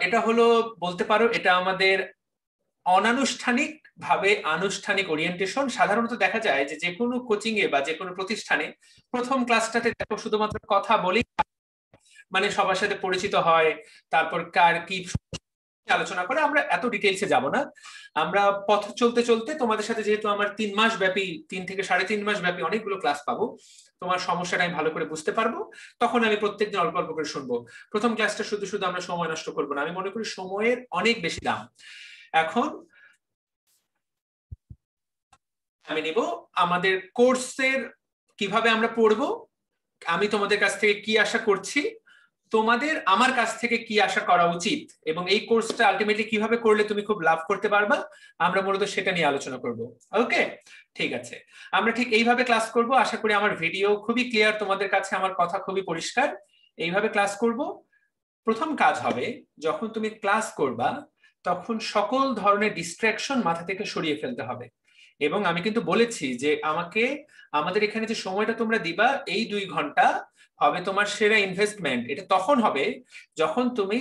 এটা হলো বলতে পারো এটা আমাদের অনানুষ্ঠানিক ভাবে আনুষ্ঠানিক ওরিয়েন্টেশন। সাধারণত দেখা যায় যে যে কোনো কোচিং এ বা যে কোনো প্রতিষ্ঠানে প্রথম ক্লাসটাতে দেখো শুধুমাত্র কথা বলি, মানে সবার সাথে পরিচিত হয়, তারপর কার কি আলোচনা করে। আমরা এত ডিটেলসে যাব না। আমরা পথ চলতে চলতে তোমাদের সাথে, যেহেতু আমার 3 মাস ব্যাপী, 3 থেকে 3.5 মাস ব্যাপী অনেকগুলো ক্লাস পাবো, তোমার সমস্যাটা আমি ভালো করে বুঝতে পারবো। তখন আমি প্রত্যেকদিন অল্প অল্প করে শুনবো। প্রথম ক্লাসটা শুধু শুধু আমরা সময় নষ্ট করবো না। আমি মনে করি সময়ের অনেক বেশি দাম। এখন আমি নিব আমাদের কোর্সের কিভাবে আমরা পড়বো, আমি তোমাদের কাছ থেকে কি আশা করছি, তোমাদের আমার কাছ থেকে কি আশা করা উচিত, এবং এই কোর্সটা আলটিমেটলি কিভাবে করলে তুমি খুব লাভ করতে পারবা, আমরা মূলত সেটা নিয়ে আলোচনা করব। ওকে, ঠিক আছে। আমরা ঠিক এইভাবে ক্লাস করব। আশা করি আমার ভিডিও খুবই ক্লিয়ার, তোমাদের কাছে আমার কথা খুবই পরিষ্কার। এইভাবে ক্লাস করব। প্রথম কাজ হবে, যখন তুমি ক্লাস করবা তখন সকল ধরনের ডিস্ট্রাকশন মাথা থেকে সরিয়ে ফেলতে হবে। এবং আমি কিন্তু বলেছি যে আমাদের এখানে যে সময়টা তোমরা দিবা, এই 2 ঘন্টা হবে তোমার সেরা ইনভেস্টমেন্ট। এটা তখন হবে যখন তুমি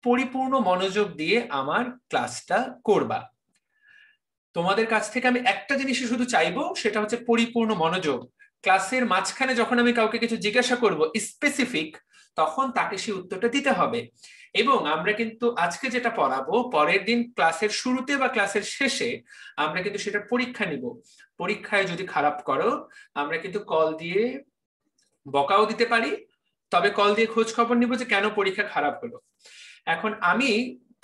পরিপূর্ণ মনোযোগ দিয়ে আমার ক্লাসটা করবা। তোমাদের কাছ থেকে আমি একটা জিনিসই শুধু চাইবো, সেটা হচ্ছে পরিপূর্ণ মনোযোগ। ক্লাসের মাঝখানে যখন আমি কাউকে কিছু জিজ্ঞাসা করব স্পেসিফিক, তখন তাকে সেই উত্তরটা দিতে হবে। এবং আমরা কিন্তু আজকে যেটা পড়াবো, পরের দিন ক্লাসের শুরুতে বা ক্লাসের শেষে আমরা কিন্তু সেটা পরীক্ষা নিব। পরীক্ষায় যদি খারাপ করো, আমরা কিন্তু কল দিয়ে বকাও দিতে পারি, তবে কল দিয়ে খোঁজ খবর নিব যে কেন পরীক্ষা খারাপ হলো। এখন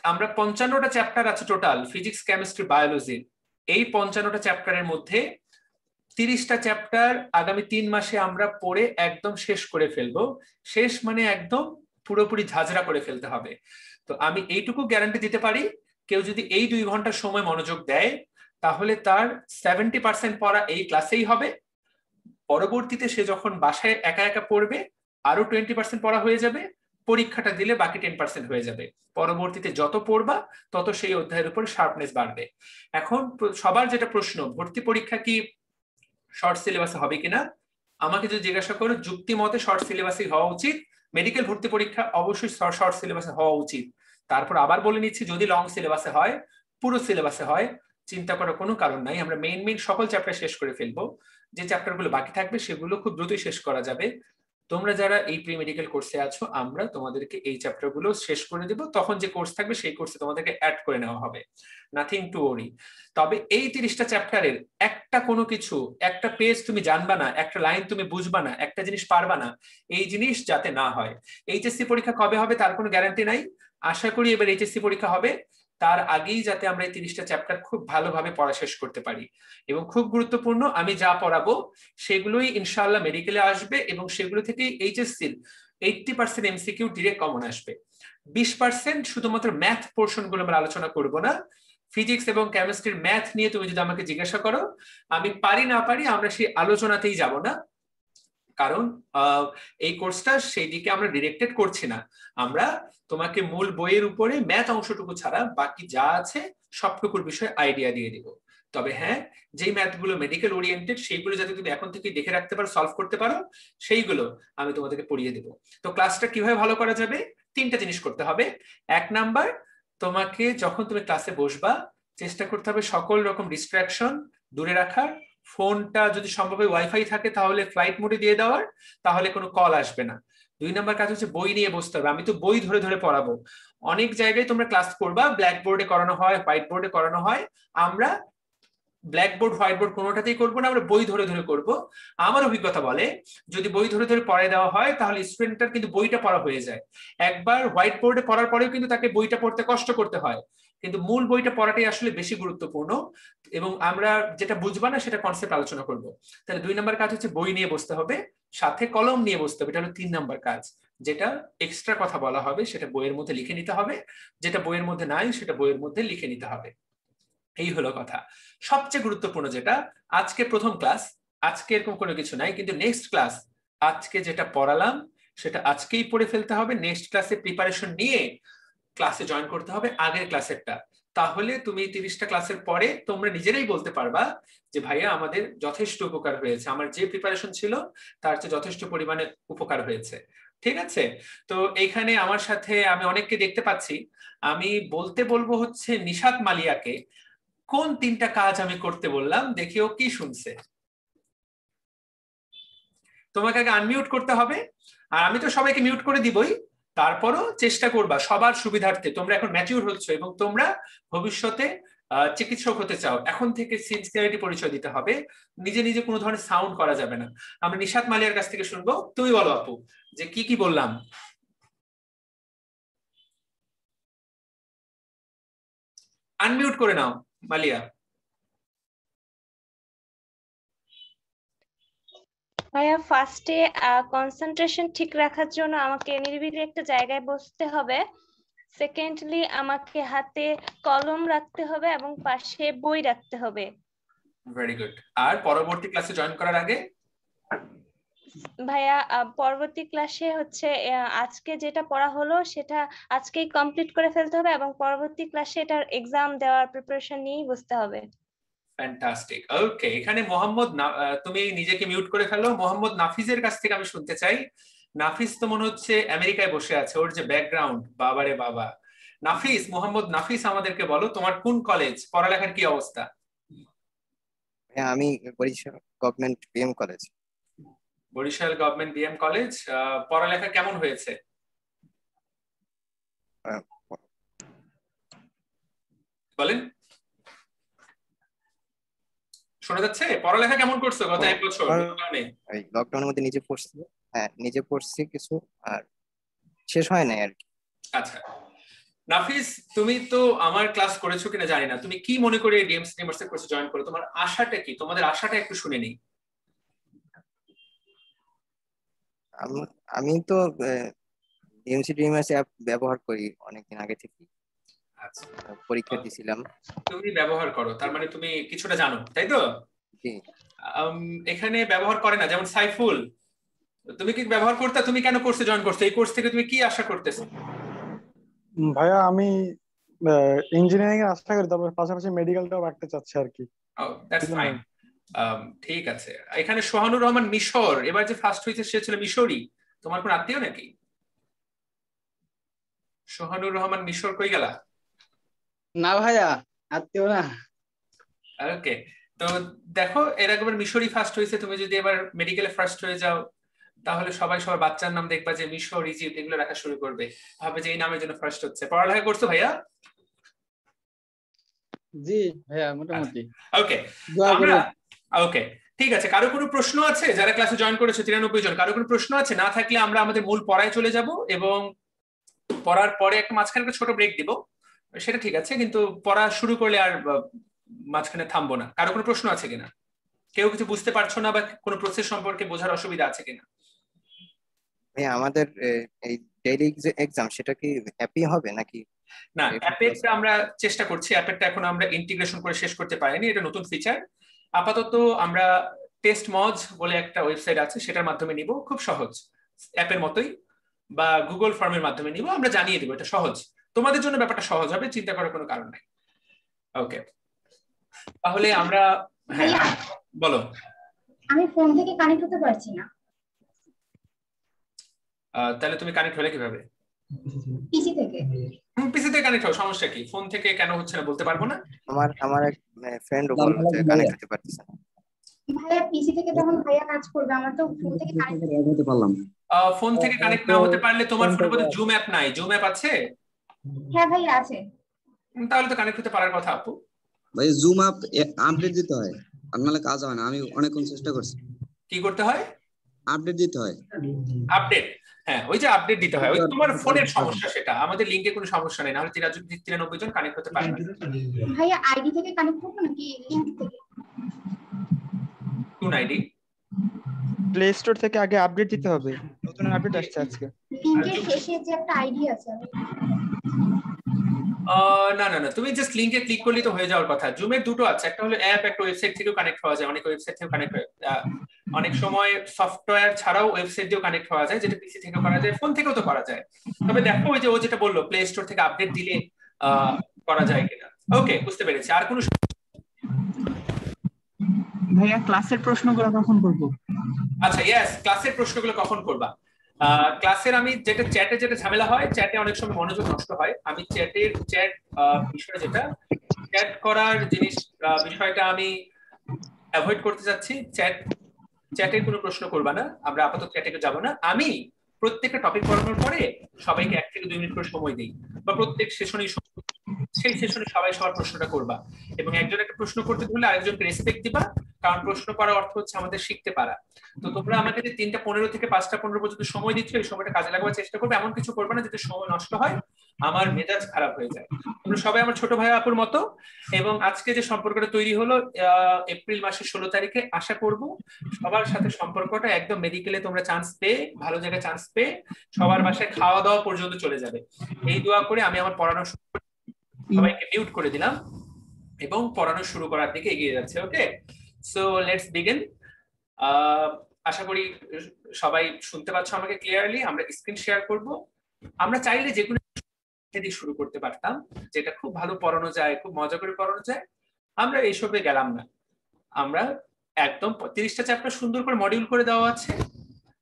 আমরা 55টা চ্যাপ্টার আছে টোটাল ফিজিক্স, কেমিস্ট্রি, বায়োলজির। এই 55টা চ্যাপ্টারের মধ্যে 30টা চ্যাপ্টার আগামী 3 মাসে আমরা পড়ে একদম শেষ করে ফেলবো। শেষ মানে একদম পুরোপুরি ঝাঁঝরা করে ফেলতে হবে। তো আমি এইটুকু গ্যারান্টি দিতে পারি, কেউ যদি এই 2 ঘন্টা সময় মনোযোগ দেয়, তাহলে তার 70% পড়া এই ক্লাসেই হবে। পরবর্তীতে সে যখন বাসায় একা একা পড়বে, আরো 20% পড়া হয়ে যাবে। পরীক্ষাটা দিলে বাকি 10% হয়ে যাবে। পরবর্তীতে যত পড়বা তত সেই অধ্যায়ের উপর শার্পনেস বাড়বে। এখন সবার যেটা প্রশ্ন, ভর্তি পরীক্ষা কি শর্ট সিলেবাসে হবে কিনা, আমাকে যদি জিজ্ঞাসা করো, যুক্তি মতে শর্ট সিলেবাসে হওয়া উচিত। মেডিকেল ভর্তি পরীক্ষা অবশ্যই শর্ট সিলেবাসে হওয়া উচিত। তারপর আবার বলে নিচ্ছি, যদি লং সিলেবাসে হয়, পুরো সিলেবাসে হয়, চিন্তা করার কোনো কারণ নাই। আমরা মেইন সকল চ্যাপ্টার শেষ করে ফেলবো। যে চ্যাপ্টারগুলো বাকি থাকবে সেগুলো খুব দ্রুতই শেষ করা যাবে। তোমরা যারা এই প্রি মেডিকেল কোর্সে আছো, আমরা তোমাদেরকে এই চ্যাপ্টারগুলো শেষ করে দিব। তখন যে কোর্স থাকবে সেই কোর্সে তোমাদেরকে অ্যাড করে নেওয়া হবে। নাথিং টু ওরি। তবে এই 30টা চ্যাপ্টারের একটা কোনো কিছু, একটা পেজ তুমি জানবা না, একটা লাইন তুমি বুঝবা না, একটা জিনিস পারবা না, এই জিনিস যাতে না হয়। এইচএসসি পরীক্ষা কবে হবে তার কোনো গ্যারান্টি নাই। আশা করি এবার এইচএসসি পরীক্ষা হবে, তার আগেই যাতে আমরা এই 30টা চ্যাপ্টার খুব ভালোভাবে পড়া শেষ করতে পারি। এবং খুব গুরুত্বপূর্ণ, আমি যা পড়াবো সেগুলোই ইনশাআল্লাহ মেডিকেলে আসবে, এবং সেগুলো থেকে এইচএসসির 80% এমসিকিউ ডিরেক্ট কমন আসবে। 20% শুধুমাত্র ম্যাথ পোর্শন গুলো আমরা আলোচনা করব না। ফিজিক্স এবং কেমিস্ট্রির ম্যাথ নিয়ে তুমি যদি আমাকে জিজ্ঞাসা করো, আমি পারি না পারি আমরা সেই আলোচনাতেই যাব না। কারণ এই কোর্সটা সেই দিকে আমরা ডিরেক্টেড করছি না। আমরা তোমাকে মূল বইয়ের উপরে ম্যাথ অংশটুকু ছাড়া বাকি যা আছে সবটুকুর বিষয়ে আইডিয়া দিয়ে দিব। তবে হ্যাঁ, যেই ম্যাথগুলো মেডিকেল ওরিয়েন্টেড সেইগুলো যাতে তুমি এখন থেকে দেখে রাখতে পারো, সলভ করতে পারো, সেইগুলো আমি তোমাদেরকে পড়িয়ে দেবো। তো ক্লাসটা কিভাবে ভালো করা যাবে, 3টা জিনিস করতে হবে। 1 নাম্বার, তোমাকে যখন তুমি ক্লাসে বসবা, চেষ্টা করতে হবে সকল রকম ডিস্ট্রাকশন দূরে রাখার। ফোনটা যদি সম্ভব হয় ওয়াইফাই থাকে তাহলে ফ্লাইট মোডে দিয়ে দেওয়ার, তাহলে কোনো কল আসবে না। 2 নাম্বার কাজ হচ্ছে বই নিয়ে বসতে হবে। আমি তো বই ধরে ধরে পড়াবো। অনেক জায়গায় তোমরা ক্লাস করবা, ব্ল্যাক বোর্ডে করানো হয়, হোয়াইট বোর্ডে করানো হয়। আমরা ব্ল্যাক বোর্ড হোয়াইট বোর্ড কোনোটাতেই করবো না, আমরা বই ধরে ধরে করব। আমার অভিজ্ঞতা বলে, যদি বই ধরে ধরে পড়ায় দেওয়া হয় তাহলে স্টুডেন্টটার কিন্তু বইটা পড়া হয়ে যায়। একবার হোয়াইট বোর্ডে পড়ার পরেও কিন্তু তাকে বইটা পড়তে কষ্ট করতে হয়, কিন্তু মূল বইটা পড়াটাই আসলে বেশি গুরুত্বপূর্ণ। এবং আমরা যেটা বুঝবা না সেটা কনসেপ্ট আলোচনা করব। তাহলে 2 নাম্বার কাজ হচ্ছে বই নিয়ে বসতে হবে, সাথে কলম নিয়ে বসতে হবে। এটা হলো 3 নাম্বার কাজ। যেটা এক্সট্রা কথা বলা হবে সেটা বইয়ের মধ্যে লিখে নিতে হবে, যেটা বইয়ের মধ্যে নাই সেটা বইয়ের মধ্যে লিখে নিতে হবে। এই হলো কথা। সবচেয়ে গুরুত্বপূর্ণ যেটা, আজকে প্রথম ক্লাস, আজকে এরকম কোনো কিছু নাই, কিন্তু নেক্সট ক্লাস, আজকে যেটা পড়ালাম সেটা আজকেই পড়ে ফেলতে হবে। নেক্সট ক্লাসে প্রিপারেশন নিয়ে ক্লাসে জয়েন করতে হবে আগের ক্লাসেরটা। তাহলে তুমি 30টা ক্লাসের পরে তোমরা নিজেরাই বলতে পারবা যে ভাইয়া আমাদের যথেষ্ট উপকার হয়েছে, আমার যে প্রিপারেশন ছিল তার চেয়ে যথেষ্ট পরিমাণে উপকার হয়েছে। ঠিক আছে? তো এইখানে আমার সাথে আমি অনেককে দেখতে পাচ্ছি। আমি বলবো হচ্ছে নিশাত মালিয়াকে কোন 3টা কাজ আমি করতে বললাম, দেখিও কি শুনছে। তোমাকে আগে আনমিউট করতে হবে, আর আমি তো সবাইকে মিউট করে দিবই, তারপরও চেষ্টা করবা সবার সুবিধার্থে। তোমরা এখন ম্যাচিউর হচ্ছ এবং তোমরা ভবিষ্যতে চিকিৎসক হতে চাও, এখন থেকে সিনসিয়ারিটি পরিচয় দিতে হবে, নিজে নিজে কোনো ধরনের সাউন্ড করা যাবে না। আমরা নিশাত মালিয়ার কাছ থেকে শুনবো। তুমি বলো আপু, যে কি কি বললাম। আনমিউট করে নাও মালিয়া। ভাইয়া ফার্স্টে কনসেন্ট্রেশন ঠিক রাখার জন্য আমাকে নিরিবিলি একটা জায়গায় বসতে হবে। সেকেন্ডলি আমাকে হাতে কলম রাখতে হবে এবং পাশে বই রাখতে হবে। Very good. আর পরবর্তী ক্লাসে জয়েন করার আগে? ভাইয়া পরবর্তী ক্লাসে হচ্ছে আজকে যেটা পড়া হলো সেটা আজকেই কমপ্লিট করে ফেলতে হবে এবং পরবর্তী ক্লাসে এটার এক্সাম দেওয়ার প্রিপারেশন নিয়েই বসতে হবে। ফ্যান্টাস্টিক। ওকে, এখানে মোহাম্মদ, তুমি নিজেকে মিউট করে ফেলো। মোহাম্মদ নাফিজের কাছ থেকে আমি শুনতে চাই। নাফিস তো মনে হচ্ছে আমেরিকায় বসে আছে, ওর যে ব্যাকগ্রাউন্ড, বাবারে বাবা। নাফিস, মোহাম্মদ নাফিস, আমাদেরকে বলো তোমার কোন কলেজ, পড়ালেখার কি অবস্থা? আমি Barishal government BM college. Barishal government BM college, পড়ালেখা কেমন হয়েছে বলেন? শোনা যাচ্ছে? পড়ালেখা কেমন করছো গত 1 বছর লকডাউনে? লকডাউনের মধ্যে নিজে পড়ছি, হ্যাঁ নিজে পড়ছি কিছু, আর শেষ হয় নাই আর কি। আচ্ছা নাফিস, তুমি তো আমার ক্লাস করেছো কিনা জানি না, তুমি কি মনে করে ডিএমস ইউনিভার্সিটি কোর্সে জয়েন করো? তোমার আশাটা কি? তোমাদের আশাটা একটু শুনে নেই। আমি তো ডিএমসি ড্রিমার্স অ্যাপ ব্যবহার করি অনেকদিন আগে থেকে। আচ্ছা, পরীক্ষা দিছিলাম। তুমি ব্যবহার করো, তার মানে তুমি কিছুটা জানো, তাই তো? জি। এখানে ব্যবহার করে না, যেমন সাইফুল, তুমি কি ব্যবহার করতে? তুমি কেন কোর্সে জয়েন করছো? এই কোর্স থেকে তুমি কি আশা করতেছো? ভাইয়া আমি ইঞ্জিনিয়ারিং এর আশা করি, তারপর পাশাপাশি মেডিকেলটাও রাখতে চাচ্ছি আর কি। That's fine. ঠিক আছে। এখানে সোহানুর রহমান মিশর, এবার যে ফার্স্ট হয়েছে সে ছিল মিশরি। তোমার কোন আত্মীয় নাকি? সোহানুর রহমান মিশর কই গেলা? না ভাইয়া, আত্মীয় না। ওকে, তো দেখো এর একবার মিশরি ফার্স্ট হয়েছে, তুমি যদি এবার মেডিকেলে ফার্স্ট হয়ে যাও তাহলে সবাই সবার বাচ্চার নাম দেখবা যে মিশর, ইজিপ্ট এগুলো রাখা শুরু করবে, ভাবে যে এই নামের জন্য ফার্স্ট হচ্ছে। পড়ালেখা করছো ভাইয়া? জি ভাইয়া, মোটামুটি। ওকে, আমরা ওকে ঠিক আছে। কারো কোনো প্রশ্ন আছে? যারা ক্লাসে জয়েন করেছে 93 জন, কারো কোনো প্রশ্ন আছে? না থাকলে আমরা আমাদের মূল পড়ায় চলে যাব, এবং পড়ার পরে একটা মাঝখানে একটা ছোট ব্রেক দিব, সেটা ঠিক আছে, কিন্তু পড়া শুরু করলে আর মাঝখানে থামবো না। কারো কোনো প্রশ্ন আছে কিনা? কেউ কিছু বুঝতে পারছো না বা কোনো প্রসেস সম্পর্কে বোঝার অসুবিধা আছে কিনা? আমাদের এই ডেইলি এক্সাম সেটা কি অ্যাপই হবে নাকি? না, অ্যাপেরটা আমরা চেষ্টা করছি, অ্যাপেরটা এখন আমরা ইন্টিগ্রেশন করে শেষ করতে পারিনি, এটা নতুন ফিচার। আপাতত আমরা টেস্ট মজ বলে একটা ওয়েবসাইট আছে, সেটার মাধ্যমে নিব, খুব সহজ, অ্যাপের মতোই, বা গুগল ফর্মের মাধ্যমে নিব, আমরা জানিয়ে দিব, এটা সহজ, তোমাদের জন্য ব্যাপারটা সহজ হবে, চিন্তা করার কোনো কারণ নাই। ওকে, তাহলে আমরা, হ্যাঁ বলো। আমি ফোন থেকে কানেক্ট হতে পারছি না। তাহলে তুমি কানেক্ট হলে কিভাবে? পিসি থেকে। পিসি থেকে কানেক্ট হও, সমস্যা কি? ফোন থেকে কেন হচ্ছে না বলতে পারবো না। আমার এক ফ্রেন্ড বলল যে কানেক্ট হতে পারতেছে না। ভাইয়া পিসি থেকে যখন ভাইয়া কাজ করবে, আমরা তো ফোন থেকে কানেক্ট হতে পারলাম। ফোন থেকে কানেক্ট না হতে পারলে তোমার ফোনে বোধহয় জুম অ্যাপ নাই। জুম অ্যাপ আছে? হ্যাঁ ভাইয়া আছে। তাহলে তো কানেক্ট হতে পারার কথা আপু। ভাই জুম অ্যাপ আপডেট দিতে হয়, আর নাহলে কাজ হয় না। আমি অনেকক্ষণ চেষ্টা করছি। কি করতে হয়? আপডেট দিতে হয়। আপডেট, হ্যাঁ ওই যে আপডেট দিতে হয়, ওই তোমার ফোনের সমস্যা, সেটা আমাদের লিংকে কোনো সমস্যা নেই, নাহলে 93 জন কানেক্ট হতে পারে না। ভাইয়া আইডি থেকে কানেক্ট করব নাকি লিংক থেকে? কোন আইডি? প্লে স্টোর থেকে আগে আপডেট দিতে হবে, নতুন আপডেট আসছে আজকে। লিংকের শেষে যে একটা আইডি আছে। না না না, তুমি জাস্ট লিংকে ক্লিক করলেই তো হয়ে যাওয়ার কথা। জুমের দুটো আছে, একটা হলো অ্যাপ, একটা ওয়েবসাইট থেকেও কানেক্ট হওয়া যায়, অনেক ওয়েবসাইট থেকেও কানেক্ট হয়, অনেক সময় সফটওয়্যার ছাড়াও ওয়েবসাইট দিয়েও কানেক্ট হওয়া যায়, যেটা পিসি থেকেও করা যায়, ফোন থেকেও তো করা যায়। তবে দেখো ওই যে ও যেটা বললো প্লে স্টোর থেকে আপডেট দিলে করা যায় কিনা। ওকে, বুঝতে পেরেছি। আর কোনো ভাইয়া ক্লাসের প্রশ্নগুলো কখন করব? আচ্ছা ইয়েস, ক্লাসের প্রশ্নগুলো কখন করবা? ক্লাসের আমি যেটা চ্যাটে যেটা ঝামেলা হয়, চ্যাটে অনেক সময় মনোযোগ নষ্ট হয়। আমি চ্যাট বিষয় যেটা চ্যাট করার জিনিস বিষয়টা আমি অ্যাভয়েড করতে চাচ্ছি। চ্যাটের কোনো প্রশ্ন করবা না, আমরা আপাতত চ্যাটে যাব না। আমি প্রত্যেকটা টপিক পড়ানোর পরে সবাইকে 1 থেকে 2 মিনিট করে সময় দিই, বা প্রত্যেক সেশনে সেই সেশনে সবাই সবার প্রশ্নটা করবা, এবং একজন একটা প্রশ্ন করতে হলে আরেকজনকে রেসপেক্ট দিবা, কারণ প্রশ্ন করার অর্থ হচ্ছে আমাদের শিখতে পারা। তো তোমরা আমাকে যে 3:15 থেকে 5:15 পর্যন্ত সময় দিচ্ছ, এই সময়টা কাজে লাগাবার চেষ্টা করবে। এমন কিছু করবে না যাতে সময় নষ্ট হয়, আমার মেজাজ খারাপ হয়ে যায়। তোমরা সবাই আমার ছোট ভাই আপুর মতো, এবং আজকে যে সম্পর্কটা তৈরি হলো এপ্রিল মাসের 16 তারিখে, আশা করব সবার সাথে সম্পর্কটা একদম মেডিকেলে তোমরা চান্স পেয়ে, ভালো জায়গায় চান্স পেয়ে সবার বাসায় খাওয়া দাওয়া পর্যন্ত চলে যাবে। এই দোয়া করে আমি আমার পড়ানো সবাইকে মিউট করে দিলাম এবং পড়ানো শুরু করার দিকে এগিয়ে যাচ্ছে। ওকে, সো লেটস বিগিন। আশা করি সবাই শুনতে পাচ্ছ আমাকে ক্লিয়ারলি। আমরা স্ক্রিন শেয়ার করব। আমরা চাইলে যে কোনো দিয়ে শুরু করতে পারতাম, যেটা খুব ভালো পড়ানো যায়, খুব মজা করে পড়ানো যায়। আমরা এইসবে গেলাম না, আমরা একদম 30টা চ্যাপ্টার সুন্দর করে মডিউল করে দেওয়া আছে,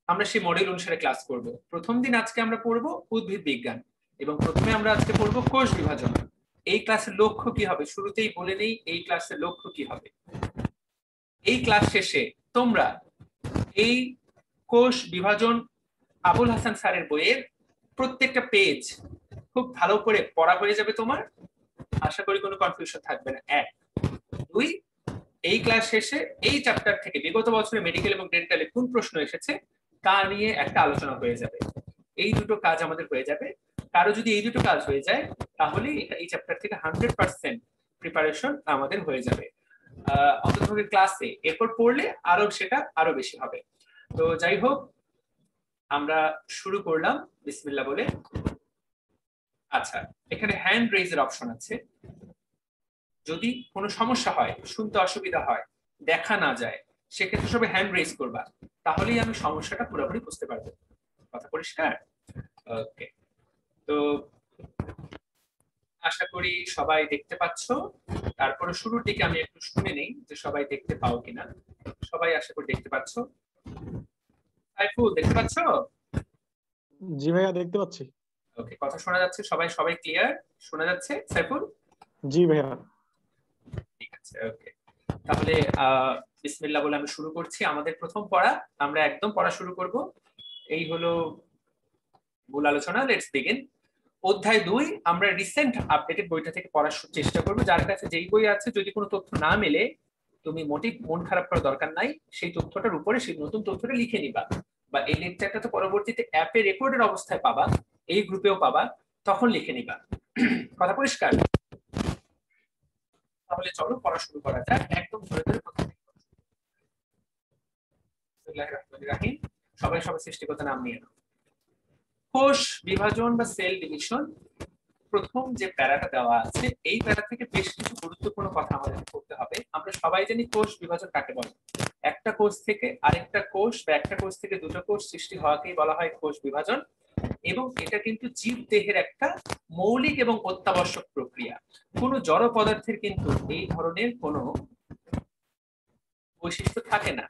আমরা সেই মডিউল অনুসারে ক্লাস করব। প্রথম দিন আজকে আমরা পড়ব উদ্ভিদ বিজ্ঞান, এবং প্রথমে আমরা আজকে পড়ব কোষ বিভাজন। এই ক্লাসের লক্ষ্য কি হবে শুরুতেই বলে নেই, এই ক্লাসের লক্ষ্য কি হবে। এই ক্লাস শেষে তোমরা এই কোষ বিভাজন আবুল হাসান স্যারের বইয়ের প্রত্যেকটা পেজ খুব ভালো করে পড়া হয়ে যাবে তোমার। আশা করি কোনো কনফিউশন থাকবে না। 1, 2, এই ক্লাস শেষে এই চ্যাপ্টার থেকে বিগত বছরে মেডিকেল এবং ডেন্টালে কোন প্রশ্ন এসেছে তা নিয়ে একটা আলোচনা হয়ে যাবে। এই দুটো কাজ আমাদের হয়ে যাবে। কারো যদি এই দুটো কাজ হয়ে যায়, তাহলে এই চ্যাপ্টার থেকে 100% প্রিপারেশন আমাদের হয়ে যাবে অন্তত ক্লাসে। এরপর পড়লে সেটা আরো বেশি হবে। তো যাই হোক, আমরা শুরু করলাম বিসমিল্লাহ বলে। আচ্ছা, এখানে হ্যান্ড রেইজের অপশন আছে। যদি কোনো সমস্যা হয়, শুনতে অসুবিধা হয়, দেখা না যায়, সেক্ষেত্রে সবাই হ্যান্ড রেইজ করবা, তাহলেই আমি সমস্যাটা পুরোপুরি বুঝতে পারবো। কথা পরিষ্কার? ওকে, তো আশা করি সবাই দেখতে পাচ্ছ। তারপরে শুরুর দিকে আমি একটু শুনে নেই যে সবাই দেখতে পাও কিনা। সবাই আশা করি দেখতে পাচ্ছ। সাইফুল, দেখতে পাচ্ছ? জি ভাইয়া, দেখতে পাচ্ছি। ওকে, কথা শোনা যাচ্ছে? সবাই ক্লিয়ার শোনা যাচ্ছে? সাইফুল? জি ভাইয়া। ঠিক আছে, ওকে। তাহলে বিসমিল্লাহ বলে আমি শুরু করছি আমাদের প্রথম পড়া। আমরা একদম পড়া শুরু করব। এই হলো মূল আলোচনা। Let's begin. অধ্যায় 2 আমরা রিসেন্ট আপডেটেড বইটা থেকে পড়ার চেষ্টা করব। যার কাছে যেই বই আছে, যদি কোনো তথ্য না মেলে, তুমি মোটেই মন খারাপ করার দরকার নাই। সেই তথ্যটার উপরে সেই নতুন তথ্যটা লিখে নিবা, বা এই লেকচারটা তো পরবর্তীতে অ্যাপে রেকর্ডের অবস্থায় পাবা, এই গ্রুপেও পাবা, তখন লিখে নিবা। কথা পরিষ্কার? তাহলে চলো পড়া শুরু করা যাক। একদম ধরে ধরে প্রথম থেকে সবাই সৃষ্টিকর্তা নাম নিয়ে নাও। কোষ বিভাজন বা সেল ডিভিশন, প্রথম যে প্যারাটা দেওয়া আছে, এই প্যারা থেকে বেশ কিছু গুরুত্বপূর্ণ কথা আমাদের করতে হবে। আমরা সবাই জানি কোষ বিভাজন কাকে বলে। একটা কোষ থেকে আরেকটা কোষ, বা একটা কোষ থেকে দুটো কোষ সৃষ্টি হওয়াকেই বলা হয় কোষ বিভাজন। এবং এটা কিন্তু জীব দেহের একটা মৌলিক এবং অত্যাবশ্যক প্রক্রিয়া। কোনো জড় পদার্থের কিন্তু এই ধরনের কোনো বৈশিষ্ট্য থাকে না।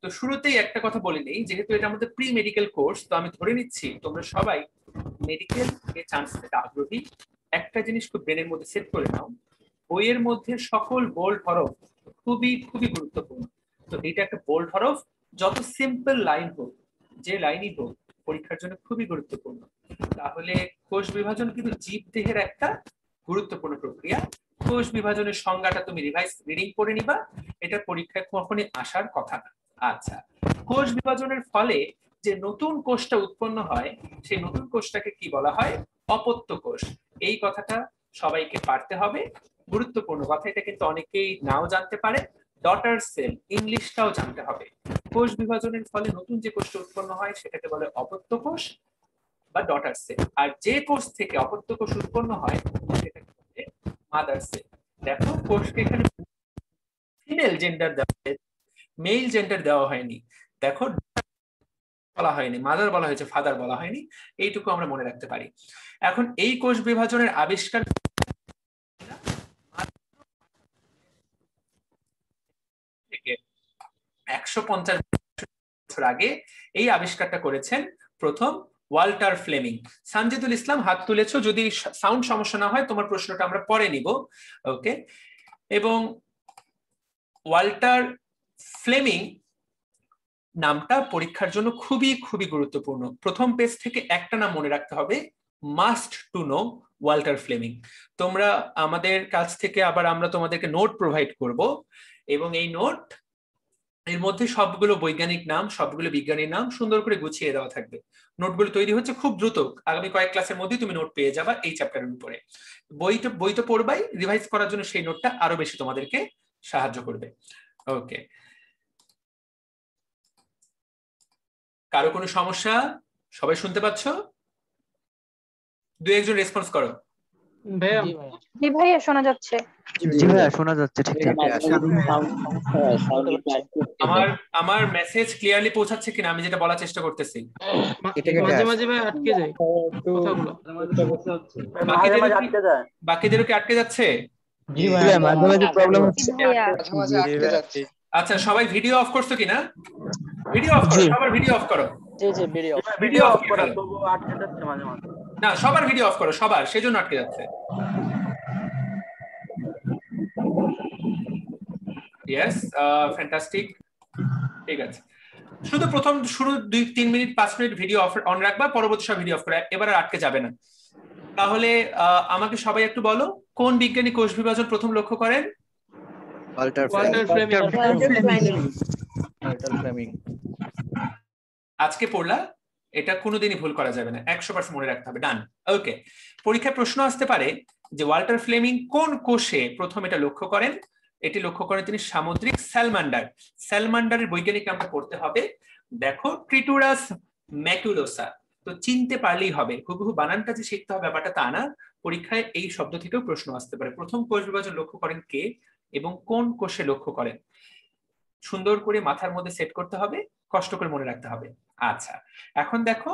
তো শুরুতেই একটা কথা বলে নেই, যেহেতু এটা আমাদের প্রি মেডিকেল কোর্স, তো আমি ধরে নিচ্ছি তোমরা সবাই মেডিকেল এ চান্স পেতে আগ্রহী। একটা জিনিস খুব ব্রেনের মধ্যে সেট করে নাও, বইয়ের মধ্যে সকল বোল্ড হরফ খুবই খুবই গুরুত্বপূর্ণ। তো এটা একটা বোল্ড হরফ, যত সিম্পল লাইন হোক, যে লাইনই হোক, পরীক্ষার জন্য খুবই গুরুত্বপূর্ণ। তাহলে কোষ বিভাজন কিন্তু জীব দেহের একটা গুরুত্বপূর্ণ প্রক্রিয়া। কোষ বিভাজনের সংজ্ঞাটা তুমি রিডিং করে নিবা, এটা পরীক্ষায় কখনোই আসার কথা না। আচ্ছা, কোষ বিভাজনের ফলে যে নতুন কোষটা উৎপন্ন হয়, সেই নতুন কোষটাকে কি বলা হয়? অপত্য কোষ। এই কথাটা সবাইকে পারতে হবে, গুরুত্বপূর্ণ কথা। এটা কিন্তু অনেকেই নাও জানতে পারে। ডটার সেল, ইংলিশটাও জানতে হবে। কোষ বিভাজনের ফলে নতুন যে কোষটা উৎপন্ন হয় সেটাকে বলে অপত্য কোষ বা ডটার সেল। আর যে কোষ থেকে অপত্য কোষ উৎপন্ন হয় সেটাকে বলে মাদার সেল। দেখো, কোষকে এখানে ফিমেল জেন্ডার দেওয়া হয়েছে, মেল জেন্ডার দেওয়া হয়নি। দেখো, বলা হয়নি, মাদার বলা হয়েছে, ফাদার বলা হয়নি। এইটুকু আমরা মনে রাখতে পারি। এখন এই কোষ বিভাজনের আবিষ্কার 150 বছর আগে এই আবিষ্কারটা করেছেন প্রথম ওয়াল্টার ফ্লেমিং। সানজিদুল ইসলাম হাত তুলেছো, যদি সাউন্ড সমস্যা না হয় তোমার প্রশ্নটা আমরা পরে নিব। ওকে, এবং ওয়াল্টার ফ্লেমিং নামটা পরীক্ষার জন্য খুবই খুবই গুরুত্বপূর্ণ। প্রথম পেজ থেকে একটা নাম মনে রাখতে হবে, must to know Walter Fleming. তোমরা আমাদের কাছ থেকে আবার আমরা তোমাদেরকে নোট প্রোভাইড করব, এবং এই নোট এর মধ্যে সবগুলো বৈজ্ঞানিক নাম, সবগুলো বিজ্ঞানীর নাম সুন্দর করে গুছিয়ে দেওয়া থাকবে। নোটগুলো তৈরি হচ্ছে খুব দ্রুত, আগামী কয়েক ক্লাসের মধ্যেই তুমি নোট পেয়ে যাবা এই চ্যাপ্টারের উপরে। বই তো পড়বাই, রিভাইজ করার জন্য সেই নোটটা আরো বেশি তোমাদেরকে সাহায্য করবে। ওকে, কারো কোনো সমস্যা? সবাই শুনতে পাচ্ছ? দু একজন রেসপন্স করো। জি ভাইয়া শোনা যাচ্ছে। জি ভাইয়া শোনা যাচ্ছে ঠিকঠাক। আমার মেসেজ ক্লিয়ারলি পৌঁছাচ্ছে কিনা, আমি যেটা বলার চেষ্টা করতেছি? মাঝে মাঝে ভাই আটকে যায় কথাগুলো। বাকিদেরও কি আটকে যাচ্ছে? জি ভাইয়া মাঝে মাঝে প্রবলেম হচ্ছে। আচ্ছা, সবাই ভিডিও অফ করছো কিনা? ভিডিও অফ করো, সবার ভিডিও অফ করো। জি জি ভিডিও অফ করে তবু আটকে যাচ্ছে মাঝে মাঝে। না, সবার ভিডিও অফ করো, সবার, সেজন্য আটকে যাচ্ছে। ইয়েস, ফ্যান্টাস্টিক, ঠিক আছে। শুধু প্রথম শুরু 2-3 মিনিট 5 মিনিট ভিডিও অন রাখবা, পরবর্তী সব ভিডিও অফ করে, এবার আর আটকে যাবে না। তাহলে আমাকে সবাই একটু বলো, কোন বিজ্ঞানী কোষ বিভাজন প্রথম লক্ষ্য করেন? Walter Fleming. আজকে পড়লা, এটা কোনোদিনই ভুল করা যাবে না, 100% মনে রাখতে হবে। ডান। ওকে, পরীক্ষায় প্রশ্ন আসতে পারে যে ওয়াল্টার ফ্লেমিং কোন কোষে প্রথম এটা লক্ষ্য করেন? এটি লক্ষ্য করেন তিনি সামুদ্রিক স্যালমান্ডার। স্যালমান্ডারের বৈজ্ঞানিক নামটা পড়তে হবে, দেখো ট্রিটুরাস ম্যাকুলোসা। তো চিনতে পারলেই হবে, হুবহু বানানটা যে শিখতে হবে ব্যাপারটা তা না, পরীক্ষায় এই শব্দ থেকেও প্রশ্ন আসতে পারে। প্রথম কোষ বিভাজন লক্ষ্য করেন কে এবং কোন কোষে লক্ষ্য করেন, সুন্দর করে মাথার মধ্যে সেট করতে হবে, কষ্ট করে মনে রাখতে হবে। আচ্ছা, এখন দেখো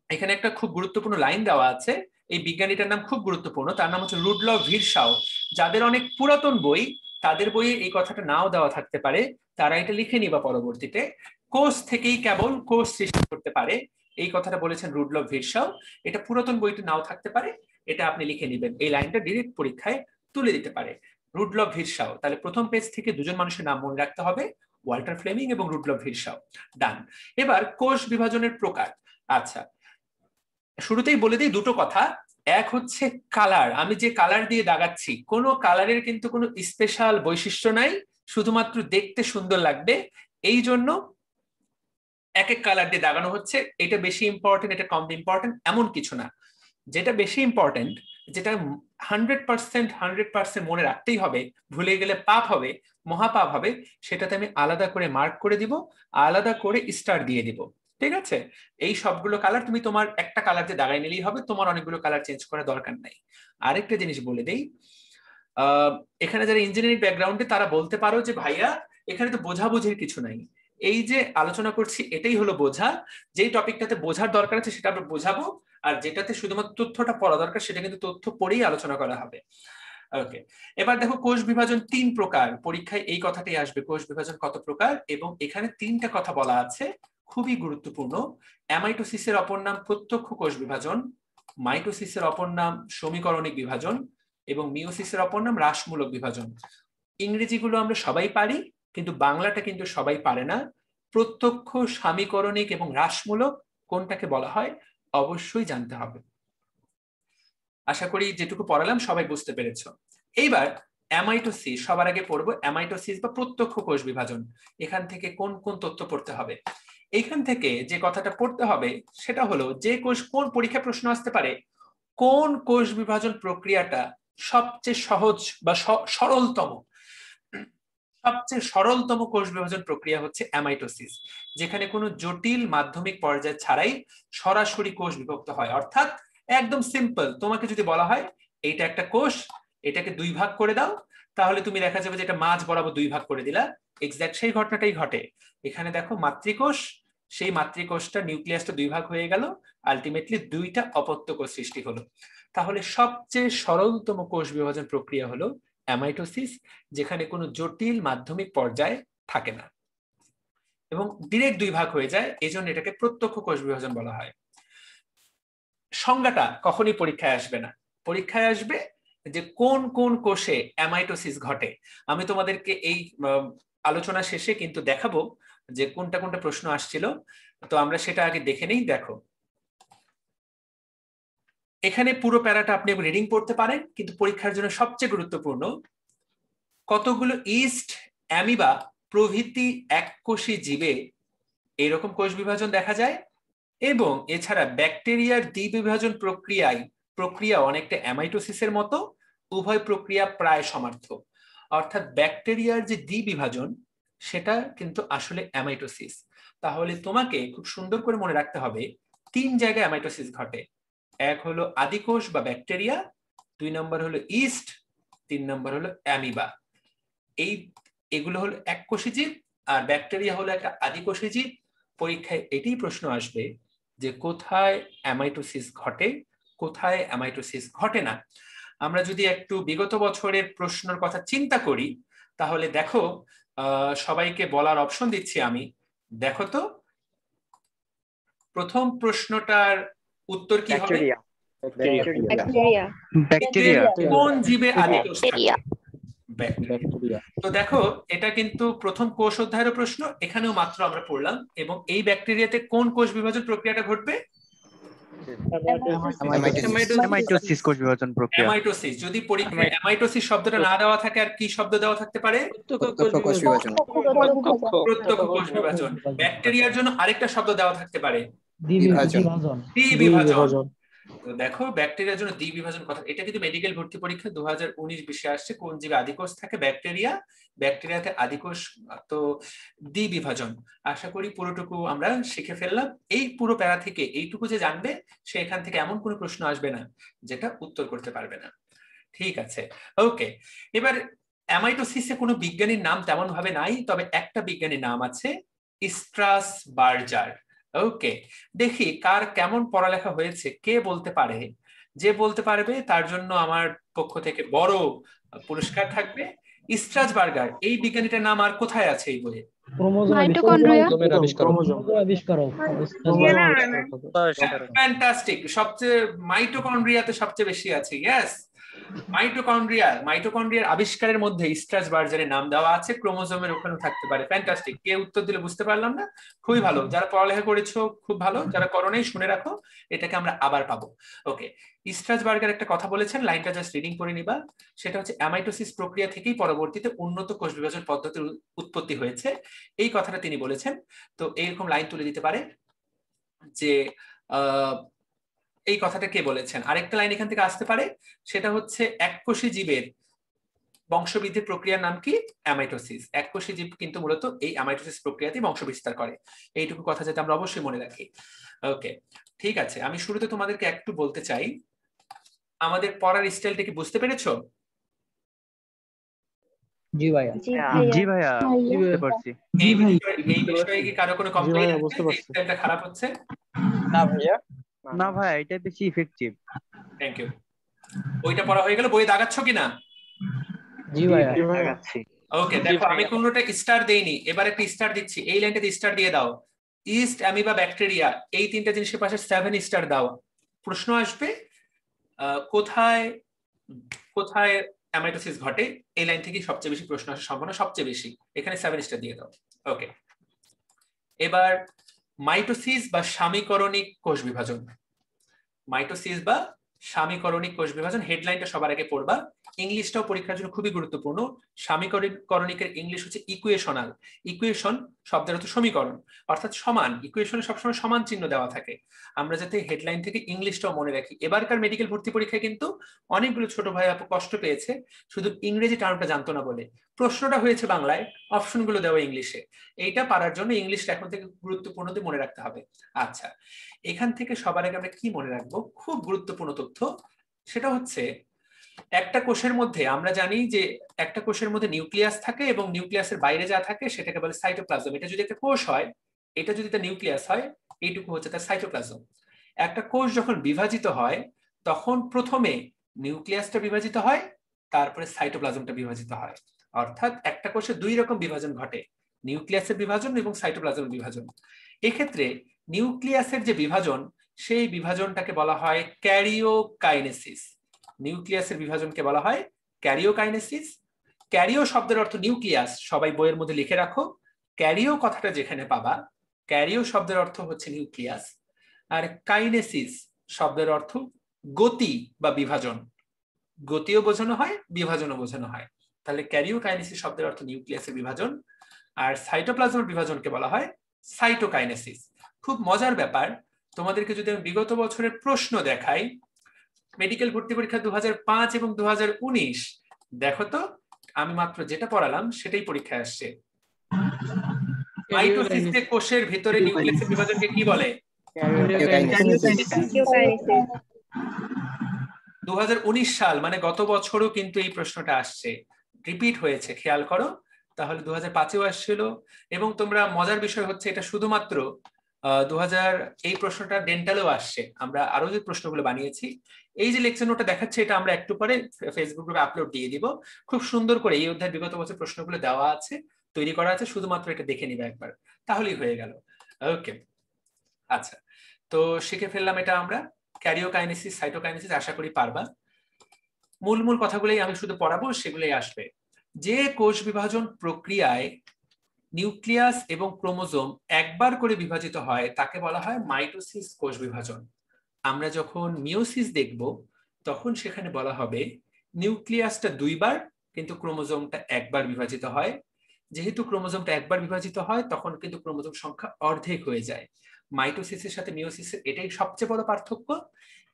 এখানে একটা খুব গুরুত্বপূর্ণ লাইন দেওয়া আছে, এই বিজ্ঞানীটার নাম খুব গুরুত্বপূর্ণ, তার নাম হচ্ছে রুডলফ ভিরসাও। যাদের অনেক পুরাতন বই, তাদের বইয়ে এই কথাটা নাও দেওয়া থাকতে পারে, তারা এটা লিখে নিবা পরবর্তীতে। কোষ থেকেই কেবল কোষ সৃষ্টি করতে পারে, এই কথাটা বলেছেন রুডলফ ভিরসাও। এটা পুরাতন বইতে নাও থাকতে পারে, এটা আপনি লিখে নেবেন, এই লাইনটা ডিরেক্ট পরীক্ষায় তুলে দিতে পারে, রুডলফ ভিরসাও। তাহলে প্রথম পেজ থেকে দুজন মানুষের নাম মনে রাখতে হবে, ওয়াল্টার ফ্লেমিং এবং রুডলফ ভিরসাও। ডান। এবার কোষ বিভাজনের প্রকার। আচ্ছা, শুরুতেই বলে দিই দুটো কথা। এক হচ্ছে কালার, আমি যে কালার দিয়ে দাগাচ্ছি, কোনো কালারের কিন্তু কোনো স্পেশাল বৈশিষ্ট্য নাই, শুধুমাত্র দেখতে সুন্দর লাগবে, এই জন্য এক এক কালার দিয়ে দাগানো হচ্ছে। এটা বেশি ইম্পর্টেন্ট, এটা কম ইম্পর্টেন্ট এমন কিছু না। যেটা বেশি ইম্পর্টেন্ট, যেটা 100% মনে রাখতেই হবে, ভুলে গেলে পাপ হবে, মহাপাপ হবে, সেটাতে আমি আলাদা করে মার্ক করে দিব, আলাদা করে স্টার দিয়ে দিব। ঠিক আছে? এই সবগুলো কালার তুমি তোমার একটা কালার দিয়ে দাগাই নিলেই হবে, তোমার অনেকগুলো কালার চেঞ্জ করার দরকার নাই। আরেকটা জিনিস বলে দেই, এখানে যারা ইঞ্জিনিয়ারিং ব্যাকগ্রাউন্ডে তারা বলতে পারো যে ভাইয়া এখানে তো বোঝাবুঝির কিছু নাই, এই যে আলোচনা করছি এটাই হলো বোঝা, যেই টপিকটাতে বোঝার দরকার আছে সেটা আমরা বোঝাবো, আর যেটাতে শুধুমাত্র তথ্যটা পড়া দরকার সেটা কিন্তু তথ্য পড়েই আলোচনা করা হবে। ওকে, এবার দেখো কোষ বিভাজন 3 প্রকার, পরীক্ষায় এই কথাটাই আসবে, কোষ বিভাজন কত প্রকার, এবং এখানে 3টা কথা বলা আছে খুবই গুরুত্বপূর্ণ। অ্যামাইটোসিসের অপর নাম প্রত্যক্ষ কোষ বিভাজন, মাইটোসিসের অপর নাম সমীকরণিক বিভাজন, এবং মিওসিসের অপর নাম হ্রাসমূলক বিভাজন। ইংরেজিগুলো আমরা সবাই পারি, কিন্তু বাংলাটা কিন্তু সবাই পারে না। প্রত্যক্ষ, সমীকরণিক এবং হ্রাসমূলক কোনটাকে বলা হয় অবশ্যই জানতে হবে। আশা করি যেটুকু পড়ালাম সবাই বুঝতে পেরেছো। এইবার অ্যামাইটোসিস সবার আগে পড়বো, অ্যামাইটোসিস বা প্রত্যক্ষ কোষ বিভাজন। এখান থেকে কোন কোন তথ্য পড়তে হবে? এইখান থেকে যে কথাটা পড়তে হবে সেটা হলো, যে কোষ, কোন পরীক্ষা প্রশ্ন আসতে পারে, কোন কোষ বিভাজন প্রক্রিয়াটা সবচেয়ে সহজ বা সরলতম? সবচেয়ে সরলতম কোষ বিভাজন প্রক্রিয়া হচ্ছে অ্যামাইটোসিস, যেখানে কোনো জটিল মাধ্যমিক পর্যায় ছাড়াই সরাসরি কোষ বিভক্ত হয়। অর্থাৎ একদম সিম্পল, তোমাকে যদি বলা হয় এইটা একটা কোষ, এটাকে 2 ভাগ করে দাও, তাহলে তুমি দেখা যাবে যে এটা মাঝ বরাবর 2 ভাগ করে দিলা, এক্স্যাক্ট সেই ঘটনাটাই ঘটে। এখানে দেখো মাতৃকোষ, সেই মাতৃকোষটা নিউক্লিয়াসটা 2 ভাগ হয়ে গেল, আলটিমেটলি 2টা অপত্য কোষ সৃষ্টি হলো। তাহলে সবচেয়ে সরলতম কোষ বিভাজন প্রক্রিয়া হলো অ্যামাইটোসিস, যেখানে কোনো জটিল মাধ্যমিক পর্যায় থাকে না। এবং ডিরেক্ট দুই ভাগ হয়ে যায়, এই জন্য এটাকে প্রত্যক্ষ কোষ বিভাজন বলা হয়। সংজ্ঞাটা কখনই পরীক্ষায় আসবে না, পরীক্ষায় আসবে যে কোন কোন কোষে অ্যামাইটোসিস ঘটে। আমি তোমাদেরকে এই আলোচনা শেষে কিন্তু দেখাবো যে কোনটা কোনটা প্রশ্ন আসছিল, তো আমরা সেটা আগে দেখে নেই। দেখো এখানে পুরো প্যারাটা আপনি রিডিং পড়তে পারেন, কিন্তু পরীক্ষার জন্য সবচেয়ে গুরুত্বপূর্ণ কতগুলো ইস্ট, অ্যামিবা প্রভৃতি এককোষী জীবে এরকম কোষ বিভাজন দেখা যায়, এবং এছাড়া ব্যাকটেরিয়ার দ্বিবিভাজন প্রক্রিয়া অনেকটা অ্যামাইটোসিসের মতো, উভয় প্রক্রিয়া প্রায় সমার্থক। অর্থাৎ ব্যাকটেরিয়ার যে দ্বিবিভাজন সেটা কিন্তু আসলে অ্যামাইটোসিস। তাহলে তোমাকে খুব সুন্দর করে মনে রাখতে হবে 3 জায়গায় অ্যামাইটোসিস ঘটে। এক হলো আদিকোষ বা ব্যাকটেরিয়া, 2 নম্বর হলো ইস্ট, 3 নম্বর হলো অ্যামিবা। এগুলো হলো এককোষী জীব, আর ব্যাকটেরিয়া হলো একটা আদিকোষী জীব। পরীক্ষায় এটাই প্রশ্ন আসবে যে কোথায় অ্যামাইটোসিস ঘটে, কোথায় অ্যামাইটোসিস ঘটে না। আমরা যদি একটু বিগত বছরের প্রশ্নের কথা চিন্তা করি, তাহলে দেখো সবাইকে বলার অপশন দিচ্ছি আমি। দেখো তো প্রথম প্রশ্নটার উত্তর কি হবে? ব্যাকটেরিয়া। কোন জীবে আদিকোষ থাকে? ব্যাকটেরিয়া। তো দেখো এটা কিন্তু প্রথম কোষ অধ্যায়ের প্রশ্ন, এখানেও মাত্র আমরা পড়লাম। এবং এই ব্যাকটেরিয়াতে কোন কোষ বিভাজন প্রক্রিয়াটা ঘটবে? অ্যামাইটোসিস কোষ বিভাজন প্রক্রিয়া। অ্যামাইটোসিস। যদি পরীক্ষায় অ্যামাইটোসিস শব্দটা না দেওয়া থাকে, আর কি শব্দ দেওয়া থাকতে পারে? প্রত্যক্ষ কোষ বিভাজন। প্রত্যক্ষ কোষ বিভাজন। ব্যাকটেরিয়ার জন্য আরেকটা শব্দ দেওয়া থাকতে পারে, বিভাজন। দ্বিবিভাজন। দেখো ব্যাকটেরিয়ার জন্য দ্বিবিভাজন কথা, এটা কিন্তু মেডিকেল ভর্তি পরীক্ষা 2019-20 আসছে। কোন জীবে আদিকোষ থাকে? ব্যাকটেরিয়া। ব্যাকটেরিয়াতে আদিকোষ তো দ্বিবিভাজন। আশা করি পুরোটুকু আমরা শিখে ফেললাম। এই পুরো প্যারা থেকে এইটুকু যে জানবে, সে এখান থেকে এমন কোনো প্রশ্ন আসবে না যেটা উত্তর করতে পারবে না। ঠিক আছে, ওকে। এবার অ্যামাইটোসিসে কোনো বিজ্ঞানীর নাম তেমন ভাবে নাই, তবে একটা বিজ্ঞানীর নাম আছে, স্ট্রাসবার্জার। ওকে, দেখি কার কেমন পড়ালেখা হয়েছে, কে বলতে পারে? যে বলতে পারবে তার জন্য আমার পক্ষ থেকে বড় পুরস্কার থাকবে। স্ট্রাসবার্গার এই বিজ্ঞানীটার নাম আর কোথায় আছে এই বইয়ে? ফ্যান্টাস্টিক। সবচেয়ে মাইটোকন্ড্রিয়াতে সবচেয়ে বেশি আছে। ইয়েস, মাইটোকন্ড্রিয়ার আবিষ্কারের মধ্যে স্ট্রাসবার্জারের নাম দেওয়া আছে, ক্রোমোজোমের ওখানে থাকতে পারে। ফ্যান্টাস্টিক। কে উত্তর দিলে বুঝতে পারলাম না, খুবই ভালো। যারা পড়ালেখা করেছো খুব ভালো, যারা করো নাই শুনে রাখো, এটাকে আমরা আবার পাবো। ওকে, স্ট্রাসবার্গার একটা কথা বলেছেন, লাইনটা জাস্ট রিডিং করে নিবা। সেটা হচ্ছে অ্যামাইটোসিস প্রক্রিয়া থেকেই পরবর্তীতে উন্নত কোষ বিভাজন পদ্ধতির উৎপত্তি হয়েছে, এই কথাটা তিনি বলেছেন। তো এইরকম লাইন তুলে দিতে পারে যে এই কথাটা কে বলেছেন। আরেকটা লাইন এখান থেকে আসতে পারে, সেটা হচ্ছে এককোষী জীবের বংশবৃদ্ধির প্রক্রিয়ার নাম কি? অ্যামাইটোসিস। এককোষী জীব কিন্তু মূলত এই অ্যামাইটোসিস প্রক্রিয়াতেই বংশ বিস্তার করে। এইটুকু কথা যাতে আমরা অবশ্যই মনে রাখি। ওকে, ঠিক আছে। আমি শুরুতে তোমাদেরকে একটু বলতে চাই, আমাদের পড়ার স্টাইলটা কি বুঝতে পেরেছো? জি ভাইয়া, বুঝতে পারছি। এই বিষয়ে কি কারো কোনো কমপ্লেইন আছে? স্টাইলটা খারাপ হচ্ছে? না ভাইয়া, এটা বেশি ইফেক্টিভ। Thank you. বইটা পড়া হয়ে গেল? বই দাগাচ্ছ কিনা? জি ভাইয়া, দাগাচ্ছি। ওকে, দেখো আমি কোনোটা স্টার দেইনি, এবার একটা স্টার দিচ্ছি। এই লাইনটাতে স্টার দিয়ে দাও। ইস্ট, অ্যামিবা, ব্যাকটেরিয়া, এই তিনটা জিনিসের পাশে 7 স্টার দাও। প্রশ্ন আসবে কোথায় কোথায় অ্যামাইটোসিস ঘটে, এই লাইন থেকে সবচেয়ে বেশি প্রশ্ন আসার সম্ভাবনা সবচেয়ে বেশি। এখানে 7 স্টার দিয়ে দাও। ওকে, এবার মাইটোসিস বা সামীকরণিক কোষ বিভাজন। মাইটোসিস বা সামীকরণিক কোষ বিভাজন, হেডলাইনটা সবার আগে পড়বা। ইংলিশটাও পরীক্ষার জন্য খুবই গুরুত্বপূর্ণ। সামীকরণিকের ইংলিশ হচ্ছে ইকুয়েশনাল। ইকুয়েশন শব্দের অর্থ সমীকরণ, অর্থাৎ সমান। ইকুয়েশনে সবসময় সমান চিহ্ন দেওয়া থাকে। আমরা যাতে হেডলাইন থেকে ইংলিশটাও মনে রাখি। এবারকার মেডিকেল ভর্তি পরীক্ষায় কিন্তু অনেকগুলো ছোট ভাই আপু কষ্ট পেয়েছে শুধু ইংরেজি টার্মটা জানতো না বলে। প্রশ্নটা হয়েছে বাংলায়, অপশনগুলো দেওয়া ইংলিশে। এইটা পারার জন্য ইংলিশটা এখন থেকে গুরুত্বপূর্ণ মনে রাখতে হবে। আচ্ছা, এখান থেকে সবার আগে আমরা কি মনে রাখবো, খুব গুরুত্বপূর্ণ তথ্য, সেটা হচ্ছে একটা কোষের মধ্যে আমরা জানি যে একটা কোষের মধ্যে নিউক্লিয়াস থাকে এবং নিউক্লিয়াসের বাইরে যা থাকে সেটাকে বলে সাইটোপ্লাজম। এটা যদি একটা কোষ হয়, এটা যদি তার নিউক্লিয়াস হয়, এইটুকু হচ্ছে তার সাইটোপ্লাজম। একটা কোষ যখন বিভাজিত হয় তখন প্রথমে নিউক্লিয়াসটা বিভাজিত হয়, তারপরে সাইটোপ্লাজমটা বিভাজিত হয়। অর্থাৎ একটা কোষে 2 রকম বিভাজন ঘটে, নিউক্লিয়াসের বিভাজন এবং সাইটোপ্লাজমের বিভাজন। এক্ষেত্রে নিউক্লিয়াসের যে বিভাজন, সেই বিভাজনটাকে বলা হয় ক্যারিওকাইনেসিস। নিউক্লিয়াসের বিভাজনকে বলা হয় ক্যারিওকাইনেসিস। ক্যারিও শব্দের অর্থ নিউক্লিয়াস, সবাই বইয়ের মধ্যে লিখে রাখো। ক্যারিও কথাটা যেখানে পাবা, ক্যারিও শব্দের অর্থ হচ্ছে নিউক্লিয়াস, আর কাইনেসিস শব্দের অর্থ গতি বা বিভাজন। গতিও বোঝানো হয়, বিভাজনও বোঝানো হয়। তাহলে ক্যারিওকাইনেসিস শব্দের অর্থ নিউক্লিয়াসের বিভাজন, আর সাইটোপ্লাজমের বিভাজনকে বলা হয় সাইটোকাইনেসিস। খুব মজার ব্যাপার, তোমাদেরকে যদি আমি বিগত বছরের প্রশ্ন দেখাই, মেডিকেল ভর্তি পরীক্ষা 2005 এবং 2019, দেখো তো আমি মাত্র যেটা পড়ালাম সেটাই পরীক্ষায় আসছে। মাইটোসিসে কোষের ভিতরে নিউক্লিয়াসের বিভাজনকে কি বলে? 2019 সাল, মানে গত বছরও কিন্তু এই প্রশ্নটা আসছে, রিপিট হয়েছে, খেয়াল করো। তাহলে 2005-এও আসছিল। এবং তোমরা, মজার বিষয় হচ্ছে এটা শুধুমাত্র 2000, এই প্রশ্নটা ডেন্টালেও আসছে। আমরা আরো যে প্রশ্নগুলো বানিয়েছি, এই যে লেকচার নোটটা দেখাচ্ছে, এটা আমরা একটু পরে ফেসবুক গ্রুপে আপলোড দিয়ে দিব। খুব সুন্দর করে এই অধ্যায়ের বিগত বছর প্রশ্নগুলো দেওয়া আছে, তৈরি করা আছে, শুধুমাত্র এটা দেখে নিবে একবার, তাহলেই হয়ে গেল। ওকে, আচ্ছা, তো শিখে ফেললাম এটা আমরা ক্যারিওকাইনেসিস, সাইটোকাইনেসিস। আশা করি পারবা। মূল কথাগুলোই আমি শুধু পড়াবো, সেগুলোই আসবে। যে কোষ বিভাজন প্রক্রিয়ায় নিউক্লিয়াস এবং ক্রোমোজোম একবার করে বিভাজিত হয় তাকে বলা হয় মাইটোসিস কোষ বিভাজন। আমরা যখন মিওসিস দেখব, তখন সেখানে বলা হবে নিউক্লিয়াসটা 2 বার কিন্তু ক্রোমোজোমটা 1 বার বিভাজিত হয়। যেহেতু ক্রোমোজোমটা 1 বার বিভাজিত হয়, তখন কিন্তু ক্রোমোজোম সংখ্যা অর্ধেক হয়ে যায়। মাইটোসিসের সাথে মিওসিসের এটাই সবচেয়ে বড় পার্থক্য।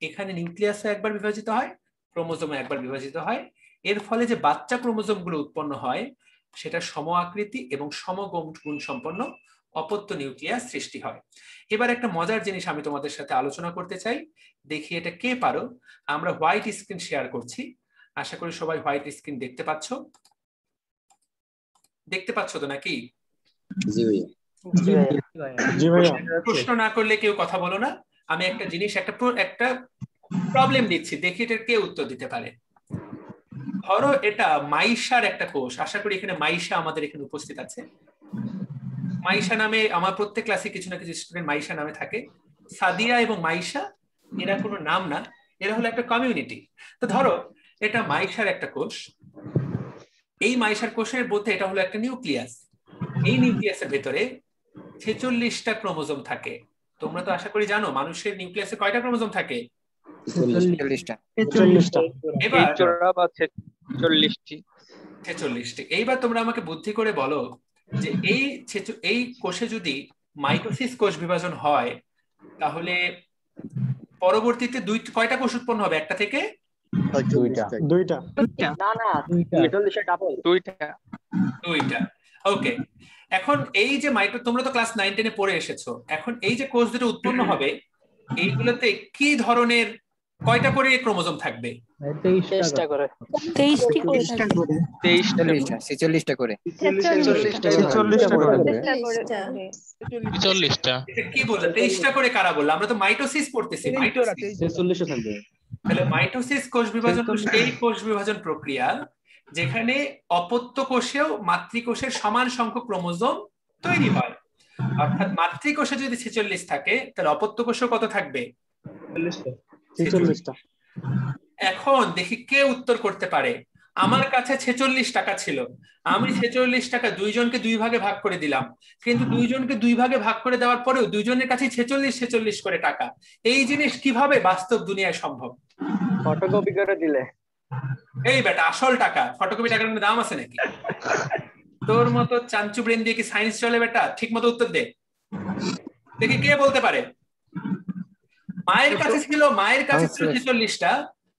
এখানে নিউক্লিয়াসও 1 বার বিভাজিত হয়, ক্রোমোজোমও 1 বার বিভাজিত হয়। এর ফলে যে বাচ্চা ক্রোমোজোমগুলো উৎপন্ন হয়, সেটা সম আকৃতি এবং সমগুণ সম্পন্ন অপত্য নিউক্লিয়াস সৃষ্টি হয়। এবার একটা মজার জিনিস আমি তোমাদের সাথে আলোচনা করতে চাই, দেখি এটা কে পারো। আমরা হোয়াইট স্ক্রিন শেয়ার করছি, আশা করি সবাই হোয়াইট স্ক্রিন দেখতে পাচ্ছ। দেখতে পাচ্ছ তো নাকি? জি ভাইয়া। প্রশ্ন না করলে কেউ কথা বলো না। আমি একটা জিনিস, একটা প্রবলেম দিচ্ছি, দেখি এটা কে উত্তর দিতে পারে। ধরো এটা মাইশার একটা কোষ। আশা করি এখানে মাইশা আমাদের এখানে উপস্থিত আছে। মাইশা নামে আমার প্রত্যেক ক্লাসে কিছু না কিছু স্টুডেন্ট মাইশা নামে থাকে। সাদিয়া এবং মাইশা এরা কোনো নাম না, এরা হলো একটা কমিউনিটি। তো ধরো এটা মাইশার একটা কোষ। এই মাইশার কোষের মধ্যে এটা হলো একটা নিউক্লিয়াস। এই নিউক্লিয়াসের ভেতরে 46টা ক্রোমোজোম থাকে। তোমরা তো আশা করি জানো মানুষের নিউক্লিয়াসে কয়টা ক্রোমোজোম থাকে? 46টা। এবার 46টি। এইবার তোমরা আমাকে বুদ্ধি করে বলো যে এই কোষে যদি মাইটোসিস কোষ বিভাজন হয়, তাহলে পরবর্তীতে কয়টা কোষ উৎপন্ন হবে? একটা থেকে দুইটা। দুইটা। ওকে, এখন এই যে তোমরা তো ক্লাস 9-10-এ পড়ে এসেছো। এখন এই যে কোষ দুটো উৎপন্ন হবে, এইগুলোতে কি ধরনের কয়টা করে ক্রোমোজোম থাকবে? 23টা করে। 46টা করে। কি বললো? 23টা করে কারা বললো? আমরা তো মাইটোসিস পড়তেছি। তাহলে মাইটোসিস কোষ বিভাজন সেই কোষ বিভাজন প্রক্রিয়া যেখানে অপত্য কোষেও মাতৃকোষের সমান সংখ্যক ক্রোমোজোম তৈরি হয়। অর্থাৎ মাতৃকোষে যদি 46 থাকে, তাহলে অপত্য কোষেও কত থাকবে? 46টা। এখন দেখি কে উত্তর করতে পারে। আমার কাছে 46 টাকা ছিল, আমি 46 টাকা দুইজনকে 2 ভাগে ভাগ করে দিলাম, কিন্তু দুইজনকে 2 ভাগে ভাগ করে দেওয়ার পরেও দুইজনের কাছে 46 করে টাকা। এই জিনিস কিভাবে বাস্তব দুনিয়ায় সম্ভব? ফটোকপি করে দিলে। এই বেটা, আসল টাকা, ফটোকপি টাকার কোনো দাম আছে নাকি? তোর মতো চাঞ্চু ব্রেন দিয়ে কি সায়েন্স চলে বেটা? ঠিক মতো উত্তর দে, দেখি কে বলতে পারে। মায়ের কাছে ছিল 46টা,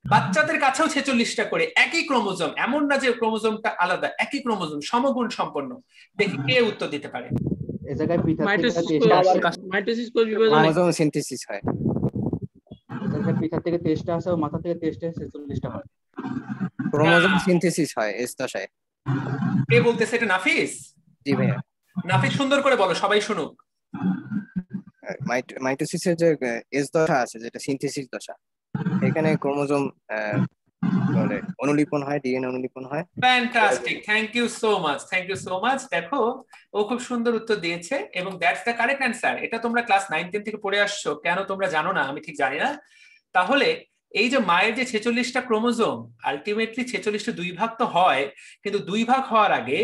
বাচ্চাদের কাছেও 46টা করে, একই ক্রোমোজোম, এমন না যে ক্রোমোজোমটা আলাদা, একই ক্রোমোজোম, সমগুণ সম্পন্ন। দেখি কে উত্তর দিতে পারে। এই জায়গায় মাইটোসিস কোষ বিভাজন ক্রোমোজোম সিনথেসিস হয়। পিঠা থেকে 23টা আসে, মাথা থেকে 23টা 46টা হয়। ক্রোমোজোম সিনথেসিস হয় এস দশায়। কে বলতেছে? এটা নাফিস? জি ভাইয়া। নাফিস, সুন্দর করে বলো, সবাই শুনুক। মাইটোসিসের যে এস দশা আছে, যেটা সিনথেসিস দশা, এখানে ক্রোমোজোম বলে অনুলিপন হয়, ডিএনএ অনুলিপন হয়। Fantastic, thank you so much, thank you so much. দেখো ও খুব সুন্দর উত্তর দিয়েছে এবং দ্যাটস দ্য কারেক্ট অ্যান্সার। এটা তোমরা ক্লাস 9-10 থেকে পড়ে আসছো, কেন তোমরা জানো না আমি ঠিক জানি না। তাহলে এই যে মায়ের যে 46টা ক্রোমোজোম, আলটিমেটলি 46টা 2 ভাগ তো হয়, কিন্তু 2 ভাগ হওয়ার আগে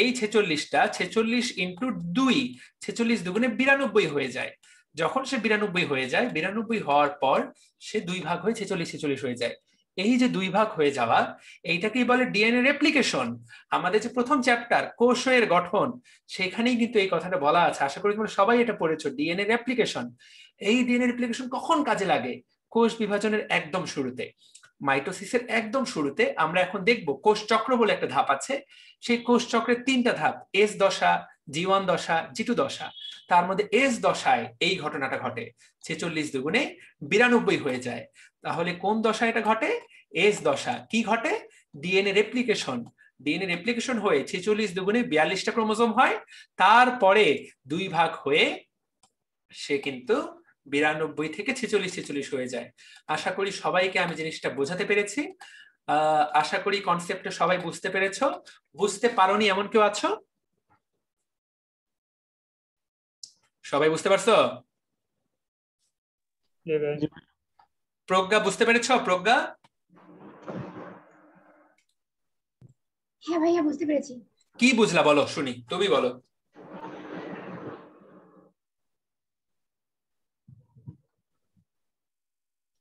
এই 46টা 46 ইন্টু 2, 46 দুগুণে 92 হয়ে যায়। যখন সে 92 হয়ে যায়, 92 হওয়ার পর সে 2 ভাগ হয়ে 46 হয়ে যায়। এই যে 2 ভাগ হয়ে যাওয়া, এইটাকেই বলে ডিএনএ রেপ্লিকেশন। আমাদের যে প্রথম চ্যাপ্টার কোষের গঠন, সেখানেই কিন্তু এই কথাটা বলা আছে। আশা করি তোমরা সবাই এটা পড়েছো, ডিএনএ রেপ্লিকেশন। এই ডিএনএ রেপ্লিকেশন কখন কাজে লাগে? কোষ বিভাজনের একদম শুরুতে, মাইটোসিসের একদম শুরুতে। আমরা এখন দেখব কোষ চক্র বলে একটা ধাপ আছে। সেই কোষ চক্রের 3টা ধাপ, এস দশা, জি1 দশা, জি2 দশা। তার মধ্যে এস দশায় এই ঘটনাটা ঘটে, 46 দুগুণে 92 হয়ে যায়। তাহলে কোন দশা এটা ঘটে? এস দশা। কি ঘটে? DNA replication. ডিএনএ রেপ্লিকেশন হয়ে 46 দুগুণে 42টা ক্রোমোজোম হয়। তারপরে 2 ভাগ হয়ে সে কিন্তু 92 থেকে 46 হয়ে যায়। আশা করি সবাইকে আমি জিনিসটা বোঝাতে পেরেছি। আশা করি কনসেপ্টটা সবাই বুঝতে পেরেছো। বুঝতে পারোনি এমন কেউ আছো? সবাই বুঝতে পারছো? প্রজ্ঞা বুঝতে পেরেছো? প্রজ্ঞা? হ্যাঁ ভাইয়া বুঝতে পেরেছি। কি বুঝলা বলো শুনি, তুমি বলো।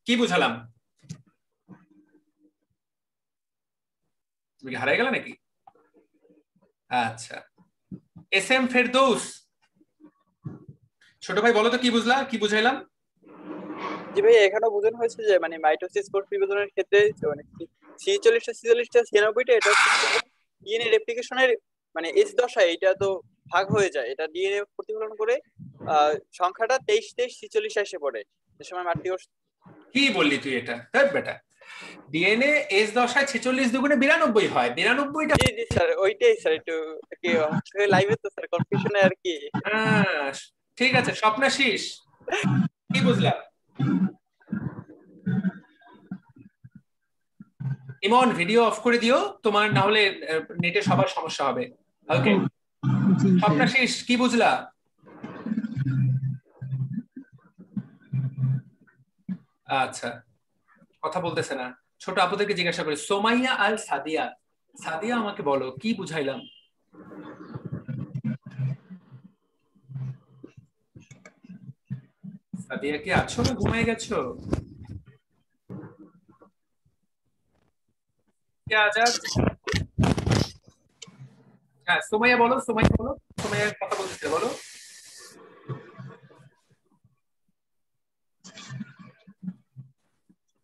কি বুঝালাম? তুমি কি হারাই গেলে নাকি? আচ্ছা, এস এম ফেরদৌস, ছোট ভাই বলো তো কি বুঝলা, কি বুঝাইলাম? জি ভাই, এখানেও বোঝানো হয়েছে যে মানে মাইটোসিস কোষ বিভাজনের ক্ষেত্রে মানে 46টা 46টা 96টা এটা হচ্ছে ডিএনএ রেপ্লিকেশনের মানে এস দশায় এটা তো ভাগ হয়ে যায়, এটা ডিএনএ প্রতিফলন করে সংখ্যাটা 23 এসে পড়ে। সে সময় মাতৃকোষ। কি বললি তুই এটা? দেখ বেটা, ডিএনএ এস দশায় 46 দুগুণে 92 হয়। 92টা জি জি স্যার, ওইটাই স্যার, একটু লাইভে তো স্যার কনফিউশনে আর কি। ঠিক আছে। স্বপ্নাশিস কি বুঝলা? ইমন ভিডিও অফ করে দিও তোমার, না হলে নেটে সবার সমস্যা হবে। ওকে, স্বপ্নাশিস কি বুঝলা? আচ্ছা, কথা বলতেছে না। ছোট আপুদেরকে জিজ্ঞাসা করি, সোমাইয়া আল সাদিয়া, সাদিয়া আমাকে বলো কি বুঝাইলাম? সাদিয়া কি আছো না ঘুমিয়ে গেছো? আজাদ, হ্যাঁ সোমাইয়া বলো, সোমাইয়া বলো, সোমাইয়া কথা বলতে বলো।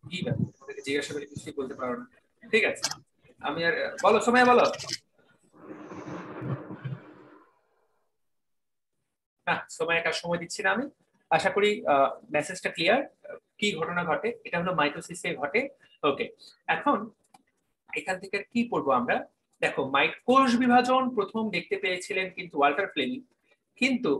কি ব্যাপার, তোমাদেরকে জিজ্ঞাসা করে কিছুই বলতে পারো না। ঠিক আছে, আমি আর বলো, সোমাইয়া বলো। না, সোমাইয়াকে আর সময় দিচ্ছি না আমি। আশা করি মেসেজটা ক্লিয়ার। কি ঘটনা ঘটে? এটা হলো মাইটোসিসে ঘটে। ওকে, এখন এখান থেকে কি পড়বো আমরা? দেখো, কোষ বিভাজন প্রথম দেখতে পেয়েছিলেন কিন্তু ওয়াল্টার ফ্লেমিং, কিন্তু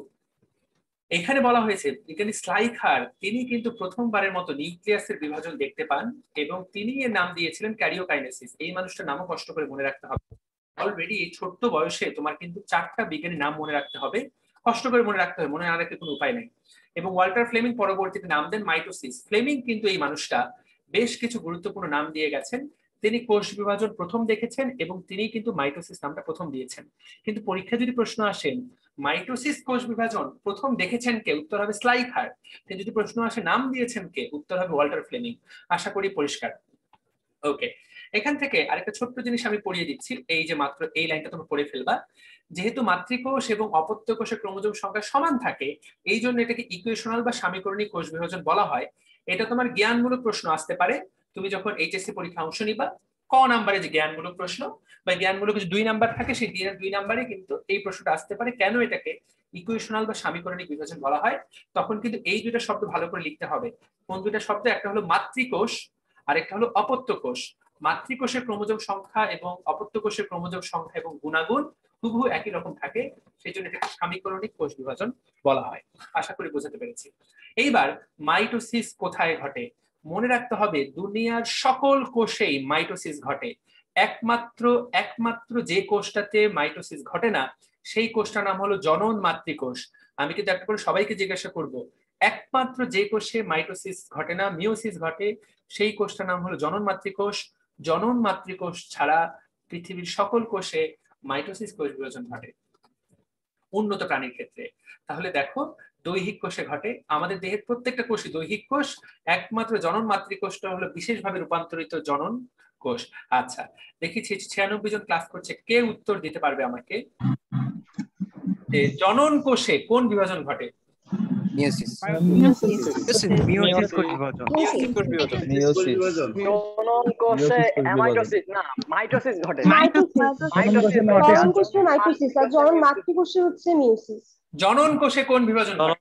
এখানে বলা হয়েছে বিজ্ঞানী স্লাইখার, তিনি কিন্তু প্রথমবারের মতো নিউক্লিয়াসের বিভাজন দেখতে পান এবং তিনি এর নাম দিয়েছিলেন ক্যারিওকাইনেসিস। এই মানুষটার নামও কষ্ট করে মনে রাখতে হবে। অলরেডি এই ছোট্ট বয়সে তোমার কিন্তু 4টা বিজ্ঞানীর নাম মনে রাখতে হবে, কষ্ট করে মনে রাখতে হবে, মনে না রাখতে কোনো উপায় নেই। এবং ওয়াল্টার ফ্লেমিং পরবর্তীতে নাম দেন মাইটোসিস। ফ্লেমিং কিন্তু এই মানুষটা বেশ কিছু গুরুত্বপূর্ণ নাম দিয়ে গেছেন। তিনি কোষ বিভাজন প্রথম দেখেছেন এবং তিনি কিন্তু মাইটোসিস নামটা প্রথম দিয়েছেন। কিন্তু পরীক্ষা যদি প্রশ্ন আসেন মাইটোসিস কোষ বিভাজন প্রথম দেখেছেন কে, উত্তর হবে স্লাইখার। যদি প্রশ্ন আসে নাম দিয়েছেন কে, উত্তর হবে ওয়াল্টার ফ্লেমিং। আশা করি পরিষ্কার। ওকে, এখান থেকে আরেকটা ছোট্ট জিনিস আমি পড়িয়ে দিচ্ছি, এই যে মাত্র এই লাইনটা তোমরা পড়ে ফেলবা। যেহেতু মাতৃকোষ এবং অপত্য কোষের ক্রোমোজোম সংখ্যা সমান থাকে, এই জন্য এটাকে ইকুয়েশনাল বা সমীকরণিক কোষ বিভাজন বলা হয়। এটা তোমার জ্ঞানমূলক প্রশ্ন আসতে পারে। তুমি যখন এইচএসসি পরীক্ষা অংশ নিবা, ক নাম্বারে যে জ্ঞানমূলক প্রশ্ন বা জ্ঞানমূলক 2 নাম্বার থাকে, সেই 2 নাম্বারে কিন্তু এই প্রশ্নটা আসতে পারে, কেন এটাকে ইকুয়েশনাল বা সমীকরণিক বিভাজন বলা হয়। তখন কিন্তু এই 2টা শব্দ ভালো করে লিখতে হবে। কোন 2টা শব্দ? একটা হলো মাতৃকোষ, আরেকটা হলো অপত্য কোষ। মাতৃকোষের ক্রোমোজোম সংখ্যা এবং অপত্য কোষের ক্রোমোজোম সংখ্যা এবং গুণাগুণ হুবহু একই রকম থাকে, সেই জন্য এটাকে সমীকরণিক কোষ বিভাজন বলা হয়। আশা করি বোঝাতে পেরেছি। এইবার মাইটোসিস কোথায় ঘটে? মনে রাখতে হবে দুনিয়ার সকল কোষেই মাইটোসিস ঘটে, একমাত্র যে কোষটাতে মাইটোসিস ঘটে না সেই কোষটার নাম হলো জনন মাতৃকোষ। আমি কিন্তু একটা করে সবাইকে জিজ্ঞাসা করব, একমাত্র যে কোষে মাইটোসিস ঘটে না মিওসিস ঘটে সেই কোষটার নাম হলো জনন মাতৃকোষ। জনন মাতৃকোষ ছাড়া পৃথিবীর সকল কোষে মাইটোসিস কোষ বিভাজন ঘটে উন্নত প্রাণীর ক্ষেত্রে। তাহলে দেখো দৈহিক কোষে ঘটে, আমাদের দেহের প্রত্যেকটা কোষই দৈহিক কোষ, একমাত্র জনন মাতৃকোষটা হলো বিশেষভাবে রূপান্তরিত জনন কোষ। আচ্ছা দেখেছি 96 জন ক্লাস করছে, কে উত্তর দিতে পারবে আমাকে যে জনন কোষে কোন বিভাজন ঘটে? মিওসিস। মিওসিস কোষ বিভাজন। জনন কোষে অ্যামাইটোসিস না মাইটোসিস ঘটে। মাইটোসিস আর জনন মাতৃকোষে হচ্ছে মিওসিস। জনন কোষে কোন বিভাজন ঘটে?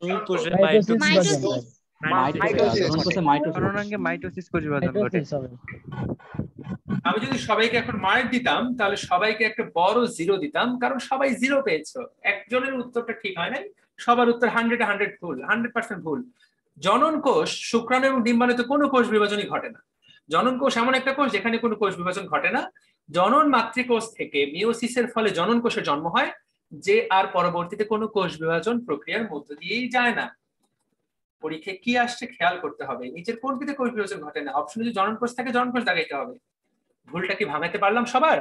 মাইটোসিস কোষ বিভাজন ঘটে। আমি যদি সবাইকে এখন মার্ক দিতাম তাহলে সবাইকে একটা বড় 0 দিতাম, কারণ সবাই 0 পেয়েছো। একজনের উত্তরটা ঠিক হয় নাই, সবার উত্তর 100 ভুল, 100% ভুল। জনন কোষ শুক্রাণু এবং ডিম্বাণুতে কোনো কোষ বিভাজনই ঘটে না। জনন কোষ এমন একটা কোষ যেখানে কোনো কোষ বিভাজন ঘটে না। জনন মাতৃকোষ থেকে মিওসিসের ফলে জনন কোষের জন্ম হয়, যে আর পরবর্তীতে কোনো কোষ বিভাজন প্রক্রিয়ার মধ্য দিয়েই যায় না। পরীক্ষায় কি আসছে খেয়াল করতে হবে, নিচের কোনটিতে কোষ বিভাজন ঘটে না। অপশনে যদি জনন কোষ থাকে জনন কোষ দাগাইতে হবে। ভুলটা কি ভাঙাতে পারলাম সবার?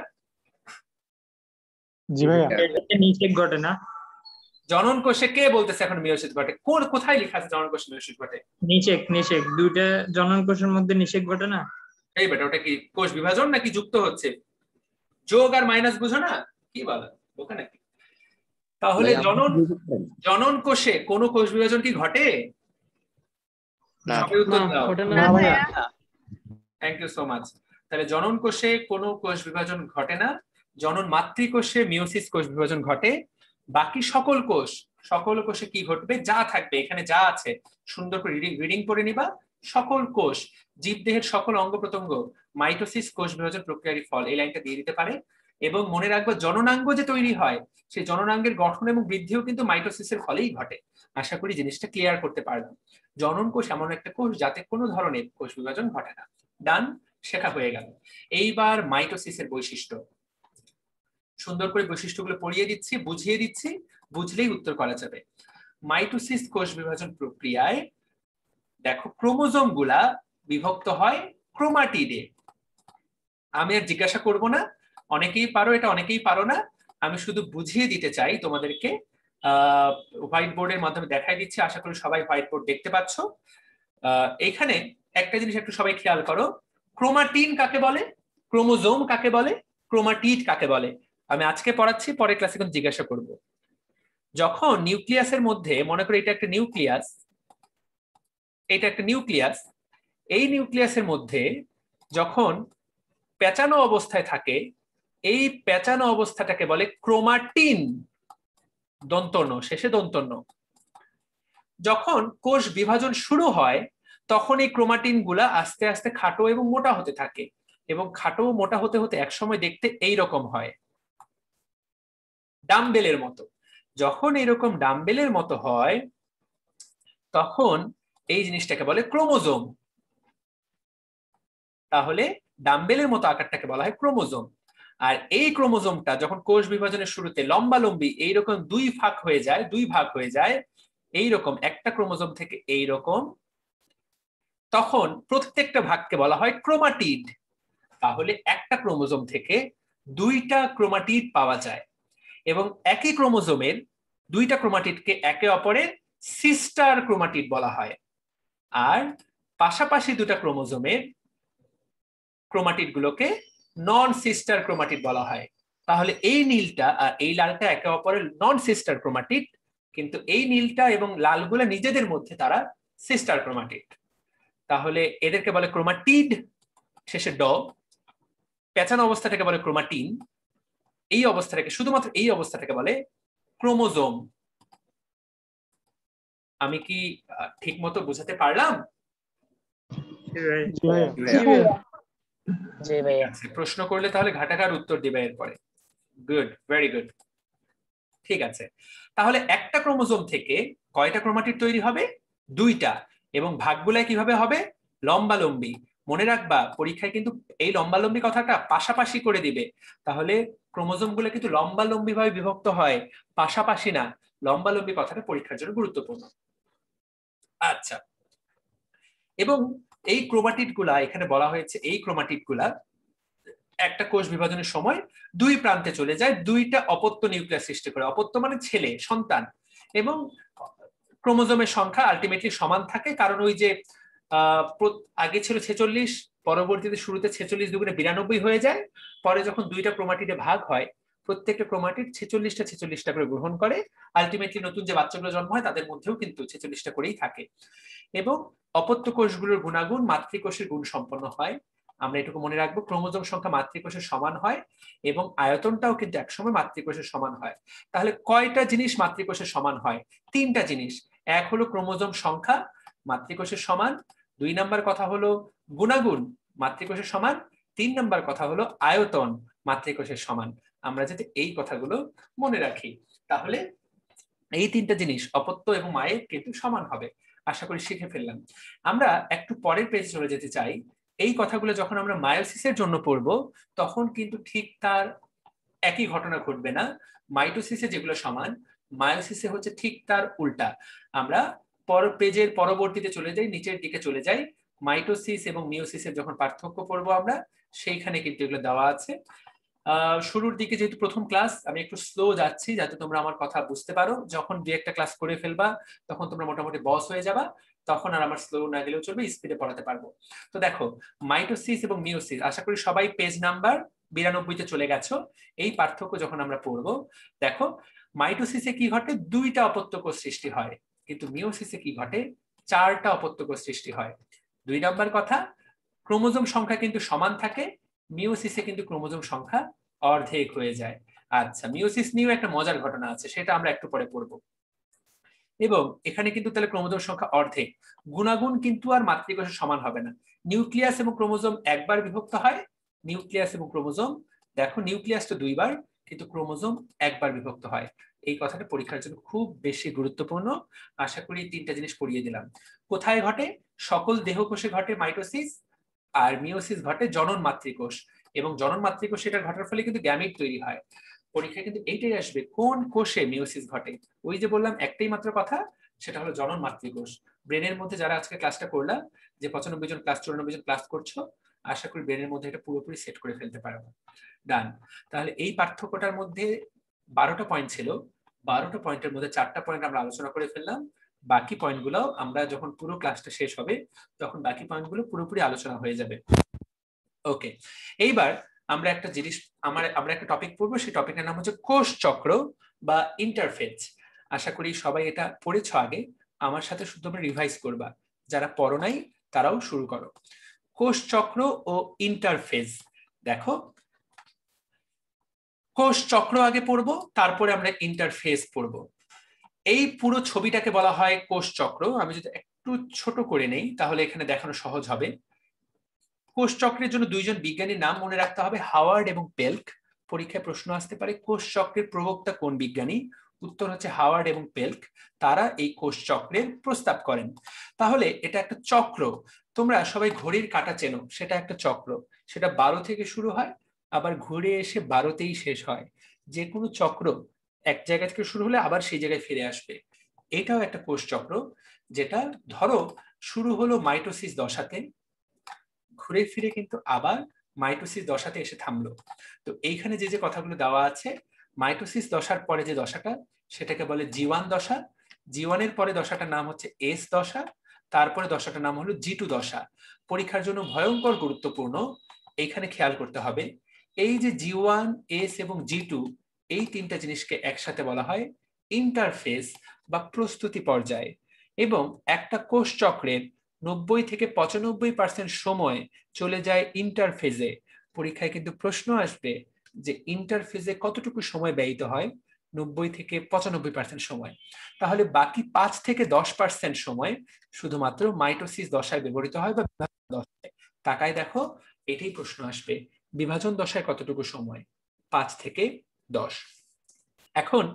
জি ভাইয়া। নিষেক ঘটে না। জনন কোষে কে বলতেছে এখন মিওসিস ঘটে? কোথায় লেখা আছে জনন কোষে মিওসিস ঘটে? নিষেক দুইটা জনন কোষের মধ্যে নিষেক ঘটে না। এই বেটা ওটা কি কোষ বিভাজন নাকি যুক্ত হচ্ছে? যোগ আর মাইনাস বুঝো না, কি বলো বোকা নাকি? তাহলে জনন কোষে কোনো কোষ বিভাজন কি ঘটে? Thank you so much. তাহলে জনন কোষে কোনো কোষ বিভাজন ঘটে না, জনন মাতৃকোষে মিওসিস কোষ বিভাজন ঘটে। বাকি সকল কোষে কি ঘটবে? যা থাকবে এখানে যা আছে সুন্দর করে রিডিং করে নিবা। সকল কোষ, জীবদেহের সকল অঙ্গ প্রত্যঙ্গ মাইটোসিস কোষ বিভাজন প্রক্রিয়ারই ফল, এই লাইনটা দিয়ে দিতে পারে। এবং মনে রাখবো জননাঙ্গ যে তৈরি হয় সেই জননাঙ্গের গঠন এবং বৃদ্ধিও কিন্তু মাইটোসিসের ফলেই ঘটে। আশা করি জিনিসটা ক্লিয়ার করতে পারলাম। জনন কোষ এমন একটা কোষ যাতে কোনো ধরনের কোষ বিভাজন ঘটে না। ডান, শেখা হয়ে গেল। এইবার মাইটোসিসের বৈশিষ্ট্য, সুন্দর করে বৈশিষ্ট্যগুলো পড়িয়ে দিচ্ছি, বুঝিয়ে দিচ্ছি, বুঝলেই উত্তর করা যাবে। মাইটোসিস কোষ বিভাজন প্রক্রিয়ায় দেখো ক্রোমোজোম গুলা বিভক্ত হয় ক্রোমাটিডে। আমি আর জিজ্ঞাসা করব না, অনেকেই পারো এটা, অনেকেই পারো না। আমি শুধু বুঝিয়ে দিতে চাই তোমাদেরকে। হোয়াইট বোর্ডের মাধ্যমে দেখাই দিচ্ছি, আশা করি সবাই হোয়াইট বোর্ড দেখতে পাচ্ছ। এখানে একটা জিনিস একটু সবাই খেয়াল করো, ক্রোমাটিন কাকে বলে, ক্রোমোজোম কাকে বলে, ক্রোমাটিড কাকে বলে। আমি আজকে পড়াচ্ছি, পরের ক্লাসে কিন্তু জিজ্ঞাসা করব। যখন নিউক্লিয়াসের মধ্যে, মনে করি এটা একটা নিউক্লিয়াস, এটা একটা নিউক্লিয়াস, এই নিউক্লিয়াসের মধ্যে যখন পেঁচানো অবস্থায় থাকে, এই পেঁচানো অবস্থাটাকে বলে ক্রোমাটিন, দন্তন্য, শেষে দন্তন্য। যখন কোষ বিভাজন শুরু হয় তখন এই ক্রোমাটিন গুলা আস্তে আস্তে খাটো এবং মোটা হতে থাকে, এবং খাটো মোটা হতে হতে একসময় দেখতে এইরকম হয়, ডাম্বেলের মতো। যখন এরকম ডাম্বেলের মতো হয় তখন এই জিনিসটাকে বলে ক্রোমোজোম। তাহলে ডাম্বেলের মতো আকারটাকে বলা হয় ক্রোমোজোম। আর এই ক্রোমোজোমটা যখন কোষ বিভাজনের শুরুতে লম্বালম্বি এইরকম দুই ভাগ হয়ে যায়, এইরকম একটা ক্রোমোজোম থেকে এইরকম, তখন প্রত্যেকটা ভাগকে বলা হয় ক্রোমাটিড। তাহলে একটা ক্রোমোজোম থেকে দুইটা ক্রোমাটিড পাওয়া যায়, এবং একই ক্রোমোজোমের দুইটা ক্রোমাটিডকে একে অপরের সিস্টার ক্রোমাটিড বলা হয়। আর পাশাপাশি দুটা ক্রোমোজোমের ক্রোমাটিড গুলোকে নন সিস্টার ক্রোমাটিড বলা হয়। তাহলে এই নীলটা আর এই লালটা একে অপরের নন সিস্টার ক্রোমাটিড, কিন্তু এই নীলটা এবং লালগুলো নিজেদের মধ্যে তারা সিস্টার ক্রোমাটিড। তাহলে এদেরকে বলে ক্রোমাটিড, শেষে ড। পেঁচানো অবস্থাটাকে বলে ক্রোমাটিন, এই অবস্থাটাকে, শুধুমাত্র এই অবস্থাটাকে বলে ক্রোমোজোম। আমি কি ঠিক মতো বোঝাতে পারলাম? প্রশ্ন করলে তাহলে ঘাটাঘাট উত্তর দিবে এরপরে। গুড, ভেরি গুড, ঠিক আছে। তাহলে একটা ক্রোমোজোম থেকে কয়টা ক্রোমাটিড তৈরি হবে? দুইটা। এবং ভাগগুলা কিভাবে হবে? লম্বালম্বি, মনে রাখবা পরীক্ষায় কিন্তু এই লম্বালম্বি কথাটা পাশাপাশি করে দিবে, তাহলে ক্রোমোজোম গুলো কিন্তু লম্বালম্বি ভাবে বিভক্ত হয়, পাশাপাশি না। লম্বালম্বি কথাটা পরীক্ষার জন্য গুরুত্বপূর্ণ। আচ্ছা, এবং এই ক্রোমাটিড গুলা এখানে বলা হয়েছে, এই ক্রোমাটিড গুলা একটা কোষ বিভাজনের সময় দুই প্রান্তে চলে যায়, দুইটা অপত্য নিউক্লিয়াস সৃষ্টি করে। অপত্য মানে ছেলে, সন্তান। এবং ক্রোমোজোমের সংখ্যা আলটিমেটলি সমান থাকে, কারণ ওই যে আগে ছিল 46, পরবর্তীতে শুরুতে 46 দুগুণে 92 হয়ে যায়। পরে যখন দুইটা ক্রোমাটিডে ভাগ হয়, প্রত্যেকটা ক্রোমাটিড 46টা করে গ্রহণ করে। আলটিমেটলি নতুন যে বাচ্চাগুলো জন্ম হয় তাদের মধ্যেও কিন্তু 46টা করেই থাকে। এবং অপত্য কোষগুলোর গুণাগুণ মাতৃকোষের গুণ সম্পন্ন হয়। আমরা এটুকু মনে রাখবো, ক্রোমোজোম সংখ্যা মাতৃকোষের সমান হয় এবং আয়তনটাও কিন্তু একসময় মাতৃকোষের সমান হয়। তাহলে কয়টা জিনিস মাতৃকোষের সমান হয়? 3টা জিনিস। এক হলো ক্রোমোজোম সংখ্যা মাতৃকোষের সমান, 2 নাম্বার কথা হলো গুণাগুণ মাতৃকোষের সমান, 3 নাম্বার কথা হলো আয়তন মাতৃকোষের সমান। আমরা যদি এই কথাগুলো মনে রাখি তাহলে এই 3টা জিনিস অপত্য এবং মায়ের কিন্তু সমান হবে। আশা করি শিখে ফেললাম। আমরা একটু পরের পেজে চলে যেতে চাই। এই কথাগুলো যখন আমরা মায়োসিসের জন্য পড়বো তখন কিন্তু ঠিক তার একই ঘটনা ঘটবে না। মাইটোসিসে যেগুলো সমান, মায়োসিসে হচ্ছে ঠিক তার উল্টা। আমরা পেজের পরবর্তীতে চলে যাই, নিচের দিকে চলে যাই। মাইটোসিস এবং মিওসিসের যখন পার্থক্য পড়বো আমরা, সেইখানে কিন্তু এগুলো দেওয়া আছে। শুরুর দিকে যেহেতু প্রথম ক্লাস, আমি একটু স্লো যাচ্ছি যাতে তোমরা আমার কথা বুঝতে পারো। যখন 2-1টা ক্লাস করে ফেলবা তখন তোমরা মোটামুটি বস হয়ে যাবা, তখন আর আমার স্লো না গেলেও চলবে, স্পিডে পড়াতে পারবো। তো দেখো, মাইটোসিস এবং মিওসিস, আশা করি সবাই পেজ নাম্বার 92-তে চলে গেছো। এই পার্থক্য যখন আমরা পড়বো, দেখো মাইটোসিসে কি ঘটে, 2টা অপত্য কোষ সৃষ্টি হয়, কিন্তু মিওসিসে কি ঘটে, 4টা অপত্য কোষ সৃষ্টি হয়। 2 নাম্বার কথা, ক্রোমোজোম সংখ্যা কিন্তু সমান থাকে, মিওসিসে কিন্তু ক্রোমোজোম সংখ্যা অর্ধেক হয়ে যায়। আচ্ছা, মিওসিস নিয়েও একটা মজার ঘটনা আছে, সেটা আমরা একটু পরে পড়বো। এবং এখানে কিন্তু তাহলে ক্রোমোজোম সংখ্যা অর্ধেক, গুণাগুণ কিন্তু আর মাতৃকোষের সমান হবে না। নিউক্লিয়াস এবং ক্রোমোজোম একবার বিভক্ত হয়, নিউক্লিয়াস এবং ক্রোমোজোম, দেখো নিউক্লিয়াস তো 2বার, কিন্তু ক্রোমোজোম একবার বিভক্ত হয়। এই কথাটা পরীক্ষার জন্য খুব বেশি গুরুত্বপূর্ণ। আশা করি 3টা জিনিস পড়িয়ে দিলাম। কোথায় ঘটে? সকল দেহকোষে ঘটে মাইটোসিস, আর মিওসিস ঘটে জনন মাতৃকোষ। এবং জনন মাতৃকোষ এটা ঘটার ফলে কিন্তু গ্যামিট তৈরি হয়। পরীক্ষায় কিন্তু এইটাই আসবে, কোন কোষে মিওসিস ঘটে। ওই যে বললাম একটাই মাত্র কথা, সেটা হলো জনন মাতৃকোষ। ব্রেনের মধ্যে যারা আজকে ক্লাসটা করলাম, যে 95 জন ক্লাস 94 জন ক্লাস করছো, আশা করি ব্রেনের মধ্যে এটা পুরোপুরি সেট করে ফেলতে পারবো। ডান। তাহলে এই পার্থক্যটার মধ্যে 12টা পয়েন্ট ছিল, 12টা পয়েন্টের মধ্যে 4টা পয়েন্ট আমরা আলোচনা করে ফেললাম। বাকি পয়েন্টগুলো আমরা যখন পুরো ক্লাসটা শেষ হবে তখন বাকি পয়েন্টগুলো পুরোপুরি আলোচনা হয়ে যাবে। ওকে, এইবার আমরা একটা জিনিস, আমরা একটা টপিক পড়বো, সেই টপিকের নাম হচ্ছে কোষ চক্র বা ইন্টারফেজ। আশা করি সবাই এটা পড়েছ আগে, আমার সাথে শুধু তোমরা রিভাইজ করবা, যারা পড়ো নাই তারাও শুরু করো। কোষ চক্র ও ইন্টারফেজ। দেখো, কোষ চক্র আগে পড়বো, তারপরে আমরা ইন্টারফেজ পড়বো। এই পুরো ছবিটাকে বলা হয় কোষ চক্র। আমি যদি একটু ছোট করে নেই তাহলে এখানে দেখানো সহজ হবে। কোষ চক্রের জন্য 2 জন বিজ্ঞানীর নাম মনে রাখতে হবে, হাওয়ার্ড এবং পেল্ক। পরীক্ষায় প্রশ্ন আসতে পারে কোষ চক্রের প্রবক্তা কোন বিজ্ঞানী? উত্তর হচ্ছে হাওয়ার্ড এবং পেল্ক। তারা এই কোষ চক্রের প্রস্তাব করেন। তাহলে এটা একটা চক্র। তোমরা সবাই ঘড়ির কাঁটা চেনো, সেটা একটা চক্র। সেটা 12 থেকে শুরু হয়, আবার ঘুরে এসে 12তেই শেষ হয়। যে কোনো চক্র এক জায়গা থেকে শুরু হলে আবার সেই জায়গায় ফিরে আসবে। এটাও একটা কোষ চক্র, যেটা ধরো শুরু হলো মাইটোসিস দশাতে, ঘুরে ফিরে কিন্তু আবার মাইটোসিস দশাতে এসে থামলো। তো এইখানে যে যে কথাগুলো দেওয়া আছে, মাইটোসিস দশার পরে যে দশাটা, সেটাকে বলে G1 দশা। G1 এর পরে দশাটার নাম হচ্ছে S দশা, তারপরে দশাটার নাম হলো G2 দশা। পরীক্ষার জন্য ভয়ঙ্কর গুরুত্বপূর্ণ, এইখানে খেয়াল করতে হবে, এই যে G1, S এবং G2, এই 3টা জিনিসকে একসাথে বলা হয় ইন্টারফেজ বা প্রস্তুতি পর্যায়। এবং একটা কোষ চক্রের 90 থেকে 95% সময় চলে যায় ইন্টারফেজে। পরীক্ষায় কিন্তু প্রশ্ন আসবে যে ইন্টারফেজে কতটুকু সময় ব্যয়িত হয়, 90 থেকে 95% সময়। তাহলে বাকি 5 থেকে 10% সময় শুধুমাত্র মাইটোসিস দশায় ব্যবহৃত হয় বা বিভাজন দশায়। তাকায় দেখো, এটাই প্রশ্ন আসবে, বিভাজন দশায় কতটুকু সময়? 5 থেকে 10। এখন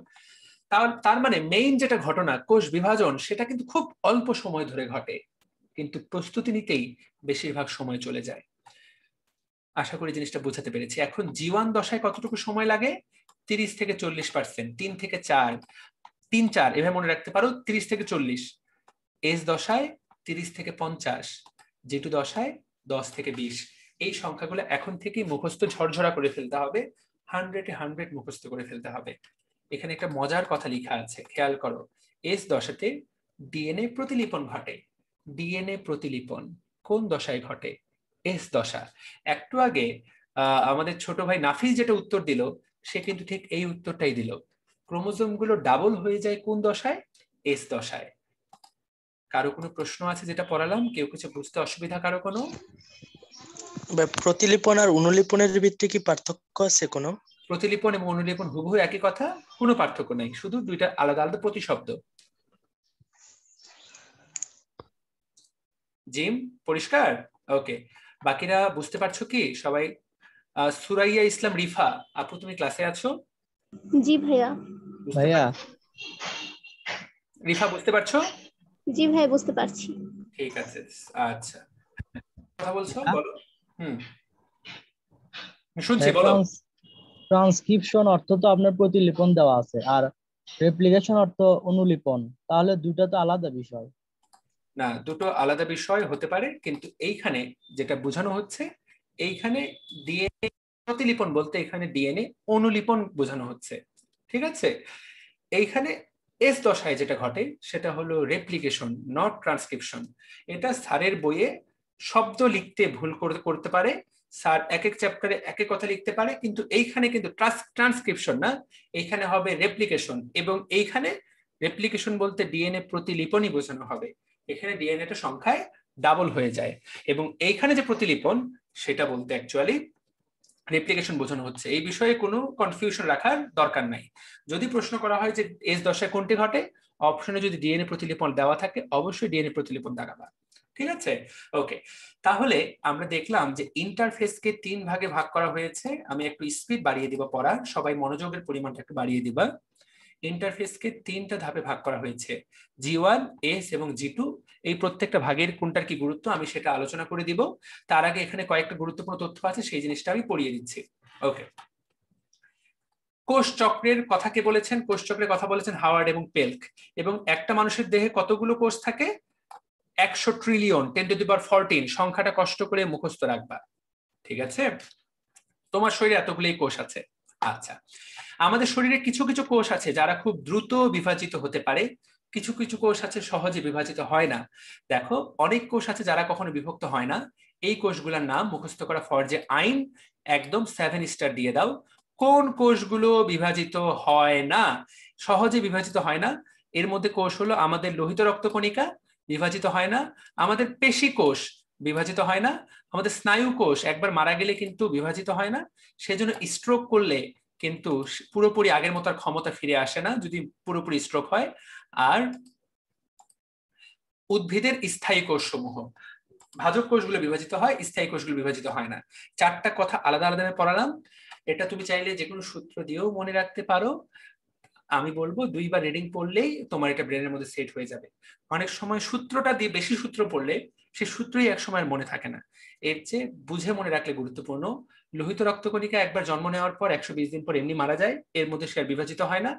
তার মানে মেইন যেটা ঘটনা কোষ বিভাজন, সেটা কিন্তু খুব অল্প সময় ধরে ঘটে। কিন্তু প্রস্তুতি নিতেই বেশিরভাগ সময় চলে যায়। আশা করি জিনিসটা বোঝাতে পেরেছি। এখন G1 দশায় কতটুকু সময় লাগে? 30 থেকে 40%, 3 থেকে 4, 3-4 এভাবে মনে রাখতে পারো, 30 থেকে 40। S দশায় 30 থেকে 50, G2 দশায় 10 থেকে 20। এই সংখ্যাগুলো এখন থেকেই মুখস্থ ঝরঝরা করে ফেলতে হবে, 100-এ 100 মুখস্থ করে ফেলতে হবে। এখানে একটা মজার কথা লেখা আছে, খেয়াল করো। S দশাতে ডিএনএ প্রতিলিপন ঘটে। ডিএনএ প্রতিলিপন কোন দশায় ঘটে? S দশা। একটু আগে আমাদের ছোট ভাই নাফিস যেটা উত্তর দিল, সে কিন্তু ঠিক এই উত্তরটাই দিল। ক্রোমোজোম গুলো ডাবল হয়ে যায় কোন দশায়? S দশায়। কারো কোনো প্রশ্ন আছে যেটা পড়ালাম? কেউ কিছু বুঝতে অসুবিধা কারো কোনো? প্রতিলিপন আর অনুলিপনের ভিত্তি কি পার্থক্য আছে কোনো? প্রতিলিপন এবং অনুলিপন হুবহু একই কথা, কোনো পার্থক্য নেই, শুধু দুইটা আলাদা আলাদা প্রতিশব্দ। জিম পরিষ্কার? ওকে, বাকিরা বুঝতে পারছো কি সবাই? সুরাইয়া ইসলাম রিফা আপু, তুমি ক্লাসে আছো? জি ভাইয়া। ভাইয়া রিফা বুঝতে পারছো? জি ভাই বুঝতে পারছি। ঠিক আছে, আচ্ছা কথা বলছো, বলো। শুনছি, বলো। ট্রান্সক্রিপশন অর্থ তো আপনার প্রতিলিপন দেওয়া আছে, আর রেপ্লিকেশন অর্থ অনুলিপন, তাহলে দুটো তো আলাদা বিষয়। না, দুটো আলাদা বিষয় হতে পারে, কিন্তু এইখানে যেটা বোঝানো হচ্ছে, এইখানে ডিএনএ প্রতিলিপন বলতে এখানে ডিএনএ অনুলিপন বোঝানো হচ্ছে, ঠিক আছে? এইখানে S দশায় যেটা ঘটে সেটা হলো রেপ্লিকেশন, নট ট্রান্সক্রিপশন। এটা স্যারের বইয়ে শব্দ লিখতে ভুল করতে পারে, স্যার এক এক চ্যাপ্টারে এক এক কথা লিখতে পারে, কিন্তু এইখানে কিন্তু ট্রান্সক্রিপশন না, এইখানে হবে রেপ্লিকেশন। এবং এইখানে রেপ্লিকেশন বলতে ডিএনএ প্রতিলিপনই বোঝানো হবে। এখানে ডিএনএটা সংখ্যায় ডাবল হয়ে যায়, এবং এইখানে যে প্রতিলিপন সেটা বলতে অ্যাকচুয়ালি রেপ্লিকেশন বোঝানো হচ্ছে। এই বিষয়ে কোনো কনফিউশন রাখার দরকার নাই। যদি প্রশ্ন করা হয় যে S দশায় কোনটি ঘটে, অপশনে যদি ডিএনএ প্রতিলিপন দেওয়া থাকে অবশ্যই ডিএনএ প্রতিলিপন দাগাবা, ঠিক আছে? ওকে, তাহলে আমরা দেখলাম যে ইন্টারফেসকে 3 ভাগে ভাগ করা হয়েছে। আমি একটু স্পিড বাড়িয়ে দিব পড়া, সবাই মনোযোগের পরিমাণটা একটু বাড়িয়ে দিবা। ইন্টারফেসকে 3টা ধাপে ভাগ করা হয়েছে, G1, S এবং G2। এই প্রত্যেকটা ভাগের কোনটার কি গুরুত্ব আমি সেটা আলোচনা করে দিব। তার আগে এখানে কয়েকটা গুরুত্বপূর্ণ তথ্য আছে, সেই জিনিসটা আমি পড়িয়ে দিচ্ছি। ওকে, কোষ চক্রের কথা কে বলেছেন? কোষ চক্রের কথা বলেছেন হাওয়ার্ড এবং পেল্ক। এবং একটা মানুষের দেহে কতগুলো কোষ থাকে? 100 ট্রিলিয়ন, 10⁻14 সংখ্যাটা কষ্ট করে মুখস্থ রাখবা, ঠিক আছে? তোমার শরীরে এতগুলোই কোষ আছে। আচ্ছা, আমাদের শরীরে কিছু কিছু কোষ আছে যারা খুব দ্রুত বিভাজিত হতে পারে, কিছু কিছু কোষ আছে সহজে বিভাজিত হয় না। দেখো, অনেক কোষ আছে যারা কখনো বিভক্ত হয় না। এই কোষগুলোর নাম মুখস্থ করা ফরজে আইন, একদম 7 স্টার দিয়ে দাও। কোন কোষগুলো বিভাজিত হয় না, সহজে বিভাজিত হয় না? এর মধ্যে কোষ হলো আমাদের লোহিত রক্তকণিকা, বিভাজিত হয় না। আমাদের পেশি কোষ বিভাজিত হয় না। আমাদের স্নায়ু কোষ একবার মারা গেলে কিন্তু বিভাজিত হয় না, সেজন্য স্ট্রোক করলে কিন্তু পুরোপুরি আগের মতো ক্ষমতা ফিরে আসে না যদি পুরোপুরি স্ট্রোক হয়। আর উদ্ভিদের স্থায়ী কোষ সমূহ, ভাজক কোষগুলো বিভাজিত হয়, স্থায়ী কোষগুলো বিভাজিত হয় না। 4টা কথা আলাদা আলাদা পড়ালাম। এটা তুমি চাইলে যে কোনো সূত্র দিয়েও মনে রাখতে পারো। আমি বলবো 2বার রিডিং পড়লেই তোমার এটা ব্রেনের মধ্যে সেট হয়ে যাবে। অনেক সময় সূত্রটা দিয়ে বেশি সূত্র পড়লে সেই সূত্রই এক সময় মনে থাকে না, এর চেয়ে বুঝে মনে রাখলে গুরুত্বপূর্ণ। লোহিত রক্তকণিকা একবার জন্ম নেওয়ার পর 120 দিন পর এমনি মারা যায়, এর মধ্যে সে বিভাজিত হয় না।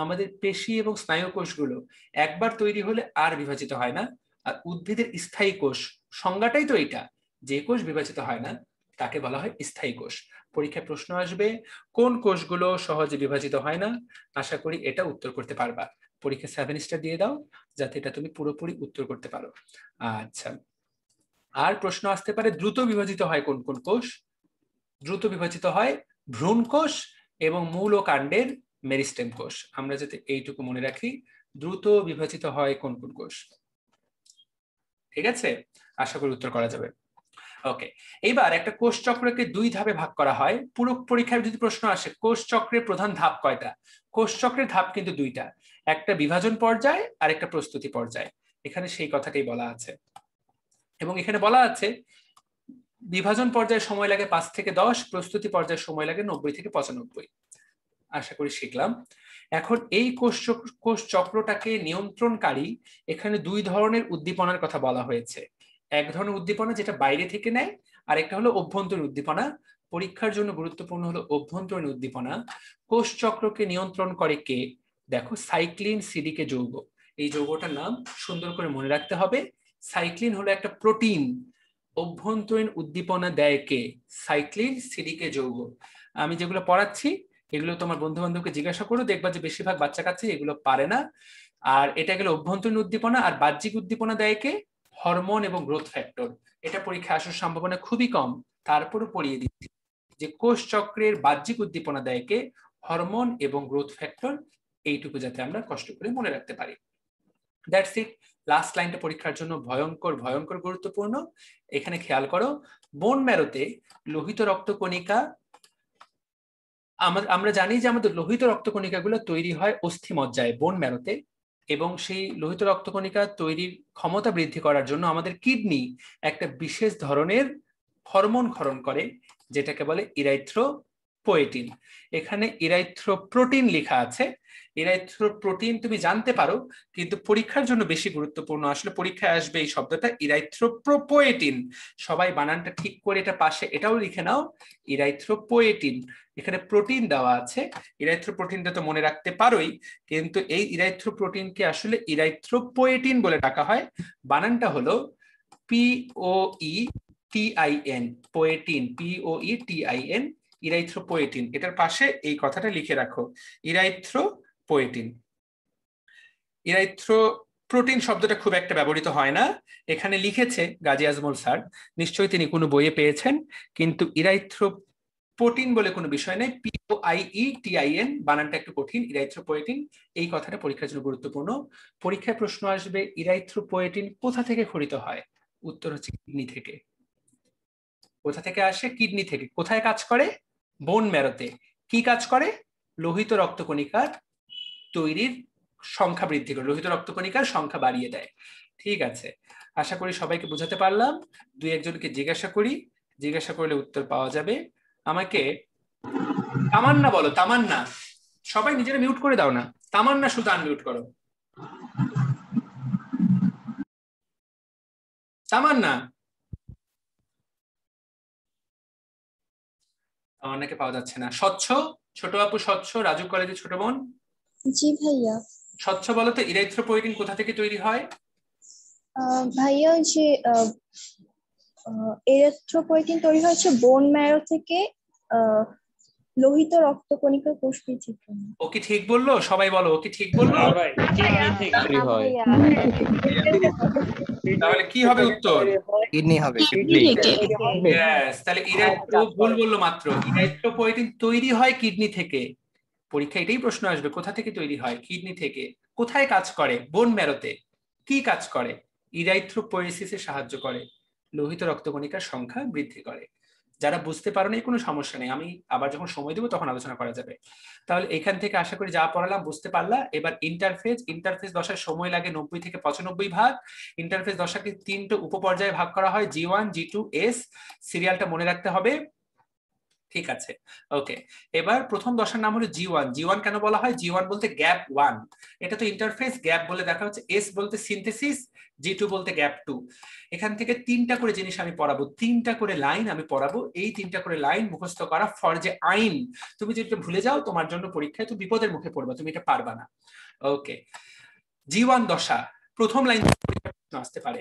আমাদের পেশি এবং স্নায়ু কোষগুলো একবার তৈরি হলে আর বিভাজিত হয় না। আর উদ্ভিদের স্থায়ী কোষ সংজ্ঞাটাই তো এইটা, যে কোষ বিভাজিত হয় না তাকে বলা হয় স্থায়ী কোষ। পরীক্ষায় প্রশ্ন আসবে কোন কোষগুলো সহজে বিভাজিত হয় না। আশা করি এটা উত্তর করতে পারবা। পরীক্ষা 7 স্টার দিয়ে দাও যাতে এটা তুমি পুরোপুরি উত্তর করতে পারো। আচ্ছা, আর প্রশ্ন আসতে পারে দ্রুত বিভাজিত হয় কোন কোন কোষ? দ্রুত বিভাজিত হয় ভ্রূণ কোষ এবং মূল ও কাণ্ডের মেরিস্টেম কোষ। আমরা যাতে এইটুকু মনে রাখি, দ্রুত বিভাজিত হয় কোন কোন কোষ, ঠিক আছে? আশা করি উত্তর করা যাবে। ওকে, এইবার একটা কোষ চক্রকে 2 ধাপে ভাগ করা হয়। পুরো পরীক্ষায় যদি প্রশ্ন আসে কোষ চক্রের প্রধান ধাপ কয়টা, কোষ চক্রের ধাপ কিন্তু 2টা, একটা বিভাজন পর্যায় আর একটা প্রস্তুতি পর্যায়। এখানে সেই কথাটাই বলা আছে, এবং এখানে বলা আছে বিভাজন পর্যায়ে সময় লাগে 5 থেকে 10, প্রস্তুতি পর্যায়ে সময় লাগে 90 থেকে 95। আশা করি শিখলাম। এখন এই কোষ চক্রটাকে নিয়ন্ত্রণকারী এখানে দুই ধরনের উদ্দীপনার কথা বলা হয়েছে। এক ধরনের উদ্দীপনা যেটা বাইরে থেকে নেয়, আর একটা হলো অভ্যন্তরীণ উদ্দীপনা। পরীক্ষার জন্য গুরুত্বপূর্ণ হলো অভ্যন্তরীণ উদ্দীপনা। কোষ চক্রকে নিয়ন্ত্রণ করে কে? দেখো, সাইক্লিন সিডিকে যৌগ। এই যৌগটার নাম সুন্দর করে মনে রাখতে হবে। সাইক্লিন হলো একটা প্রোটিন। অভ্যন্তরীণ উদ্দীপনা দেয় কে? সাইক্লিন সিডিকে যৌগ। আমি যেগুলো পড়াচ্ছি এগুলো তোমার বন্ধু বান্ধবকে জিজ্ঞাসা করো, দেখবা যে বেশিরভাগ বাচ্চা কাচ্চা এগুলো পারে না। আর এটা গেল অভ্যন্তরীণ উদ্দীপনা। আর বাহ্যিক উদ্দীপনা দেয় কে? হরমোন এবং গ্রোথ ফ্যাক্টর। এটা পরীক্ষা আসার সম্ভাবনা খুবই কম, তারপরও পড়িয়ে দিচ্ছি যে কোষ চক্রের বাহ্যিক উদ্দীপনা দেয় কে? হরমোন এবং গ্রোথ ফ্যাক্টর। এইটুকু যাতে আমরা কষ্ট করে মনে রাখতে পারি। That's it. লাস্ট লাইনটা পরীক্ষার জন্য ভয়ঙ্কর ভয়ঙ্কর গুরুত্বপূর্ণ। এখানে খেয়াল করো, বোন ম্যারোতে লোহিত রক্তকণিকা, আমরা জানি যে আমাদের লোহিত রক্তকণিকাগুলো তৈরি হয় অস্থিমজ্জায়, বোন ম্যারোতে। এবং সেই লোহিত রক্তকণিকা তৈরির ক্ষমতা বৃদ্ধি করার জন্য আমাদের কিডনি একটা বিশেষ ধরনের হরমোন ক্ষরণ করে, যেটাকে বলে ইরাইথ্রোপোয়েটিন। এখানে ইরাইথ্রোপ্রোটিন লেখা আছে। ইরাইথ্রোপ্রোটিন তুমি জানতে পারো, কিন্তু পরীক্ষার জন্য বেশি গুরুত্বপূর্ণ আসলে পরীক্ষায় আসবে এই শব্দটা ইরাইথ্রোপ্রোপোয়েটিন। সবাই বানানটা ঠিক করে এটা পাশে এটাও লিখে নাও, ইরাইথ্রোপোয়েটিন। এখানে প্রোটিন দেওয়া আছে, ইরাইথ্রোপ্রোটিনটা তো মনে রাখতে পারোই, কিন্তু এই ইরাইথ্রোপ্রোটিনকে আসলে ইরাইথ্রোপোয়েটিন বলে ডাকা হয়। বানানটা হলো POETIN, পোয়েটিন, POETIN, ইরাইথ্রোপোয়েটিন। এটার পাশে এই কথাটা লিখে রাখো, ইরাইথ্রোপোয়েটিন। ইরাইথ্রোপ্রোটিন শব্দটা খুব একটা ব্যবহৃত হয় না। এখানে লিখেছে গাজী আজমল স্যার, নিশ্চয়ই তিনি কোনো বইয়ে পেয়েছেন, কিন্তু ইরাইথ্রোপোয়েটিন বলে কোনো বিষয় নেই। POIETIN, বানানটা একটু কঠিন, ইরাইথ্রোপোয়েটিন। এই কথাটা পরীক্ষার জন্য গুরুত্বপূর্ণ। পরীক্ষায় প্রশ্ন আসবে, ইরাইথ্রোপোয়েটিন কোথা থেকে খরিত হয়? উত্তর হচ্ছে কিডনি থেকে। কোথা থেকে আসে? কিডনি থেকে। কোথায় কাজ করে? বোন ম্যারোতে। কি কাজ করে? লোহিত রক্তকণিকার তৈরির সংখ্যা বৃদ্ধি করে, লোহিত রক্তকণিকার সংখ্যা বাড়িয়ে দেয়। ঠিক আছে, আশা করি সবাইকে বোঝাতে পারলাম। দুই একজনকে জিজ্ঞাসা করি, জিজ্ঞাসা করলে উত্তর পাওয়া যাবে। আমাকে তামান্না বলো, তামান্না। সবাই নিজেরা মিউট করে দাও না, তামান্না শুধু আনমিউট করো। তামান্না। তামান্নাকে পাওয়া যাচ্ছে না। স্বচ্ছ, ছোট আপু স্বচ্ছ, রাজু কলেজের ছোট বোন। জি ভাইয়া। স্বচ্ছ বলো তো, ইরাইথ্রোপোয়েটিন কোথা থেকে তৈরি হয়? ভাইয়া ওই যে ইরাইথ্রোপোয়েটিন তৈরি হয়েছে বোন ম্যারো থেকে, লোহিত রক্তকণিকা কোষ থেকে। ও কি ঠিক বললো? সবাই বলো, ও কি ঠিক বললো? তাহলে কি হবে উত্তর? কিডনি হবে। তাহলে ইরাইথ্রো ভুল বললো মাত্র। ইরাইথ্রোপোয়েটিন তৈরি হয় কিডনি থেকে। পরীক্ষা এটাই প্রশ্ন আসবে, কোথা থেকে তৈরি হয়? কিডনি থেকে। কোথায় কাজ করে? বোন ম্যারোতে। কি কাজ করে? ইরাইথ্রোপোয়েসিসে সাহায্য করে, লোহিত রক্তকণিকার সংখ্যা বৃদ্ধি করে। যারা বুঝতে পারো না কোনো সমস্যা নেই, আমি আবার যখন সময় দেবো তখন আলোচনা করা যাবে। তাহলে এখান থেকে আশা করি যা পড়ালাম বুঝতে পারলা। এবার ইন্টারফেস দশার সময় লাগে 90 থেকে 95 ভাগ। ইন্টারফেস দশাকে 3টে উপপর্যায়ে ভাগ করা হয়, G1, G2, S। সিরিয়ালটা মনে রাখতে হবে। ঠিক আছে, ওকে। এবার প্রথম দশার নাম হলো G1। G1 কেন বলা হয়? G1 বলতে গ্যাপ 1, এটা তো ইন্টারফেস, গ্যাপ বলে দেখা হচ্ছে। S বলতে সিনথেসিস, G2 বলতে গ্যাপ 2। এখান থেকে 3টা করে জিনিস আমি পড়াবো, 3টা করে লাইন আমি পড়াবো। এই 3টা করে লাইন মুখস্থ করা ফরজে আইন। তুমি যদি ভুলে যাও তোমার জন্য পরীক্ষায় তো বিপদের মুখে পড়বা, তুমি এটা পারবা না। ওকে, G1 দশা, প্রথম লাইন আসতে পারে,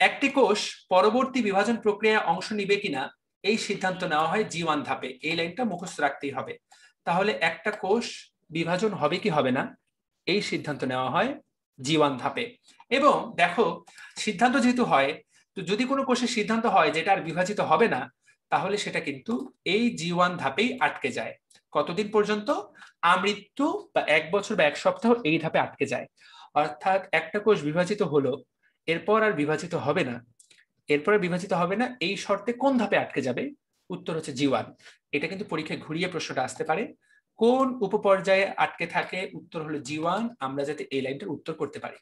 একটি কোষ পরবর্তী বিভাজন প্রক্রিয়ায় অংশ নিবে কিনা এই সিদ্ধান্ত নেওয়া হয় G1 ধাপে। এই লাইনটা মুখস্থ রাখতেই হবে। তাহলে একটা কোষ বিভাজন হবে কি হবে না এই সিদ্ধান্ত নেওয়া হয় G1 ধাপে। এবং দেখো, সিদ্ধান্ত যেহেতু হয়, তো যদি কোনো কোষের সিদ্ধান্ত হয় যেটা আর বিভাজিত হবে না, তাহলে সেটা কিন্তু এই G1 ধাপেই আটকে যায়। কতদিন পর্যন্ত? আমৃত্যু বা 1 বছর বা 1 সপ্তাহ এই ধাপে আটকে যায়। অর্থাৎ একটা কোষ বিভাজিত হলো, এরপর আর বিভাজিত হবে না, এরপরে বিভাজিত হবে না, এই শর্তে কোন ধাপে আটকে যাবে? উত্তর হচ্ছে G1। এটা কিন্তু পরীক্ষায় ঘুরিয়ে প্রশ্নটা আসতে পারে, কোন উপপর্যায়ে আটকে থাকে? উত্তর হলো G1। আমরা যাতে এই লাইনটার উত্তর করতে পারি।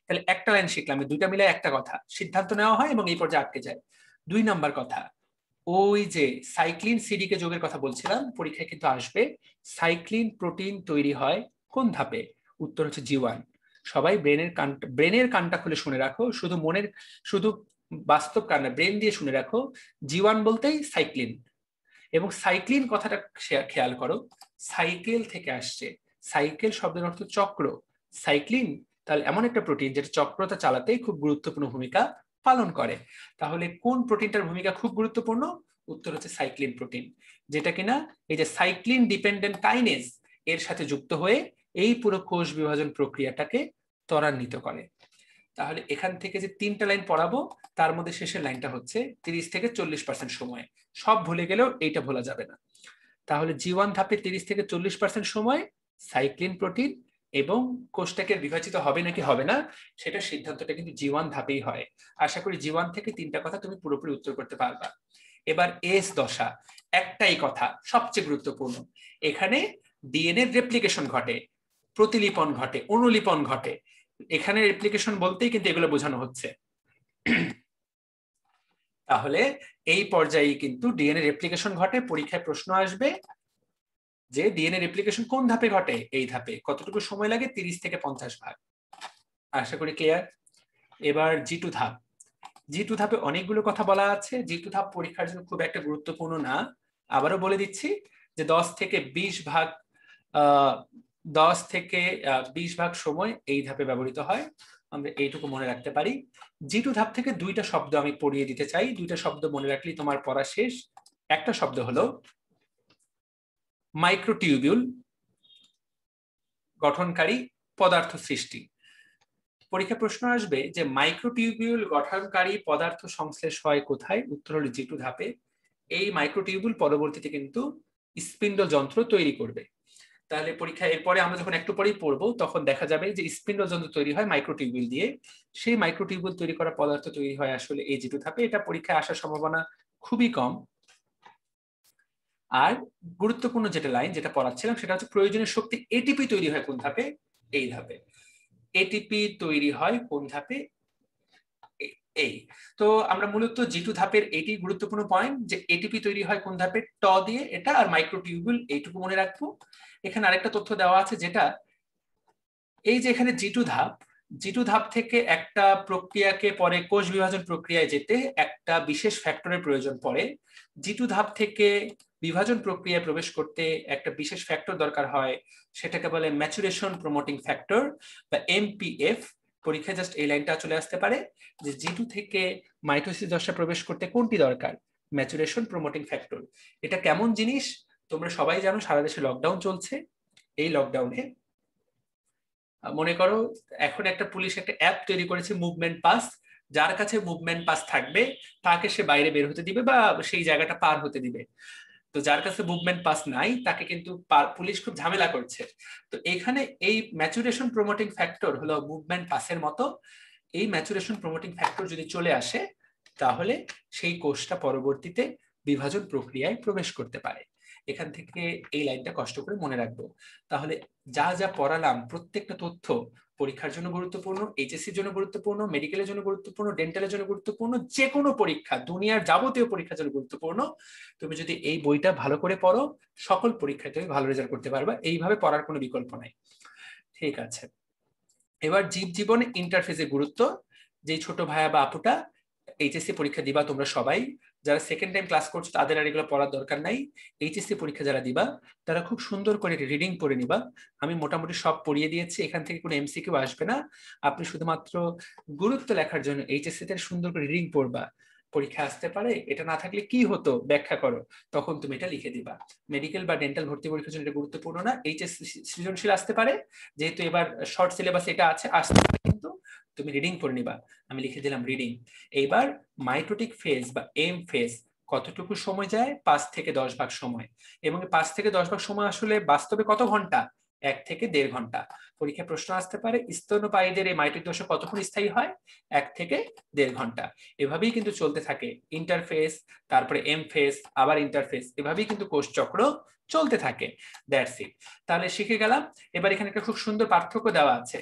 তাহলে একটা লাইন শিখলাম, দুইটা মিলে একটা কথা, সিদ্ধান্ত নেওয়া হয় এবং এই পর্যায়ে আটকে যায়। 2 নাম্বার কথা, ওই যে সাইক্লিন সিডিকে যোগের কথা বলছিলাম, পরীক্ষায় কিন্তু আসবে সাইক্লিন প্রোটিন তৈরি হয় কোন ধাপে? উত্তর হচ্ছে G1। সবাই ব্রেনের কানটা খুলে শুনে রাখো, শুধু বাস্তব কান না, ব্রেন দিয়ে শুনে রাখো। G1 বলতেই সাইক্লিন, এবং সাইক্লিন কথাটা খেয়াল করো, সাইকেল থেকে আসছে। সাইকেল শব্দের অর্থ চক্র, সাইক্লিন তাহলে এমন একটা প্রোটিন যেটা চক্রটা চালাতে খুব গুরুত্বপূর্ণ ভূমিকা পালন করে। তাহলে কোন প্রোটিনটার ভূমিকা খুব গুরুত্বপূর্ণ? উত্তর হচ্ছে সাইক্লিন প্রোটিন, যেটা কিনা এই যে সাইক্লিন ডিপেন্ডেন্ট কাইনেজ এর সাথে যুক্ত হয়ে এই পুরো কোষ বিভাজন প্রক্রিয়াটাকে ত্বরান্বিত করে। তাহলে এখান থেকে যে 3টা লাইন পড়াবো তার মধ্যে শেষের লাইনটা হচ্ছে 30 থেকে 40% সময়। সব ভুলে গেলেও এইটা ভোলা যাবে না। তাহলে G1 ধাপে 30 থেকে 40% সময় সাইক্লিন প্রোটিন, এবং কোষটাকে বিভাজিত হবে নাকি হবে না সেটা সিদ্ধান্তটা কিন্তু G1 ধাপেই হয়। আশা করি G1 থেকে 3টা কথা তুমি পুরোপুরি উত্তর করতে পারবা। এবার এস দশা, একটাই কথা সবচেয়ে গুরুত্বপূর্ণ। এখানে ডিএনএ রেপ্লিকেশন ঘটে, প্রতিলিপন ঘটে, অনুলিপন ঘটে। এখানে রেপ্লিকেশন বলতেই কিন্তু এগুলো বোঝানো হচ্ছে। তাহলে এই পর্যায়ে কিন্তু ডিএনএ রেপ্লিকেশন ঘটে। পরীক্ষায় প্রশ্ন আসবে যে ডিএনএ রেপ্লিকেশন কোন ধাপে ঘটে? এই ধাপে। কতটুকু সময় লাগে? 30 থেকে 50 ভাগ। আশা করি ক্লিয়ার। এবার G2 ধাপ। G2 ধাপে অনেকগুলো কথা বলা আছে। G2 ধাপ পরীক্ষার জন্য খুব একটা গুরুত্বপূর্ণ না, আবারও বলে দিচ্ছি যে 10 থেকে 20 ভাগ সময় এই ধাপে ব্যবহৃত হয়। আমরা এইটুকু মনে রাখতে পারি। G2 ধাপ থেকে 2টা শব্দ আমি পড়িয়ে দিতে চাই, 2টা শব্দ মনে রাখলেই তোমার পড়া শেষ। একটা শব্দ হলো মাইক্রোটিউবিউল, গঠনকারী পদার্থ সৃষ্টি। পরীক্ষা প্রশ্ন আসবে যে মাইক্রোটিউবিউল গঠনকারী পদার্থ সংশ্লেষ হয় কোথায়? উত্তর হলো G2 ধাপে। এই মাইক্রোটিউবিউল পরবর্তীতে কিন্তু স্পিন্ডল যন্ত্র তৈরি করবে। তাহলে পরীক্ষা এরপরে আমরা যখন একটু পরেই পড়বো তখন দেখা যাবে যে স্পিন্ডল যন্ত্র তৈরি হয় মাইক্রোটিউবিউল দিয়ে। সেই মাইক্রোটিউবিউল তৈরি করা পদার্থ তৈরি হয় আসলে এই G2 ধাপে। এটা পরীক্ষায় আসার সম্ভাবনা খুবই কম। আর গুরুত্বপূর্ণ যেটা লাইন যেটা পড়াচ্ছিলাম সেটা হচ্ছে প্রয়োজনীয় শক্তি এটিপি তৈরি হয় কোন ধাপে? এই ধাপে। এটিপি তৈরি হয় কোন ধাপে? এই। তো আমরা মূলত G2 ধাপের এটি গুরুত্বপূর্ণ পয়েন্ট যে এটিপি তৈরি হয় কোন ধাপে? ট দিয়ে এটা, আর মাইক্রোটিউবিউল এইটুকু মনে রাখবো। এখানে আরেকটা তথ্য দেওয়া আছে যেটা এই যে এখানে G2 ধাপ থেকে একটা প্রক্রিয়াকে পরে কোষ বিভাজন প্রক্রিয়ায় যেতে একটা বিশেষ ফ্যাক্টরের প্রয়োজন পড়ে। G2 ধাপ থেকে বিভাজন প্রক্রিয়ায় প্রবেশ করতে একটা বিশেষ ফ্যাক্টর দরকার হয়, সেটাকে বলে ম্যাচুরেশন প্রমোটিং ফ্যাক্টর বা MPF। পরীক্ষায় জাস্ট এই লাইনটা চলে আসতে পারে যে G2 থেকে মাইটোসিস দশায় প্রবেশ করতে কোনটি দরকার? Maturation promoting factor. এটা কেমন জিনিস তোমরা সবাই জানো, সারা দেশে লকডাউন চলছে। এই লকডাউনে মনে করো এখন একটা পুলিশ একটা অ্যাপ তৈরি করেছে মুভমেন্ট পাস। যার কাছে মুভমেন্ট পাস থাকবে তাকে সে বাইরে বের হতে দিবে বা সেই জায়গাটা পার হতে দিবে। তো যার কাছে মুভমেন্ট পাস নাই তাকে কিন্তু পুলিশ খুব ঝামেলা করছে। তো এখানে এই ম্যাচুরেশন প্রমোটিং ফ্যাক্টর হলো মুভমেন্ট পাসের মতো। এই ম্যাচুরেশন প্রমোটিং ফ্যাক্টর যদি চলে আসে তাহলে সেই কোষটা পরবর্তীতে বিভাজন প্রক্রিয়ায় প্রবেশ করতে পারে। এখান থেকে এই লাইনটা কষ্ট করে মনে রাখবো। তাহলে যা যা পড়ালাম প্রত্যেকটা তথ্য পরীক্ষার জন্য গুরুত্বপূর্ণ, এইচএসসির জন্য গুরুত্বপূর্ণ, মেডিকেলের জন্য গুরুত্বপূর্ণ, ডেন্টালের জন্য গুরুত্বপূর্ণ, যে কোনো পরীক্ষা, দুনিয়ার যাবতীয় পরীক্ষার জন্য গুরুত্বপূর্ণ। তুমি যদি এই বইটা ভালো করে পড়ো সকল পরীক্ষায় তুমি ভালো রেজাল্ট করতে পারবা। এইভাবে পড়ার কোনো বিকল্প নাই। ঠিক আছে, এবার জীবনে ইন্টারফেসের গুরুত্ব। যে ছোট ভাইয়া বা আপুটা এইচএসসি পরীক্ষা দিবা তোমরা সবাই, যারা সেকেন্ড টাইম ক্লাস করছো তাদের আর এগুলো পড়ার দরকার নাই। এইচএসসি পরীক্ষা যারা দিবা তারা খুব সুন্দর করে রিডিং পড়ে নিবা। আমি মোটামুটি সব পড়িয়ে দিয়েছি, এখান থেকে কোনো এমসিকিউ আসবে না। আপনি শুধুমাত্র গুরুত্ব লেখার জন্য এইচএসসি তে সুন্দর করে রিডিং পড়বা। পরীক্ষা আসতে পারে এটা না থাকলে কি হতো ব্যাখ্যা করো, তখন তুমি এটা লিখে দিবা। মেডিকেল বা ডেন্টাল ভর্তি পরীক্ষার জন্য এটা গুরুত্বপূর্ণ না। এইচএসসি সৃজনশীল আসতে পারে, যেহেতু এবার শর্ট সিলেবাস এটা আছে, আসতে পারে, কিন্তু তুমি রিডিং পড়ে নিবা। আমি লিখে দিলাম রিডিং। এইবার মাইটোটিক ফেজ বা এম ফেজ কতটুকু সময় যায়? 5 থেকে 10 ভাগ সময়। এবং 5 থেকে 10 ভাগ সময় আসলে বাস্তবে কত ঘন্টা? 1 থেকে 1.5 ঘন্টা। পরীক্ষায় প্রশ্ন আসতে পারে স্তন্যপায়ীদের এই মাইটোটিক দশা কতক্ষণ স্থায়ী হয়? 1 থেকে 1.5 ঘন্টা। এভাবেই কিন্তু চলতে থাকে ইন্টারফেস, তারপরে এম ফেজ, আবার ইন্টারফেস, এভাবেই কিন্তু কোষ চক্র চলতে থাকে। That's it. তাহলে শিখে গেলাম। এবার এখানে একটা খুব সুন্দর পার্থক্য দেওয়া আছে।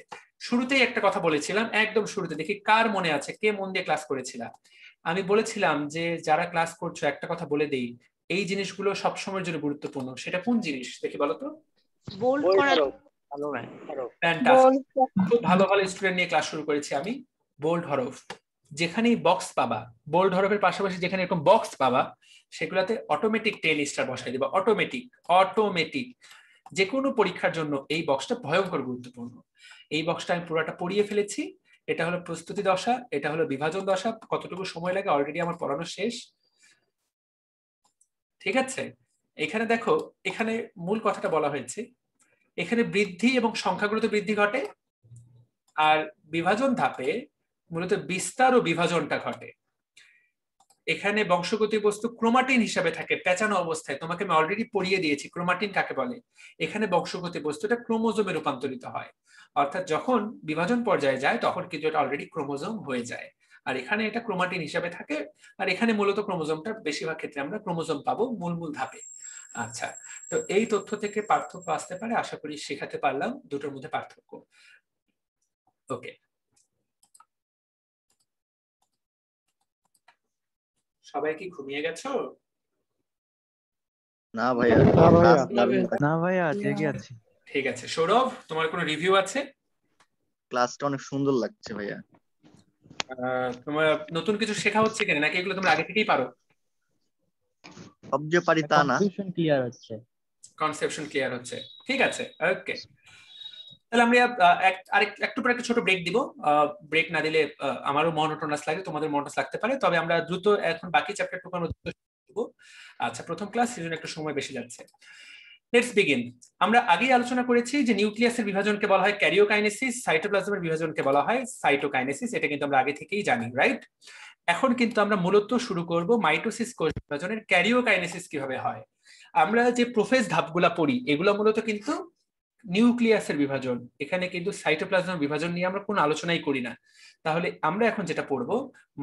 শুরুতেই একটা কথা বলেছিলাম, একদম শুরুতে, দেখি কার মনে আছে, কে মন দিয়ে ক্লাস করেছিলাম। আমি বলেছিলাম যে যারা ক্লাস করছো একটা কথা বলে দেই, এই জিনিসগুলো সবসময়ের জন্য গুরুত্বপূর্ণ। সেটা কোন জিনিস দেখি বলো তো? বোল্ড করা Fantastic. খুব ভালো ভালো স্টুডেন্ট নিয়ে ক্লাস শুরু করেছি আমি। বোল্ড হরফ, যেখানেই বক্স পাবা, বোল্ড হরফের পাশাপাশি যেখানে এরকম বক্স পাবা সেগুলোতে অটোমেটিক 10 স্টার বসাই দিবা। অটোমেটিক যে কোনো পরীক্ষার জন্য এই বক্সটা ভয়ঙ্কর গুরুত্বপূর্ণ। এই বক্সটা আমি পুরোটা পড়িয়ে ফেলেছি। এটা হলো প্রস্তুতি দশা, এটা হলো বিভাজন দশা। কতটুকু সময় লাগে অলরেডি আমার পড়ানো শেষ, ঠিক আছে? এখানে দেখো, এখানে মূল কথাটা বলা হয়েছে, এখানে বৃদ্ধি এবং সংখ্যাগুলোতে বৃদ্ধি ঘটে, আর বিভাজন ধাপে মূলত বিস্তার ও বিভাজনটা ঘটে। এখানে বংশগতি বস্তু ক্রোমাটিন হিসাবে থাকে পেঁচানো অবস্থায়। তোমাকে আমি অলরেডি পড়িয়ে দিয়েছি ক্রোমাটিন কাকে বলে। এখানে বংশগতি বস্তুটা ক্রোমোজোমে রূপান্তরিত হয়, অর্থাৎ যখন বিভাজন পর্যায়ে যায় তখন কিন্তু এটা অলরেডি ক্রোমোজোম হয়ে যায়, আর এখানে এটা ক্রোমাটিন হিসাবে থাকে। আর এখানে মূলত ক্রোমোজোমটা বেশিরভাগ ক্ষেত্রে আমরা ক্রোমোজোম পাবো মূল ধাপে। আচ্ছা, তো এই তথ্য থেকে পার্থক্য আসতে পারে, আশা করি শেখাতে পারলাম দুটোর মধ্যে পার্থক্য। ওকে, সবাই কি ঘুমিয়ে গেছো? না ভাইয়া, না ভাইয়া জেগে আছি। ঠিক আছে। সৌরভ, তোমার কোনো রিভিউ আছে? ক্লাসটা অনেক সুন্দর লাগছে ভাইয়া। তোমার নতুন কিছু শেখা হচ্ছে কিনা, নাকি এগুলো তোমরা আগে থেকেই পারো? সব যে পারি তা না, কনসেপশন ক্লিয়ার হচ্ছে। ঠিক আছে, ওকে। তাহলে আমরা একটু পরে একটা ছোট ব্রেক দিব। ব্রেক না দিলে আমারও মনোটোনাস লাগে, তোমাদের মনোটোনাস লাগতে পারে। তবে আমরা দ্রুত এখন বাকি চ্যাপ্টার টুকু দিব। আচ্ছা, প্রথম ক্লাস, সেজন্য একটু সময় বেশি যাচ্ছে। Let's begin. আমরা আগেই আলোচনা করেছি যে নিউক্লিয়াসের বিভাজনকে বলা হয় ক্যারিওকাইনেসিস, সাইটোপ্লাজমের বিভাজনকে বলা হয় সাইটোকাইনেসিস। এটা কিন্তু আমরা আগে থেকেই জানি, রাইট? এখন কিন্তু আমরা মূলত শুরু করব মাইটোসিস কোষ বিভাজনের ক্যারিওকাইনেসিস কিভাবে হয়। আমরা যে প্রোফেজ ধাপগুলা পড়ি এগুলো মূলত কিন্তু নিউক্লিয়াসের বিভাজন। এখানে কিন্তু সাইটোপ্লাজমের বিভাজন নিয়ে আমরা কোনো আলোচনাই করি না। তাহলে আমরা এখন যেটা পড়বো,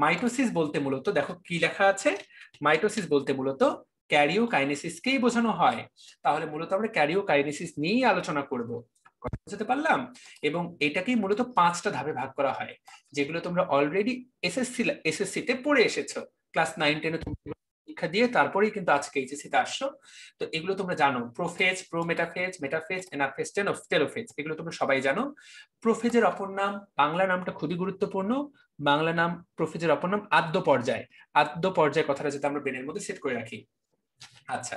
মাইটোসিস বলতে মূলত দেখো কি লেখা আছে, মাইটোসিস বলতে মূলত ক্যারিওকাইনেসিসকেই বোঝানো হয়। তাহলে মূলত আমরা ক্যারিওকাইনেসিস নিয়েই আলোচনা করব, বুঝতে পারলাম? এবং এটাকেই মূলত 5টা ধাপে ভাগ করা হয়, যেগুলো তোমরা অলরেডি এসএসসি তে পড়ে এসেছো। ক্লাস 9-10 পরীক্ষা দিয়ে তারপরেই কিন্তু আজকে এইচএসসি তে আসছো। তো এগুলো তোমরা জানো, prophase, prometaphase, metaphase, anaphase, telophase, এগুলো তোমরা সবাই জানো। প্রোফেজের অপর নাম, বাংলা নামটা খুবই গুরুত্বপূর্ণ, বাংলা নাম প্রোফেজের অপর নাম আদ্য পর্যায়। আদ্য পর্যায় কথাটা যাতে আমরা ব্রেনের মধ্যে সেট করে রাখি। আচ্ছা,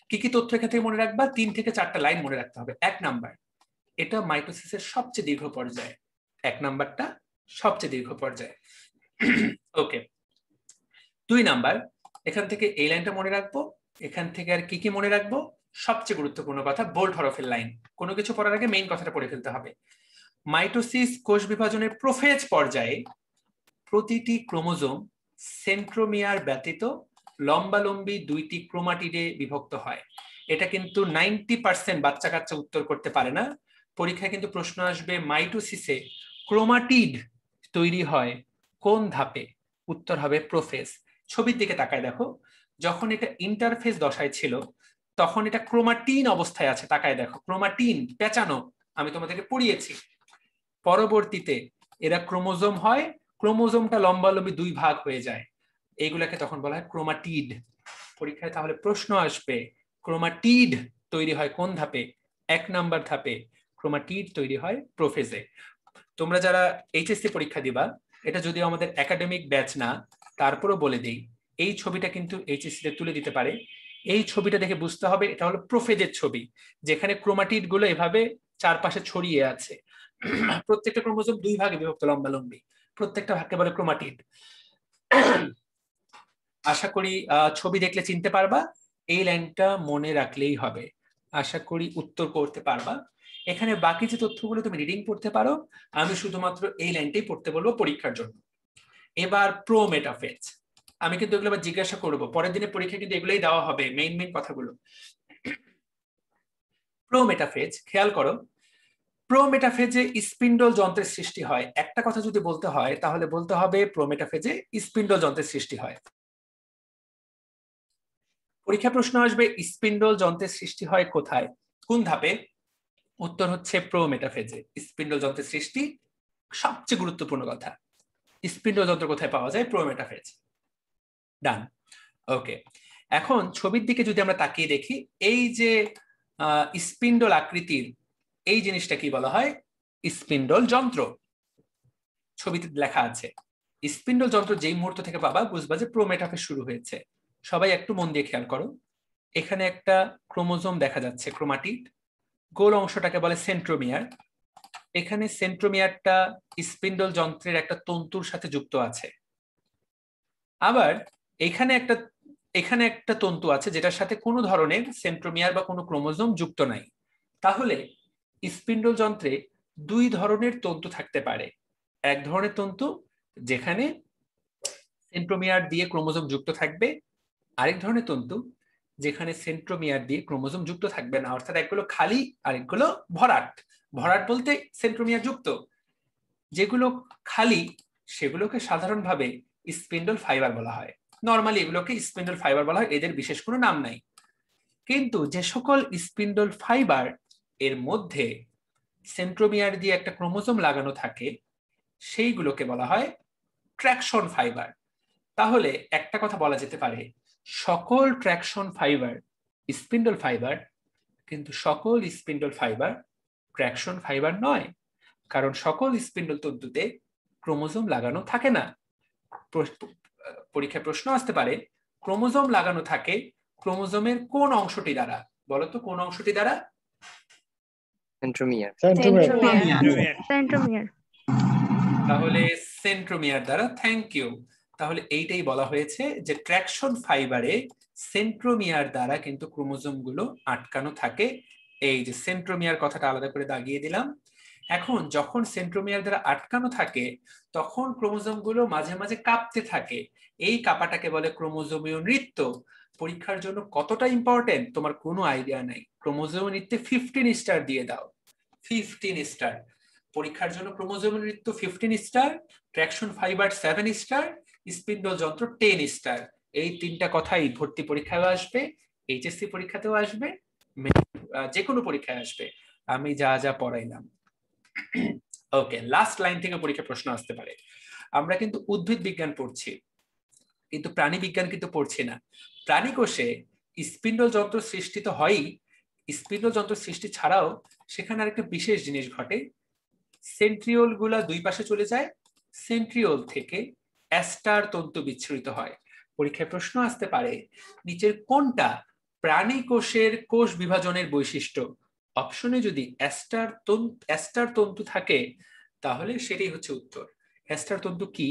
কি কি তথ্য এখান থেকে মনে রাখবা? 3 থেকে 4টা লাইন মনে রাখতে হবে। 1 নাম্বার, এটা মাইটোসিসের সবচেয়ে দীর্ঘ পর্যায়। 1 নাম্বারটা সবচেয়ে দীর্ঘ পর্যায়। ওকে। 2 নাম্বার, এখান থেকে এই লাইনটা মনে রাখবো। এখান থেকে আর কি কি মনে রাখবো? সবচেয়ে গুরুত্বপূর্ণ কথা, বোল্ড হরফের লাইন। কোনো কিছু পড়ার আগে মেইন কথাটা পড়ে ফেলতে হবে। মাইটোসিস কোষ বিভাজনের প্রোফেজ পর্যায়ে প্রতিটি ক্রোমোজোম সেন্ট্রোমিয়ার ব্যতীত লম্বালম্বি 2টি ক্রোমাটিডে বিভক্ত হয়। এটা কিন্তু 90% বাচ্চা কাচ্চা উত্তর করতে পারে না। পরীক্ষায় কিন্তু প্রশ্ন আসবে, মাইটোসিসে ক্রোমাটিড তৈরি হয় কোন ধাপে? উত্তর হবে প্রোফেজ। ছবির দিকে তাকায় দেখো, যখন এটা ইন্টারফেজ দশায় ছিল তখন এটা ক্রোমাটিন অবস্থায় আছে। তাকায় দেখো, ক্রোমাটিন পেঁচানো, আমি তোমাদেরকে পড়িয়েছি। পরবর্তীতে এরা ক্রোমোজোম হয়, ক্রোমোজোমটা লম্বালম্বি 2 ভাগ হয়ে যায়, এইগুলাকে তখন বলা হয় ক্রোমাটিড। পরীক্ষায় তাহলে প্রশ্ন আসবে, ক্রোমাটিড তৈরি হয় কোন ধাপে? 1 নাম্বার ধাপে। ক্রোমাটিড তৈরি হয় প্রোফেজে। তোমরা যারা এইচএসসি পরীক্ষা দিবা, এটা যদিও আমাদের একাডেমিক ব্যাচ না, তারপরও বলে দেই, এই ছবিটা কিন্তু এইচএসসি তে তুলে দিতে পারে। এই ছবিটা দেখে বুঝতে হবে এটা হলো প্রোফেজের ছবি, যেখানে ক্রোমাটিড গুলো এভাবে চারপাশে ছড়িয়ে আছে। প্রত্যেকটা ক্রোমোজোম 2 ভাগে বিভক্ত লম্বালম্বি, প্রত্যেকটা ভাগকে বলে ক্রোমাটিড। আশা করি ছবি দেখলে চিনতে পারবা, এই লাইনটা মনে রাখলেই হবে। আশা করি উত্তর করতে পারবা। এখানে বাকি যে তথ্যগুলো তুমি রিডিং পড়তে পারো, আমি শুধুমাত্র এই লাইনটাই পড়তে বলবো পরীক্ষার জন্য। এবার প্রোমেটাফেজ, আমি কিন্তু এগুলো আবার জিজ্ঞাসা করবো পরের দিনে পরীক্ষা, কিন্তু এগুলোই দেওয়া হবে মেইন কথাগুলো। প্রোমেটাফেজ, খেয়াল করো, প্রোমেটাফেজে স্পিন্ডল যন্ত্রের সৃষ্টি হয়। একটা কথা যদি বলতে হয় তাহলে বলতে হবে প্রোমেটাফেজে স্পিন্ডল যন্ত্রের সৃষ্টি হয়। পরীক্ষা প্রশ্ন আসবে, স্পিন্ডল যন্ত্রের সৃষ্টি হয় কোথায়, কোন ধাপে? উত্তর হচ্ছে প্রোমেটাফেজে। স্পিন্ডল যন্ত্রের সৃষ্টি সবচেয়ে গুরুত্বপূর্ণ কথা। স্পিন্ডল যন্ত্র কোথায় পাওয়া যায়? প্রোমেটাফেজ। ডান। ওকে, এখন ছবির দিকে যদি আমরা তাকিয়ে দেখি, এই যে স্পিন্ডল আকৃতির এই জিনিসটা কি বলা হয়? স্পিন্ডল যন্ত্র। ছবিতে লেখা আছে স্পিন্ডল যন্ত্র যেই মুহূর্ত থেকে পাবা বুঝবা যে প্রোমেটাফেজ শুরু হয়েছে। সবাই একটু মন দিয়ে খেয়াল করো, এখানে একটা ক্রোমোজোম দেখা যাচ্ছে, ক্রোমাটিড। গোল অংশটাকে বলে সেন্ট্রোমিয়ার। এখানে সেন্ট্রোমিয়ারটা স্পিন্ডল যন্ত্রের একটা তন্তুর সাথে যুক্ত আছে। আবার এখানে একটা তন্তু আছে যেটার সাথে কোনো ধরনের সেন্ট্রোমিয়ার বা কোনো ক্রোমোজোম যুক্ত নাই। তাহলে স্পিন্ডল যন্ত্রে দুই ধরনের তন্তু থাকতে পারে। এক ধরনের তন্তু যেখানে সেন্ট্রোমিয়ার দিয়ে ক্রোমোজোম যুক্ত থাকবে, আরেক ধরনের তন্তু যেখানে সেন্ট্রোমিয়ার দিয়ে ক্রোমোজোম যুক্ত থাকবে না, অর্থাৎ একগুলো খালি আরেকগুলো ভরাট। ভরাট বলতে সেন্ট্রোমিয়ার যুক্ত। যেগুলো খালি সেগুলোকে সাধারণভাবে স্পিন্ডল ফাইবার বলা হয়। নরমালি এগুলোকে স্পিন্ডল ফাইবার বলা হয়, এদের বিশেষ কোনো নাম নাই। কিন্তু যে সকল স্পিন্ডল ফাইবার এর মধ্যে সেন্ট্রোমিয়ার দিয়ে একটা ক্রোমোজোম লাগানো থাকে সেইগুলোকে বলা হয় ট্র্যাকশন ফাইবার। তাহলে একটা কথা বলা যেতে পারে, সকল ট্র্যাকশন ফাইবার স্পিন্ডল ফাইবার, কিন্তু সকল স্পিন্ডল ফাইবার ট্র্যাকশন ফাইবার নয়, কারণ সকল স্পিন্ডল তন্তুতে ক্রোমোজোম লাগানো থাকে না। পরীক্ষায় প্রশ্ন আসতে পারে ক্রোমোজোম লাগানো থাকে ক্রোমোজোমের কোন অংশটি দ্বারা? বলতো কোন অংশটি দ্বারা? সেন্ট্রোমিয়ার। তাহলে সেন্ট্রোমিয়ার দ্বারা। Thank you. তাহলে এইটাই বলা হয়েছে যে ট্র্যাকশন ফাইবারে সেন্ট্রোমিয়ার দ্বারা কিন্তু ক্রোমোজোম গুলো আটকানো থাকে। এই যে সেন্ট্রোমিয়ার কথাটা আলাদা করে দাগিয়ে দিলাম। এখন যখন সেন্ট্রোমিয়ার দ্বারা আটকানো থাকে তখন ক্রোমোজোম গুলো মাঝে মাঝে কাঁপতে থাকে। এই কাঁপাটাকে বলে ক্রোমোজোমীয় নৃত্য। পরীক্ষার জন্য কতটা ইম্পর্টেন্ট তোমার কোনো আইডিয়া নাই। ক্রোমোজোমীয় নৃত্যে 15 স্টার দিয়ে দাও, 15 স্টার। পরীক্ষার জন্য ক্রোমোজোমীয় নৃত্য 15 star, traction fibre 7 star, spindle যন্ত্র 10 স্টার। এই তিনটা কথাই ভর্তি পরীক্ষায় আসবে, এইচএসসি পরীক্ষাতেও আসবে, যে কোনো পরীক্ষায় আসবে আমি যা যা পড়াইলাম। ওকে, লাস্ট লাইন থেকে পরীক্ষা প্রশ্ন আসতে পারে। আমরা কিন্তু উদ্ভিদ বিজ্ঞান পড়ছি, কিন্তু প্রাণী বিজ্ঞান কিন্তু পড়ছি না। প্রাণী কোষে স্পিন্ডল যন্ত্র সৃষ্টি তো হয়ই, স্পিন্ডল যন্ত্র সৃষ্টি ছাড়াও সেখানে আরেকটা বিশেষ জিনিস ঘটে। সেন্ট্রিওল গুলা দুই পাশে চলে যায়, সেন্ট্রিওল থেকে অ্যাস্টার তন্তু বিচ্ছুরিত হয়। পরীক্ষায় প্রশ্ন আসতে পারে নিচের কোনটা প্রাণী কোষের কোষ বিভাজনের বৈশিষ্ট্য? অপশনে যদি অ্যাস্টার তন্তু থাকে তাহলে সেটাই হচ্ছে উত্তর। অ্যাস্টার তন্তু কি?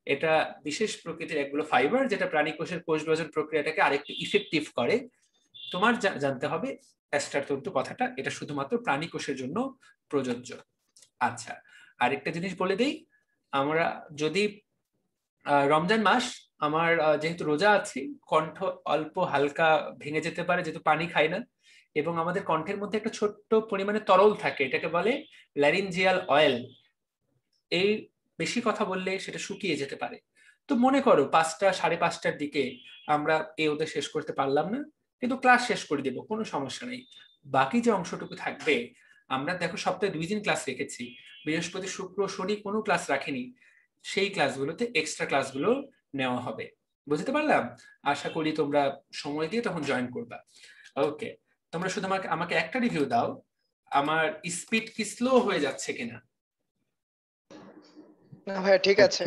এটা বিশেষ প্রকৃতির একগুলো ফাইবার যেটা প্রাণী কোষের কোষ বিভাজন প্রক্রিয়াটাকে আরেকটু ইফেক্টিভ করে। তোমার জানতে হবে অ্যাস্টার তন্তু কথাটা, এটা শুধুমাত্র প্রাণী কোষের জন্য প্রযোজ্য। আচ্ছা, আরেকটা জিনিস বলে দেই, আমরা যদি রমজান মাস, আমার যেহেতু রোজা আছি, কণ্ঠ অল্প হালকা ভেঙে যেতে পারে যেহেতু পানি খাই না, এবং আমাদের কণ্ঠের মধ্যে একটা ছোট্ট পরিমাণে তরল থাকে, এটাকে বলে ল্যারিঞ্জিয়াল অয়েল। এই বেশি কথা বললে সেটা শুকিয়ে যেতে পারে। তো মনে করো 5টা 5:30টার দিকে আমরা এই ওদের শেষ করতে পারলাম না, কিন্তু ক্লাস শেষ করে দেব, কোনো সমস্যা নেই। বাকি যে অংশটুকু থাকবে, আমরা দেখো সপ্তাহে 2 দিন ক্লাস রেখেছি, বৃহস্পতি শুক্র শনি কোনো ক্লাস রাখিনি, সেই ক্লাসগুলোতে এক্সট্রা ক্লাসগুলো নেওয়া হবে। বুঝতে পারলাম? আশা করি তোমরা সময় দিয়ে তখন জয়েন করবা। ওকে, তোমরা শুধু আমাকে একটা রিভিউ দাও, আমার স্পিড কি স্লো হয়ে যাচ্ছে কিনা? না ভাই ঠিক আছে।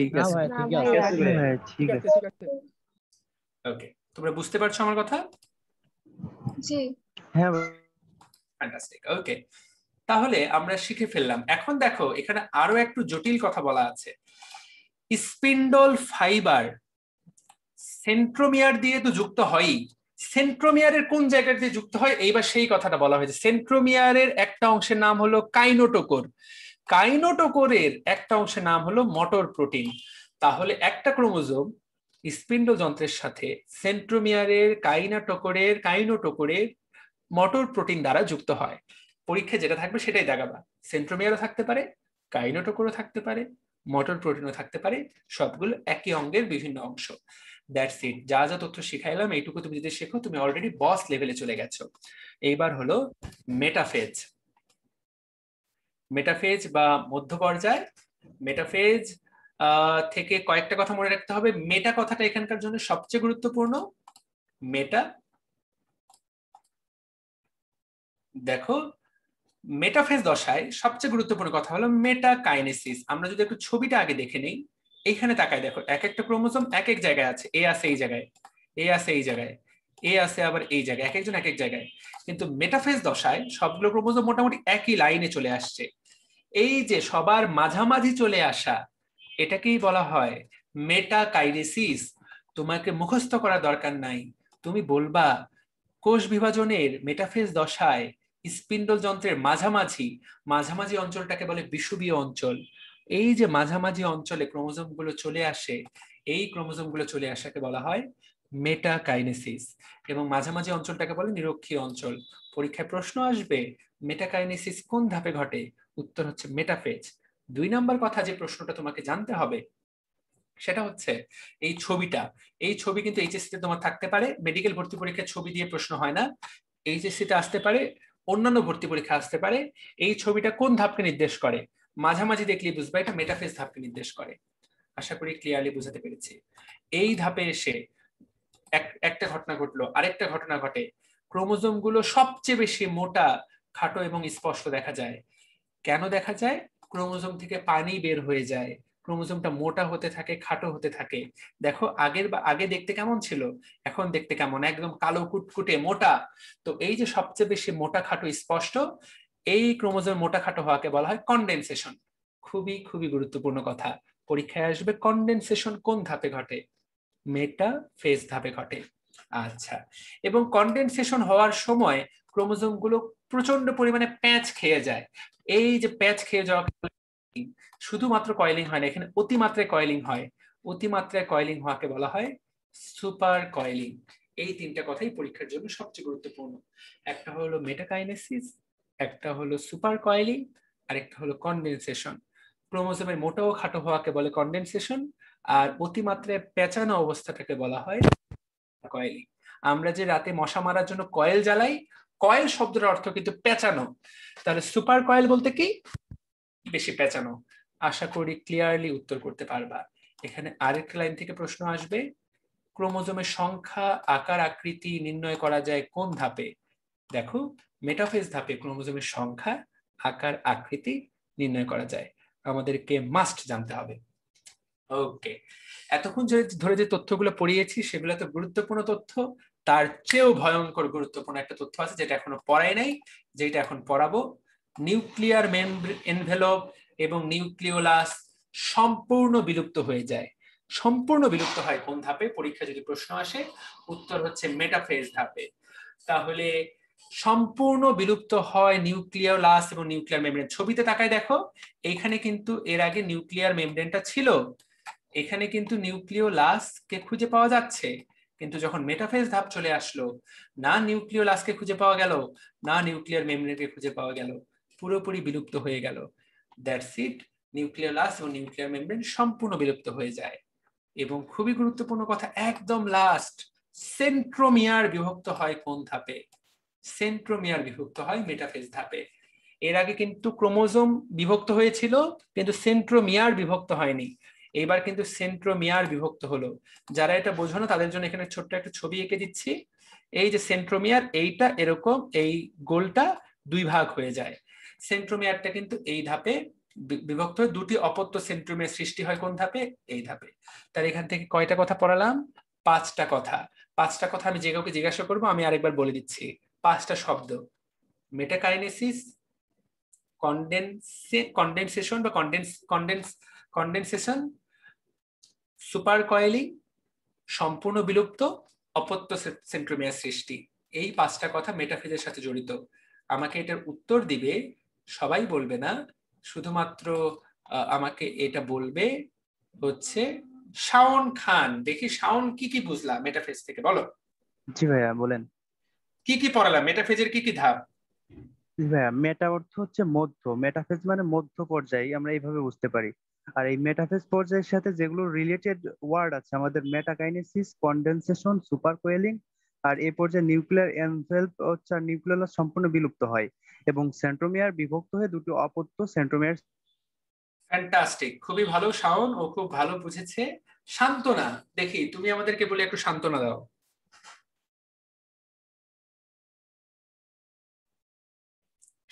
ওকে, তোমরা বুঝতে পারছো আমার কথা? জি হ্যাঁ, ফ্যান্টাস্টিক। ওকে, তাহলে আমরা শিখে ফেললাম। এখন দেখো এখানে আরো একটু জটিল কথা বলা আছে। স্পিন্ডল ফাইবার সেন্ট্রোমিয়ার দিয়ে তো যুক্ত হয়ই, সেন্ট্রোমিয়ারের কোন জায়গা দিয়ে যুক্ত হয় এইবার সেই কথাটা বলা হয়েছে। সেন্ট্রোমিয়ারের একটা অংশের নাম হলো কাইনোটোকোর, কাইনোটোকোরের একটা অংশের নাম হলো মোটর প্রোটিন। তাহলে একটা ক্রোমোজোম স্পিন্ডল যন্ত্রের সাথে সেন্ট্রোমিয়ারের কাইনোটোকোরের মোটর প্রোটিন দ্বারা যুক্ত হয়। পরীক্ষায় যেটা থাকবে সেটাই দেখাবা। সেন্ট্রোমিয়ারও থাকতে পারে, কাইনোটোকোরও থাকতে পারে, মোটর প্রোটিনও থাকতে পারে, সবগুলো একই অঙ্গের বিভিন্ন অংশ। That's it. যা যা তথ্য শিখাইলাম এইটুকু তুমি যদি শেখো তুমি অলরেডি বস লেভেলে চলে গেছো। এইবার হলো মেটাফেজ। মেটাফেজ বা মধ্য পর্যায়। মেটাফেজ থেকে কয়েকটা কথা মনে রাখতে হবে। মেটা কথাটা এখানকার জন্য সবচেয়ে গুরুত্বপূর্ণ। মেটা, দেখো মেটাফেজ দশায় সবচেয়ে গুরুত্বপূর্ণ কথা হলো মেটাকাইনেসিস। আমরা যদি একটু ছবিটা আগে দেখে নেই, এইখানে তাকায় দেখো, এক একটা ক্রোমোজোম এক এক জায়গায় আছে। এ আছে এই জায়গায়, এ আছে এই জায়গায়, এ আছে আবার এই জায়গায়, এক একজন এক এক জায়গায়। কিন্তু মেটাফেজ দশায় সবগুলো ক্রোমোজোম মোটামুটি একই লাইনে চলে আসছে। এই যে সবার মাঝামাঝি চলে আসা, এটাকেই বলা হয় মেটাকাইনেসিস। তোমাকে মুখস্থ করার দরকার নাই, তুমি বলবা কোষ বিভাজনের মেটাফেজ দশায় স্পিন্ডল যন্ত্রের মাঝামাঝি মাঝামাঝি অঞ্চলটাকে বলে বিষুবীয় অঞ্চল। এই যে মাঝামাঝি অঞ্চলে ক্রোমোজোম গুলো চলে আসে, এই ক্রোমোজোম গুলো চলে আসাকে বলা হয় মেটাকাইনেসিস, এবং মাঝামাঝি অঞ্চলটাকে বলে নিরক্ষীয় অঞ্চল। পরীক্ষায় প্রশ্ন আসবে মেটাকাইনেসিস কোন ধাপে ঘটে, উত্তর হচ্ছে মেটাফেজ। 2 নম্বর কথা যে প্রশ্নটা তোমাকে জানতে হবে সেটা হচ্ছে এই ছবিটা। এই ছবি কিন্তু এইচএসসি তে তোমার থাকতে পারে, মেডিকেল ভর্তি পরীক্ষায় ছবি দিয়ে প্রশ্ন হয় না। এইচএসসি তে আসতে পারে, অন্যান্য ভর্তি পরীক্ষা আসতে পারে। এই ছবিটা কোন ধাপকে নির্দেশ করে? মাঝামাঝি দেখলেই বুঝবা এটা মেটাফেজ ধাপকে নির্দেশ করে। আশা করি ক্লিয়ারলি বুঝাতে পেরেছি। এই ধাপে এসে একটা ঘটনা ঘটলো, আরেকটা ঘটনা ঘটে। ক্রোমোজোম গুলো সবচেয়ে বেশি মোটা, খাটো এবং স্পষ্ট দেখা যায়। কেন দেখা যায়? ক্রোমোজোম থেকে পানি বের হয়ে যায়, ক্রোমোজোমটা মোটা হতে থাকে, খাটো হতে থাকে। দেখো আগে দেখতে কেমন ছিল, এখন দেখতে কেমন, একদম কালো কুটকুটে মোটা। তো এই যে সবচেয়ে বেশি মোটা খাটো স্পষ্ট, এই ক্রোমোজোম মোটা খাটো হওয়াকে বলা হয় কনডেনসেশন। খুবই খুবই গুরুত্বপূর্ণ কথা, পরীক্ষায় আসবে কনডেনসেশন কোন ধাপে ঘটে? মেটাফেজ ধাপে ঘটে। আচ্ছা, এবং কনডেনসেশন হওয়ার সময় ক্রোমোজোম গুলো প্রচন্ড পরিমাণে প্যাঁচ খেয়ে যায়। এই যে প্যাঁচ খেয়ে যাওয়া, শুধুমাত্র কয়েলিং হয় না, এখানে অতিমাত্রায় কয়েলিং হয়। অতিমাত্রায় কয়েলিং হওয়াকে বলা হয় সুপার কয়েলিং। এই 3টা কথাই পরীক্ষার জন্য সবচেয়ে গুরুত্বপূর্ণ। একটা হলো মেটাকাইনেসিস, একটা হলো সুপার কয়েলিং, আর একটা হলো কনডেনসেশন। ক্রোমোজোমের মোটা ও খাটো হওয়াকে বলে কনডেনসেশন, আর অতিমাত্রায় পেঁচানো অবস্থাটাকে বলা হয় কয়েলিং। আমরা যে রাতে মশা মারার জন্য কয়েল জ্বালাই, কয়েল শব্দের অর্থ কিন্তু পেঁচানো। তাহলে সুপার কয়েল বলতে কি? বেশি পেঁচানো। আশা করি ক্লিয়ারলি উত্তর করতে পারবা। এখানে আরেকটা লাইন থেকে প্রশ্ন আসবে, ক্রোমোজোমের সংখ্যা, আকার, আকৃতি নির্ণয় করা যায় কোন ধাপে? দেখো মেটাফেজ ধাপে ক্রোমোজোমের সংখ্যা, আকার, আকৃতি নির্ণয় করা যায়, আমাদেরকে মাস্ট জানতে হবে। ওকে, এতক্ষণ ধরে যে তথ্যগুলো পড়িয়েছি সেগুলো তো গুরুত্বপূর্ণ তথ্য। তার চেয়েও ভয়ঙ্কর গুরুত্বপূর্ণ একটা তথ্য আছে যেটা এখনো পড়াই নাই, যেটা এখন পড়াবো। নিউক্লিয়ার এনভেলপ এবং নিউক্লিওলাস সম্পূর্ণ বিলুপ্ত হয়ে যায়। সম্পূর্ণ বিলুপ্ত হয় কোন ধাপে? পরীক্ষা যদি প্রশ্ন আসে, উত্তর হচ্ছে মেটাফেজ ধাপে। তাহলে সম্পূর্ণ বিলুপ্ত হয় নিউক্লিওলাস এবং নিউক্লিয়ার মেমব্রেন। ছবিতে তাকায় দেখো, এইখানে কিন্তু এর আগে নিউক্লিয়ার মেমব্রেনটা ছিল, এখানে কিন্তু নিউক্লিওলাসকে খুঁজে পাওয়া যাচ্ছে। কিন্তু যখন মেটাফেজ ধাপ চলে আসলো, না নিউক্লিওলাসকে খুঁজে পাওয়া গেল, না নিউক্লিয়ার মেমব্রেনকে খুঁজে পাওয়া গেল, পুরোপুরি বিলুপ্ত হয়ে গেল। দ্যাটস ইট, নিউক্লিওলাস এবং নিউক্লিয়ার মেমব্রেন সম্পূর্ণ বিলুপ্ত হয়ে যায়। এবং খুবই গুরুত্বপূর্ণ কথা, একদম লাস্ট, সেন্ট্রোমিয়ার বিভক্ত হয় কোন ধাপে? সেন্ট্রোমিয়ার বিভক্ত হয় মেটাফেজ ধাপে। এর আগে কিন্তু ক্রোমোজোম বিভক্ত হয়েছিল, কিন্তু সেন্ট্রোমিয়ার বিভক্ত হয়নি। এইবার কিন্তু সেন্ট্রোমিয়ার বিভক্ত হলো। যারা এটা বোঝো না তাদের জন্য এখানে ছোট্ট একটা ছবি এঁকে দিচ্ছি। এই যে সেন্ট্রোমিয়ার, এইটা এরকম, এই গোলটা 2 ভাগ হয়ে যায়। সেন্ট্রোমিয়ারটা কিন্তু এই ধাপে বিভক্ত হয়ে 2টি অপত্য সেন্ট্রোমিয়ার সৃষ্টি হয় কোন ধাপে? এই ধাপে। তার এখান থেকে কয়টা কথা পড়ালাম? 5টা কথা। 5টা কথা আমি যে কাউকে জিজ্ঞাসা করবো আমি আরেকবার বলে দিচ্ছি। 5টা শব্দ: মেটাকাইনেসিস, কনডেনসেশন বা কনডেনসেশন, সুপার কয়েলিং, সম্পূর্ণ বিলুপ্ত, অপত্য সেন্ট্রোমিয়ার সৃষ্টি। এই 5টা কথা মেটাফেজের সাথে জড়িত। আমাকে এটার উত্তর দিবে, সবাই বলবে না, শুধুমাত্র আমাকে এটা বলবে হচ্ছে শাওন খান। দেখি শাওন কি কি বুঝলা মেটাফেজ থেকে, বলো। জি ভাইয়া বলেন। কি কি পড়ালাম, মেটাফেজের কি কি ধাপ? জি ভাইয়া, মেটা অর্থ হচ্ছে মধ্য, মেটাফেজ মানে মধ্য পর্যায়ে, আমরা এইভাবে বুঝতে পারি। আর এই মেটাফেজ পর্যায়ের সাথে যেগুলো রিলেটেড ওয়ার্ড আছে আমাদের, মেটাকাইনেসিস, কনডেনসেশন, সুপার কোয়েলিং, আর এই পর্যায়ে নিউক্লিয়ার এনভেলপ হচ্ছে নিউক্লিয়াস সম্পূর্ণ বিলুপ্ত হয় এবং সেন্ট্রোমিয়ার বিভক্ত হয়ে 2টি অপত্য সেন্ট্রোমিয়ার। ফ্যান্টাস্টিক, খুবই ভালো শাওন, ও খুব ভালো বুঝেছে। সান্ত্বনা, দেখি তুমি আমাদেরকে বলে একটু সান্ত্বনা দাও।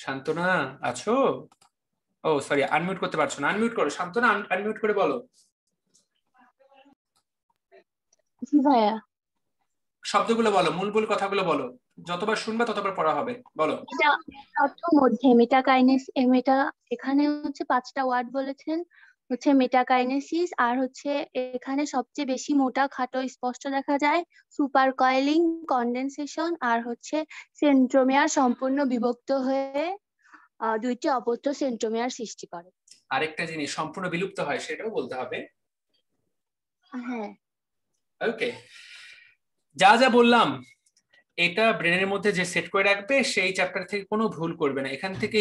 সান্ত্বনা আছো? ও সরি, আনমিউট করতে পারছো না, আনমিউট করো। সান্ত্বনা আনমিউট করে বলো। জি ভাইয়া। শব্দগুলো বলো, মূল কথাগুলো বলো, যতবার শুনবা ততবার পড়া হবে, বলো। এটা অর্থ মধ্যে মেটাকাইনেস এখানে হচ্ছে 5টা ওয়ার্ড বলেছেন, হচ্ছে মেটাকাইনেসিস, আর হচ্ছে এখানে সবচেয়ে বেশি মোটা খাটো স্পষ্ট দেখা যায়, সুপার কয়েলিং, কন্ডেনসেশন, আর হচ্ছে সেন্ট্রোমিয়ার সম্পূর্ণ বিভক্ত হয়ে 2টি অপত্য সেন্ট্রোমিয়ার সৃষ্টি করে। আরেকটা জিনিস সম্পূর্ণ বিলুপ্ত হয়, সেটাও বলতে হবে। হ্যাঁ। ওকে, যা যা বললাম এটা ব্রেনের মধ্যে যে সেট করে রাখবে, সেই চ্যাপ্টার থেকে কোনো ভুল করবে না। এখান থেকে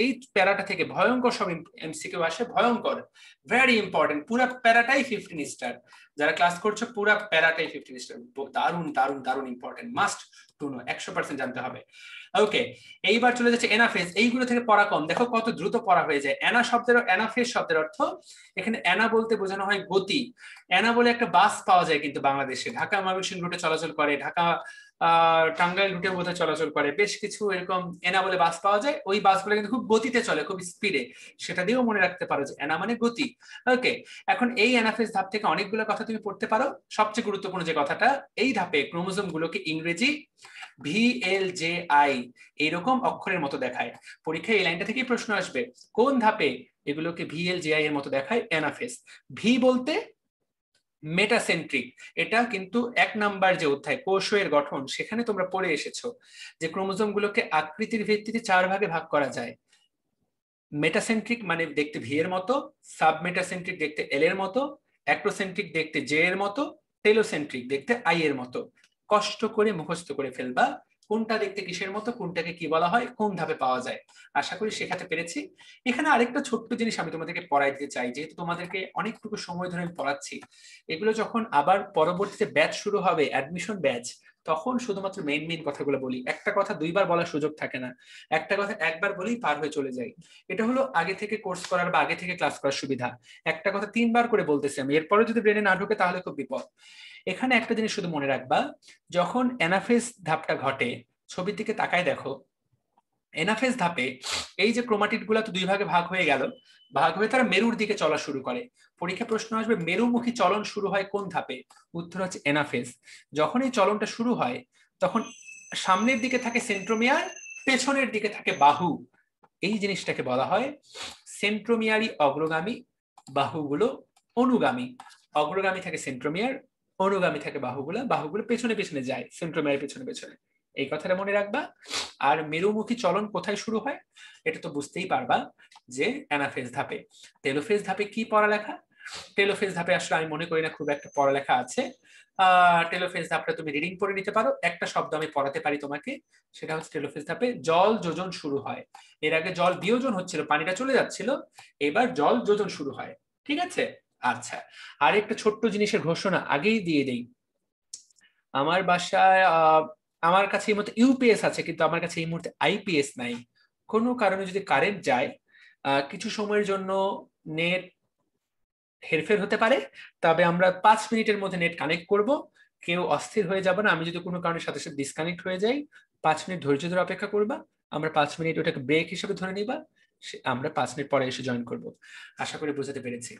এই প্যারাটা থেকে ভয়ঙ্কর সব এমসিকিউ আসে, ভয়ঙ্কর, ভেরি ইম্পর্টেন্ট। পুরো প্যারাটাই 15 স্টার। যারা ক্লাস করছো পুরো প্যারাটাই 15 স্টার, দারুণ দারুণ দারুণ ইম্পর্টেন্ট, মাস্ট টু নো, 100% জানতে হবে। ওকে, এইবার চলে যাচ্ছে এনাফেজ। এইগুলো থেকে পড়া কম, দেখো কত দ্রুত পড়া হয়ে যায়। এনাফেজ শব্দের অর্থ, এখানে এনা বলতে বোঝানো হয় গতি। এনা বলে একটা বাস পাওয়া যায় কিন্তু বাংলাদেশে, ঢাকা ময়মনসিংহ রুটে চলাচল করে, ঢাকা টাঙ্গাইল রুটের মধ্যে চলাচল করে, বেশ কিছু এরকম এনা বলে বাস পাওয়া যায়। ওই বাসগুলো কিন্তু খুব গতিতে চলে, খুব স্পিডে, সেটা দিয়েও মনে রাখতে পারো যে এনা মানে গতি। ওকে, এখন এই এনাফেজ ধাপ থেকে অনেকগুলো কথা তুমি পড়তে পারো। সবচেয়ে গুরুত্বপূর্ণ যে কথাটা, এই ধাপে ক্রোমোজোম গুলোকে ইংরেজি VLJI এইরকম অক্ষরের মতো দেখায়। পরীক্ষায় এই লাইনটা থেকেই প্রশ্ন আসবে, কোন ধাপে এগুলোকে VLJI এর মতো দেখায়? এনাফেজ। ভি বলতে মেটাসেন্ট্রিক, এটা কিন্তু 1 নাম্বার যে অধ্যায় কোষের গঠন, সেখানে তোমরা পড়ে এসেছো যে ক্রোমোজোম গুলোকে আকৃতির ভিত্তিতে 4 ভাগে ভাগ করা যায়। মেটাসেন্ট্রিক মানে দেখতে ভি এর মতো, সাবমেটাসেন্ট্রিক দেখতে এল এর মতো, অ্যাক্রোসেন্ট্রিক দেখতে জে এর মতো, টেলোসেন্ট্রিক দেখতে আই এর মতো। কষ্ট করে মুখস্থ করে ফেলবা কোনটা দেখতে কিসের মতো, কোনটাকে কি বলা হয়, কোন ধাপে পাওয়া যায়। আশা করি শেখাতে পেরেছি। এখানে আরেকটা ছোট্ট জিনিস আমি তোমাদেরকে পড়াই দিতে চাই, যেহেতু তোমাদেরকে অনেকটুকু সময় ধরে আমি পড়াচ্ছি। এগুলো যখন আবার পরবর্তীতে ব্যাচ শুরু হবে, অ্যাডমিশন ব্যাচ, তখন শুধুমাত্র মেইন কথাগুলো বলি। একটা কথা 2বার বলার সুযোগ থাকে না, একটা কথা একবার বলেই পার হয়ে চলে যায়। এটা হলো আগে থেকে কোর্স করার বা আগে থেকে ক্লাস করার সুবিধা। একটা কথা 3বার করে বলতেছি আমি, এরপরে যদি ব্রেনে না ঢোকে তাহলে খুব বিপদ। এখানে একটা জিনিস শুধু মনে রাখবা, যখন এনাফেজ ধাপটা ঘটে, ছবির দিকে তাকায় দেখো, এনাফেজ ধাপে এই যে ক্রোমাটিড গুলা তো 2 ভাগে ভাগ হয়ে গেল, ভাগ হয়ে তারা মেরুর দিকে চলা শুরু করে। পরীক্ষা প্রশ্ন আসবে মেরুমুখী চলন শুরু হয় কোন ধাপে? উত্তর হচ্ছে এনাফেজ। যখন এই চলনটা শুরু হয়, তখন সামনের দিকে থাকে সেন্ট্রোমিয়ার, পেছনের দিকে থাকে বাহু। এই জিনিসটাকে বলা হয় সেন্ট্রোমিয়ারি অগ্রগামী, বাহুগুলো অনুগামী। অগ্রগামী থাকে সেন্ট্রোমিয়ার, অনুগামী থাকে বাহুগুলো পেছনে পেছনে যায় সেন্ট্রোমিয়ার পেছনে পেছনে। এই কথাটা মনে রাখবা। আর মেরুমুখী চলন কোথায় শুরু হয় এটা তো বুঝতেই পারবা যে অ্যানাফেজ ধাপে। টেলোফেজ ধাপে কি পড়ালেখা? টেলোফেজ ধাপে আসলে আমি মনে করি না খুব একটা পড়ালেখা আছে। টেলোফেজ ধাপটা তুমি রিডিং পড়ে নিতে পারো। একটা শব্দ আমি পড়াতে পারি তোমাকে, সেটা হচ্ছে টেলোফেজ ধাপে জল যোজন শুরু হয়। এর আগে জল বিয়োজন হচ্ছিল, পানিটা চলে যাচ্ছিল, এবার জল যোজন শুরু হয়। ঠিক আছে? আচ্ছা, আর একটা ছোট্ট জিনিসের ঘোষণা আগেই দিয়ে দেই। আমার বাসায় আমার কাছে এই মুহূর্তে ইউপিএস আছে, কিন্তু আমার কাছে এই মুহূর্তে আইপিএস নাই। কোনো কারণে যদি কারেন্ট যায়, কিছু সময়ের জন্য নেট হেরফের হতে পারে, তবে আমরা 5 মিনিটের মধ্যে নেট কানেক্ট করব। কেউ অস্থির হয়ে যাবে না, আমি যদি কোনো কারণে সাথে সাথে ডিসকানেক্ট হয়ে যাই, 5 মিনিট ধৈর্য ধরে অপেক্ষা করবা। আমরা 5 মিনিট ওটাকে ব্রেক হিসেবে ধরে নিবা, আমরা 5 মিনিট পরে এসে জয়েন করব। আশা করি বুঝাতে পেরেছি।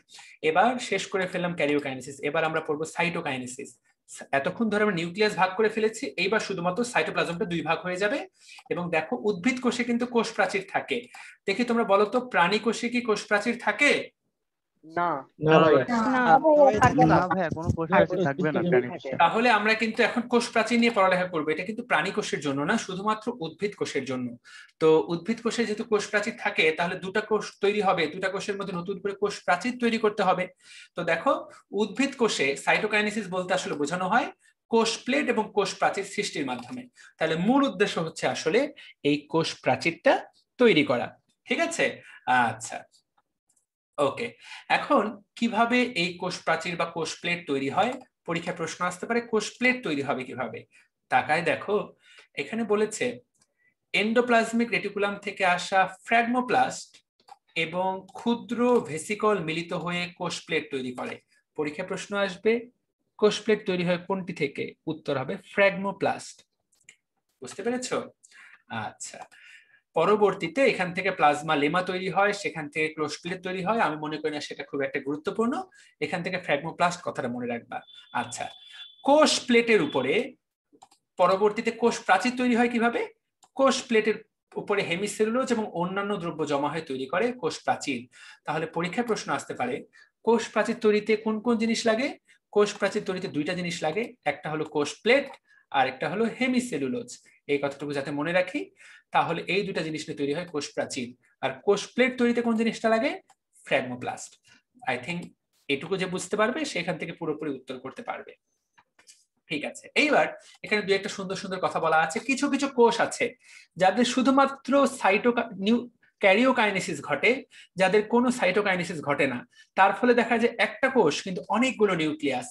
এবার শেষ করে ফেললাম ক্যারিওকাইনেসিস, এবার আমরা পড়বো সাইটোকাইনেসিস। এতক্ষণ ধরে আমরা নিউক্লিয়াস ভাগ করে ফেলেছি, এইবার শুধুমাত্র সাইটোপ্লাজমটা 2 ভাগ হয়ে যাবে। এবং দেখো উদ্ভিদ কোষে কিন্তু কোষ প্রাচীর থাকে। দেখি তোমরা বলো তো, প্রাণী কোষে কি কোষ প্রাচীর থাকে? না, তাহলে আমরা কিন্তু এখন কোষ প্রাচীর নিয়ে পড়ালেখা করবো। এটা কিন্তু প্রাণী কোষের জন্য না, শুধুমাত্র উদ্ভিদ কোষের জন্য। তো উদ্ভিদ কোষে যেহেতু কোষ প্রাচীর থাকে, তাহলে 2টা কোষ তৈরি হবে, 2টা কোষের মধ্যে নতুন করে কোষ প্রাচীর তৈরি করতে হবে। তো দেখো উদ্ভিদ কোষে সাইটোকাইনেসিস বলতে আসলে বোঝানো হয় কোষ প্লেট এবং কোষ প্রাচীর সৃষ্টির মাধ্যমে। তাহলে মূল উদ্দেশ্য হচ্ছে আসলে এই কোষ প্রাচীরটা তৈরি করা। ঠিক আছে? আচ্ছা, ওকে। এখন কিভাবে এই কোষ প্রাচীর বা কোষ প্লেট তৈরি হয়? পরীক্ষায় প্রশ্ন আসতে পারে কোষ প্লেট তৈরি হবে কিভাবে। তাকায় দেখো, এখানে বলেছে এন্ডোপ্লাজমিক রেটিকুলাম থেকে আসা ফ্র্যাগমোপ্লাস্ট এবং ক্ষুদ্র ভেসিকল মিলিত হয়ে কোষ প্লেট তৈরি করে। পরীক্ষা প্রশ্ন আসবে কোষ প্লেট তৈরি হয় কোনটি থেকে? উত্তর হবে ফ্র্যাগমোপ্লাস্ট। বুঝতে পেরেছো? আচ্ছা, পরবর্তীতে এখান থেকে প্লাজমা লেমা তৈরি হয়, সেখান থেকে কোষ প্লেট তৈরি হয়। আমি মনে করি না সেটা খুব একটা গুরুত্বপূর্ণ, এখান থেকে ফ্র্যাগমোপ্লাস্ট কথাটা মনে রাখবা। আচ্ছা, কোষ প্লেটের উপরে পরবর্তীতে কোষ প্রাচীর তৈরি হয় কিভাবে? কোষ প্লেটের উপরে হেমিসেলুলোজ এবং অন্যান্য দ্রব্য জমা হয়ে তৈরি করে কোষ প্রাচীর। তাহলে পরীক্ষায় প্রশ্ন আসতে পারে কোষ প্রাচীর তৈরিতে কোন কোন জিনিস লাগে? কোষ প্রাচীর তৈরিতে দুইটা জিনিস লাগে, একটা হলো কোষ প্লেট আর একটা হলো হেমিসেলুলোজ। এই কথাটুকু যাতে মনে রাখি, তাহলে এই দুটা জিনিস নিয়ে তৈরি হয় কোষ প্রাচীর। আর কোষ প্লেট তৈরিতে কোন জিনিসটা লাগে? ফ্র্যাগমোপ্লাস্ট। আই থিঙ্ক এটুকু যে বুঝতে পারবে সেখান থেকে পুরোপুরি উত্তর করতে পারবে। ঠিক আছে, এইবার এখানে দুই একটা সুন্দর সুন্দর কথা বলা আছে। কিছু কিছু কোষ আছে যাদের শুধুমাত্র ক্যারিওকাইনেসিস ঘটে, যাদের কোনো সাইটোকাইনেসিস ঘটে না। তার ফলে দেখা যায় একটা কোষ কিন্তু অনেকগুলো নিউক্লিয়াস।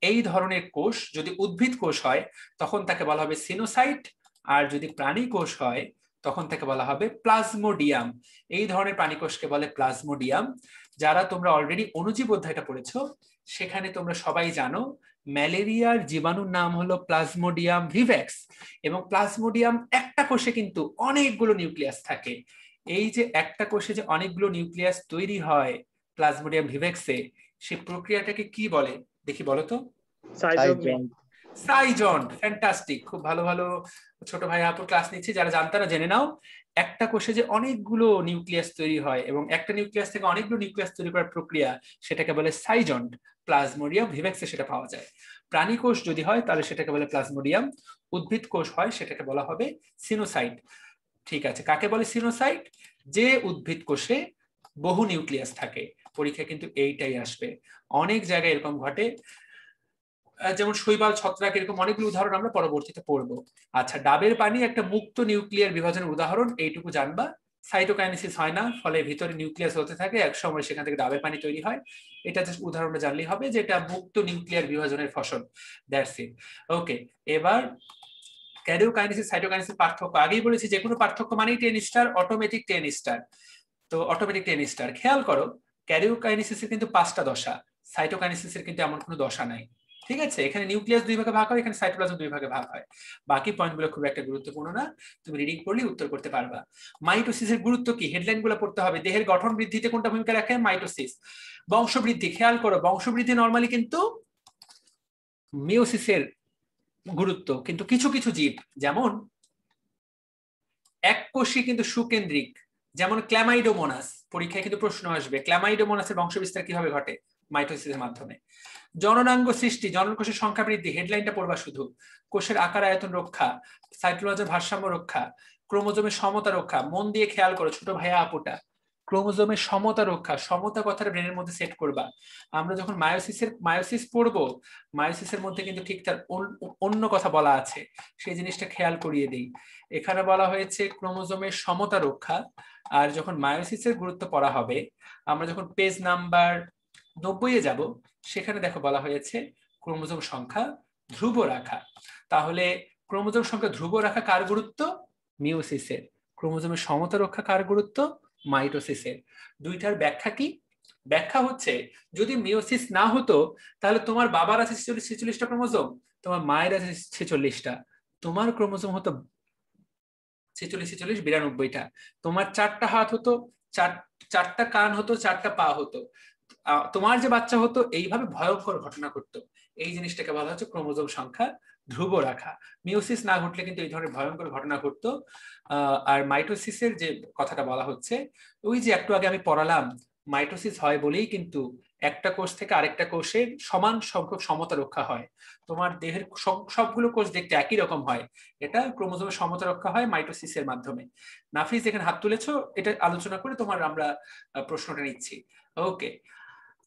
এই ধরনের কোষ যদি উদ্ভিদ কোষ হয় তখন তাকে বলা হবে সিনোসাইট, আর যদি প্রাণী কোষ হয় তখন তাকে বলা হবে প্লাজমোডিয়াম। এই ধরনের প্রাণী কোষকে বলে প্লাজমোডিয়াম। যারা তোমরা অলরেডি অণুজীব অধ্যায়টা পড়েছো সেখানে তোমরা সবাই জানো ম্যালেরিয়ার জীবাণুর নাম হলো প্লাজমোডিয়াম ভিভ্যাক্স, এবং প্লাজমোডিয়াম একটা কোষে কিন্তু অনেকগুলো নিউক্লিয়াস থাকে। এই যে একটা কোষে যে অনেকগুলো নিউক্লিয়াস তৈরি হয় প্লাজমোডিয়াম ভিভ্যাক্সে, সেই প্রক্রিয়াটাকে কি বলে দেখি বলো তো? সাইজন্ট। ফ্যান্টাস্টিক, খুব ভালো ভালো ছোট ভাই আপুর ক্লাস নিচ্ছি, যারা জানতে না জেনে নাও। একটা কোষে যে অনেকগুলো নিউক্লিয়াস তৈরি হয় এবং একটা নিউক্লিয়াস থেকে অনেকগুলো নিউক্লিয়াস তৈরি করার প্রক্রিয়া, সেটাকে বলে সাইজন্ট। প্লাজমোডিয়াম ভিভ্যাক্সে সেটা পাওয়া যায়। প্রাণী কোষ যদি হয় তাহলে সেটাকে বলে প্লাজমোডিয়াম, উদ্ভিদ কোষ হয় সেটাকে বলা হবে সিনোসাইট। ঠিক আছে, কাকে বলে সিনোসাইট? যে উদ্ভিদ কোষে বহু নিউক্লিয়াস থাকে। পরীক্ষা কিন্তু এইটাই আসবে। অনেক জায়গায় এরকম ঘটে, যেমন শৈবাল, ছত্রাক, এরকম অনেকগুলো উদাহরণ আমরা পরবর্তীতে পড়বো। আচ্ছা, ডাবের পানি একটা মুক্ত নিউক্লিয়ার বিভাজনের উদাহরণ, এইটুকু জানবা। সাইটোকাইনেসিস হয় না, ফলে ভিতরে নিউক্লিয়াস হতে থাকে, এক সময় সেখান থেকে ডাবের পানি তৈরি হয়। এটা জাস্ট উদাহরণটা জানলেই হবে যে এটা মুক্ত নিউক্লিয়ার বিভাজনের ফসল। That's it. ওকে, এবার ক্যারিওকাইনেসিস সাইটোকাইনেসিস পার্থক্য আগেই বলেছি, যে কোনো পার্থক্য মানেই 10 স্টার, অটোমেটিক 10 স্টার। তো অটোমেটিক 10 স্টার। খেয়াল করো ক্যারিওকাইনেসিসের কিন্তু 5টা দশা, সাইটোকাইনেসিসের কিন্তু এমন কোনো দশা নাই। ঠিক আছে, এখানে নিউক্লিয়াস 2 ভাগে ভাগ হয়, এখানে সাইটোপ্লাজম 2 ভাগে ভাগ হয়। বাকি পয়েন্টগুলো খুব একটা গুরুত্বপূর্ণ না, তুমি রিডিং করলে উত্তর করতে পারবা। মাইটোসিসের গুরুত্ব কি? হেডলাইনগুলো পড়তে হবে। দেহের গঠন বৃদ্ধিতে কোনটা ভূমিকা রাখে? মাইটোসিস। বংশবৃদ্ধি, খেয়াল করো বংশবৃদ্ধি নরমালি কিন্তু মিওসিসের গুরুত্ব, কিন্তু কিছু কিছু জীব যেমন এককোষী কিন্তু সুকেন্দ্রিক, যেমন ক্ল্যামাইডোমোনাস। পরীক্ষায় কিন্তু প্রশ্ন আসবে ক্ল্যামাইডোমোনাসের বংশবিস্তার কিভাবে ঘটে? মাইটোসিসের মাধ্যমে। জননাঙ্গ সৃষ্টি, জননকোষের সংখ্যা বৃদ্ধি, হেডলাইনটা পড়বা শুধু। কোষের আকার আয়তন রক্ষা, সাইটোপ্লাজমের ভারসাম্য রক্ষা, ক্রোমোজোমের সমতা রক্ষা। মন দিয়ে খেয়াল করো ছোট ভাইয়া আপুটা, ক্রোমোজোমের সমতা রক্ষা, সমতা কথাটা ব্রেনের মধ্যে সেট করবা। আমরা যখন মায়োসিস পড়বো, মায়োসিসের মধ্যে কিন্তু ঠিক তার অন্য কথা বলা আছে, সেই জিনিসটা খেয়াল করিয়ে দেই। এখানে বলা হয়েছে ক্রোমোজোমের সমতা রক্ষা, আর যখন মায়োসিসের গুরুত্ব পড়া হবে, আমরা যখন পেজ নাম্বার 90-এ যাব, সেখানে দেখো বলা হয়েছে ক্রোমোজোম সংখ্যা ধ্রুব রাখা। তাহলে ক্রোমোজোম সংখ্যা ধ্রুব রাখা কার গুরুত্ব? মিওসিসের। ক্রোমোজোমের সমতা রক্ষা কার গুরুত্ব? মাইটোসিসের। দুইটার ব্যাখ্যা কি? ব্যাখ্যা হচ্ছে যদি মিওসিস না হতো তাহলে তোমার বাবার আছে 46টা ক্রোমোজোম, তোমার মায়ের আছে 46টা, তোমার ক্রোমোজোম হতো 46-46-92টা, তোমার 4টা হাত হতো, 4টা কান হতো, 4টা পা হতো, তোমার যে বাচ্চা হতো, এইভাবে ভয়ঙ্কর ঘটনা ঘটতো। এই জিনিসটাকে বলা হচ্ছে ক্রোমোজোম সংখ্যা ধ্রুব রাখা। মিওসিস না ঘটলে কিন্তু এই ধরনের ভয়ঙ্কর ঘটনা ঘটতো। আর মাইটোসিসের যে কথাটা বলা হচ্ছে, ওই যে একটু আগে আমি পড়ালাম, মাইটোসিস হয় বলেই কিন্তু একটা কোষ থেকে আরেকটা কোষের সমান সংখ্যক সমতা রক্ষা হয়। তোমার দেহের সবগুলো কোষ দেখতে একই রকম হয়, এটা ক্রোমোজোমের সমতা রক্ষা হয় মাইটোসিসের মাধ্যমে। নাফিস এখানে হাত তুলেছো, এটা আলোচনা করে তোমার আমরা প্রশ্নটা নিচ্ছি। ওকে,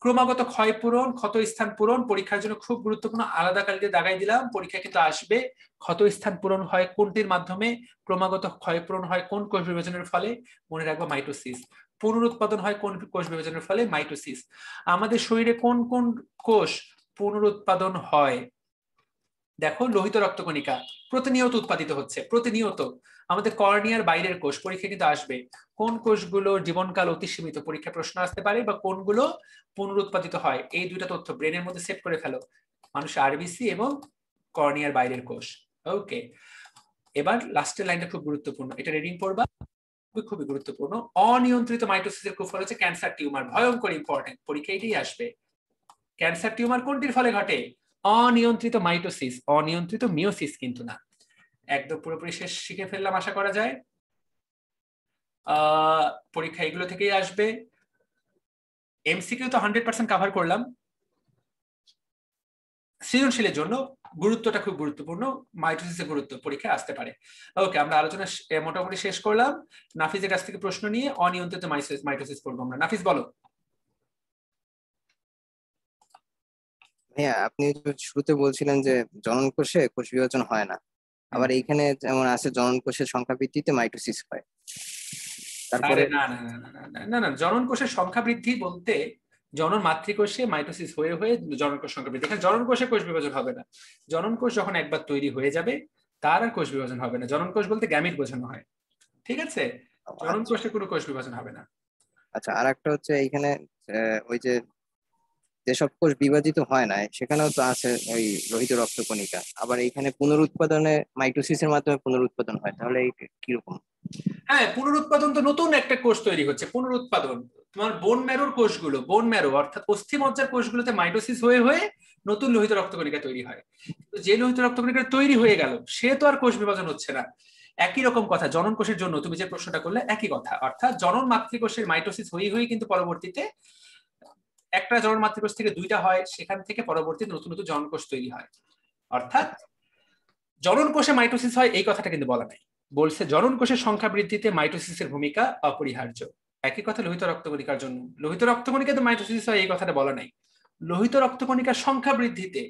ক্রমাগত ক্ষয় পূরণ, ক্ষত স্থান পূরণ পরীক্ষার জন্য খুব গুরুত্বপূর্ণ। আলাদা কালিতে দাগাই দিলাম, পরীক্ষা কিন্তু আসবে। ক্ষত স্থান পূরণ হয় কোনটির মাধ্যমে? ক্রমাগত ক্ষয় পূরণ হয় কোন কোষ বিভাজনের ফলে? মনে রাখবো মাইটোসিস। পুনরুৎপাদন হয় কোন কোষ বিভাজনের ফলে? মাইটোসিস। আমাদের শরীরে কোন কোন কোষ পুনরুৎপাদন হয়? দেখো লোহিত রক্তকণিকা প্রতিনিয়ত উৎপাদিত হচ্ছে, প্রতিনিয়ত। আমাদের কর্নিয়ার বাইরের কোষ, পরীক্ষা কিন্তু আসবে কোন কোষগুলো জীবনকাল অতি সীমিত, পরীক্ষা প্রশ্ন আসতে পারে, বা কোনগুলো পুনরুৎপাদিত হয়। এই দুইটা তথ্য ব্রেনের মধ্যে সেট করে ফেলো, মানুষের আরবিসি এবং কর্নিয়ার বাইরের কোষ। ওকে, এবার লাস্টের লাইনটা খুব গুরুত্বপূর্ণ, এটা রিডিং পড়বা, খুবই গুরুত্বপূর্ণ। অনিয়ন্ত্রিত মাইটোসিসের কুফল হচ্ছে ক্যান্সার টিউমার, ভয়ঙ্কর ইম্পর্টেন্ট, পরীক্ষা এটাই আসবে। ক্যান্সার টিউমার কোনটির ফলে ঘটে? অনিয়ন্ত্রিত মাইটোসিস, অনিয়ন্ত্রিত মিওসিস কিন্তু না। একদম পুরোপুরি শেষ শিখে ফেললাম আশা করা যায়। পরীক্ষা এগুলো থেকেই আসবে। এমসিকিউ তো 100% কভার করলাম। সৃজনশীলের জন্য গুরুত্বটা খুব গুরুত্বপূর্ণ, মাইটোসিসের গুরুত্ব পরীক্ষা আসতে পারে। ওকে, আমরা আলোচনা মোটামুটি শেষ করলাম। নাফিজের কাছ থেকে প্রশ্ন নিয়ে অনিয়ন্ত্রিত মাইটোসিস পড়বো আমরা। নাফিজ বলো। হ্যাঁ, আপনি শুরুতে বলছিলেন যে জনন কোষে কোষ বিভাজন হয় না, আবার এইখানে যেমন আছে জনন কোষের সংখ্যা বৃদ্ধিতে মাইটোসিস হয়। তারপরে না না না না না না, জনন কোষের সংখ্যা বৃদ্ধি বলতে জনন মাতৃকোষে মাইটোসিস হয়ে হয়ে জনন কোষ সংখ্যা বৃদ্ধি। এখানে জনন কোষে কোষ বিভাজন হবে না। জনন কোষ যখন একবার তৈরি হয়ে যাবে তার আর কোষ বিভাজন হবে না। জনন কোষ বলতে গ্যামিট বোঝানো হয়, ঠিক আছে? জনন কোষে কোনো কোষ বিভাজন হবে না। আচ্ছা, আর একটা হচ্ছে এইখানে ওই যে যেসব কোষ বিভাজিত হয় না সেখানেও তো আছে ওই লোহিত রক্তকণিকা, আবার এইখানে পুনরুৎপাদনে মাইটোসিসের মাধ্যমে পুনরুৎপাদন হয়, তাহলে এই কিরকম? হ্যাঁ, পুনরুৎপাদন তো নতুন একটা কোষ তৈরি হচ্ছে। পুনরুৎপাদন তোমার বোন ম্যারোর কোষগুলো, বোন ম্যারো অর্থাৎ অস্থিমজ্জার কোষগুলোতে মাইটোসিস হয়ে হয়ে নতুন লোহিত রক্তকণিকা তৈরি হয়। যে লোহিত রক্তকণিকা তৈরি হয়ে গেল সে তো আর কোষ বিভাজন হচ্ছে না। একই রকম কথা জনন কোষের জন্য, তুমি যে প্রশ্নটা করলে একই কথা, অর্থাৎ জনন মাতৃকোষের মাইটোসিস হয়ে হয়ে কিন্তু পরবর্তীতে একটা জনন মাতৃকোষ থেকে দুইটা হয়, সেখান থেকে পরবর্তীতে নতুন নতুন জনন কোষ তৈরি হয়। অর্থাৎ জনন কোষে মাইটোসিস হয় এই কথাটা কিন্তু বলা নাই, বলছে জনন কোষের সংখ্যা বৃদ্ধিতে মাইটোসিসের ভূমিকা অপরিহার্য। একই কথা লোহিত রক্তকণিকার জন্য, লোহিত রক্তকণিকাতে মাইটোসিস হয় এই কথাটা বলা নাই। লোহিত রক্তকণিকার সংখ্যা বৃদ্ধিতে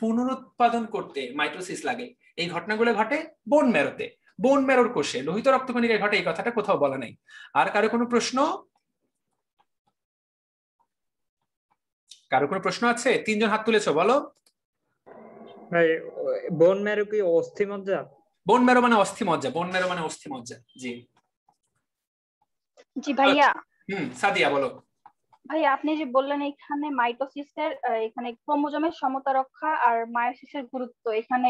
পুনরুৎপাদন করতে মাইটোসিস লাগে। এই ঘটনাগুলো ঘটে বোন ম্যারোতে, বোন ম্যারোর কোষে, লোহিত রক্তকণিকায় ঘটে এই কথাটা কোথাও বলা নাই। আর কারো কোনো প্রশ্ন? কারো কোনো প্রশ্ন আছে? তিনজন হাত তুলেছো, বলো। ভাই বোন ম্যারো কি অস্থিমজ্জা? বোন ম্যারো মানে অস্থিমজ্জা, বোন ম্যারো মানে অস্থিমজ্জা। জি জি ভাইয়া। সাদিয়া বলো। ভাই আপনি যে বললেন এখানে মাইটোসিসের এখানে ক্রোমোজোমের সমতা রক্ষা আর মায়োসিসের গুরুত্ব, এখানে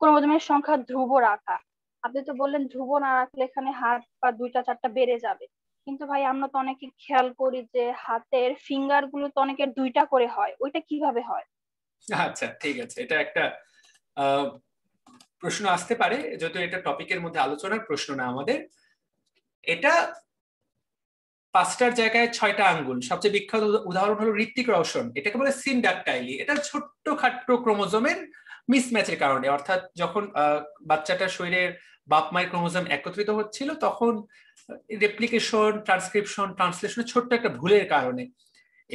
ক্রোমোজোমের সংখ্যা ধ্রুব রাখা। আপনি তো বললেন ধ্রুব না রাখলে এখানে হাত বা দুইটা চারটা বেড়ে যাবে, কিন্তু ভাই আমরা তো অনেকে খেয়াল করি যে হাতের ফিঙ্গার গুলো তো অনেকের দুইটা করে হয়, ওইটা কিভাবে হয়? আচ্ছা ঠিক আছে, এটা একটা প্রশ্ন আসতে পারে, যেহেতু এটা টপিকের মধ্যে আলোচনার প্রশ্ন না আমাদের। এটা 5টার জায়গায় 6টা আঙ্গুল। সবচেয়ে বিখ্যাত উদাহরণ হলো ঋত্বিক রোশন, এটাকে বলে সিনডাকটাইলি। এটা ছোট্ট খাট্টো ক্রোমোজোমের মিসম্যাচের কারণে, অর্থাৎ যখন বাচ্চাটার শরীরের বাপ মায়ের ক্রোমোজোম একত্রিত হচ্ছিল তখন রেপ্লিকেশন, ট্রান্সক্রিপশন, ট্রান্সলেশনের ছোট্ট একটা ভুলের কারণে,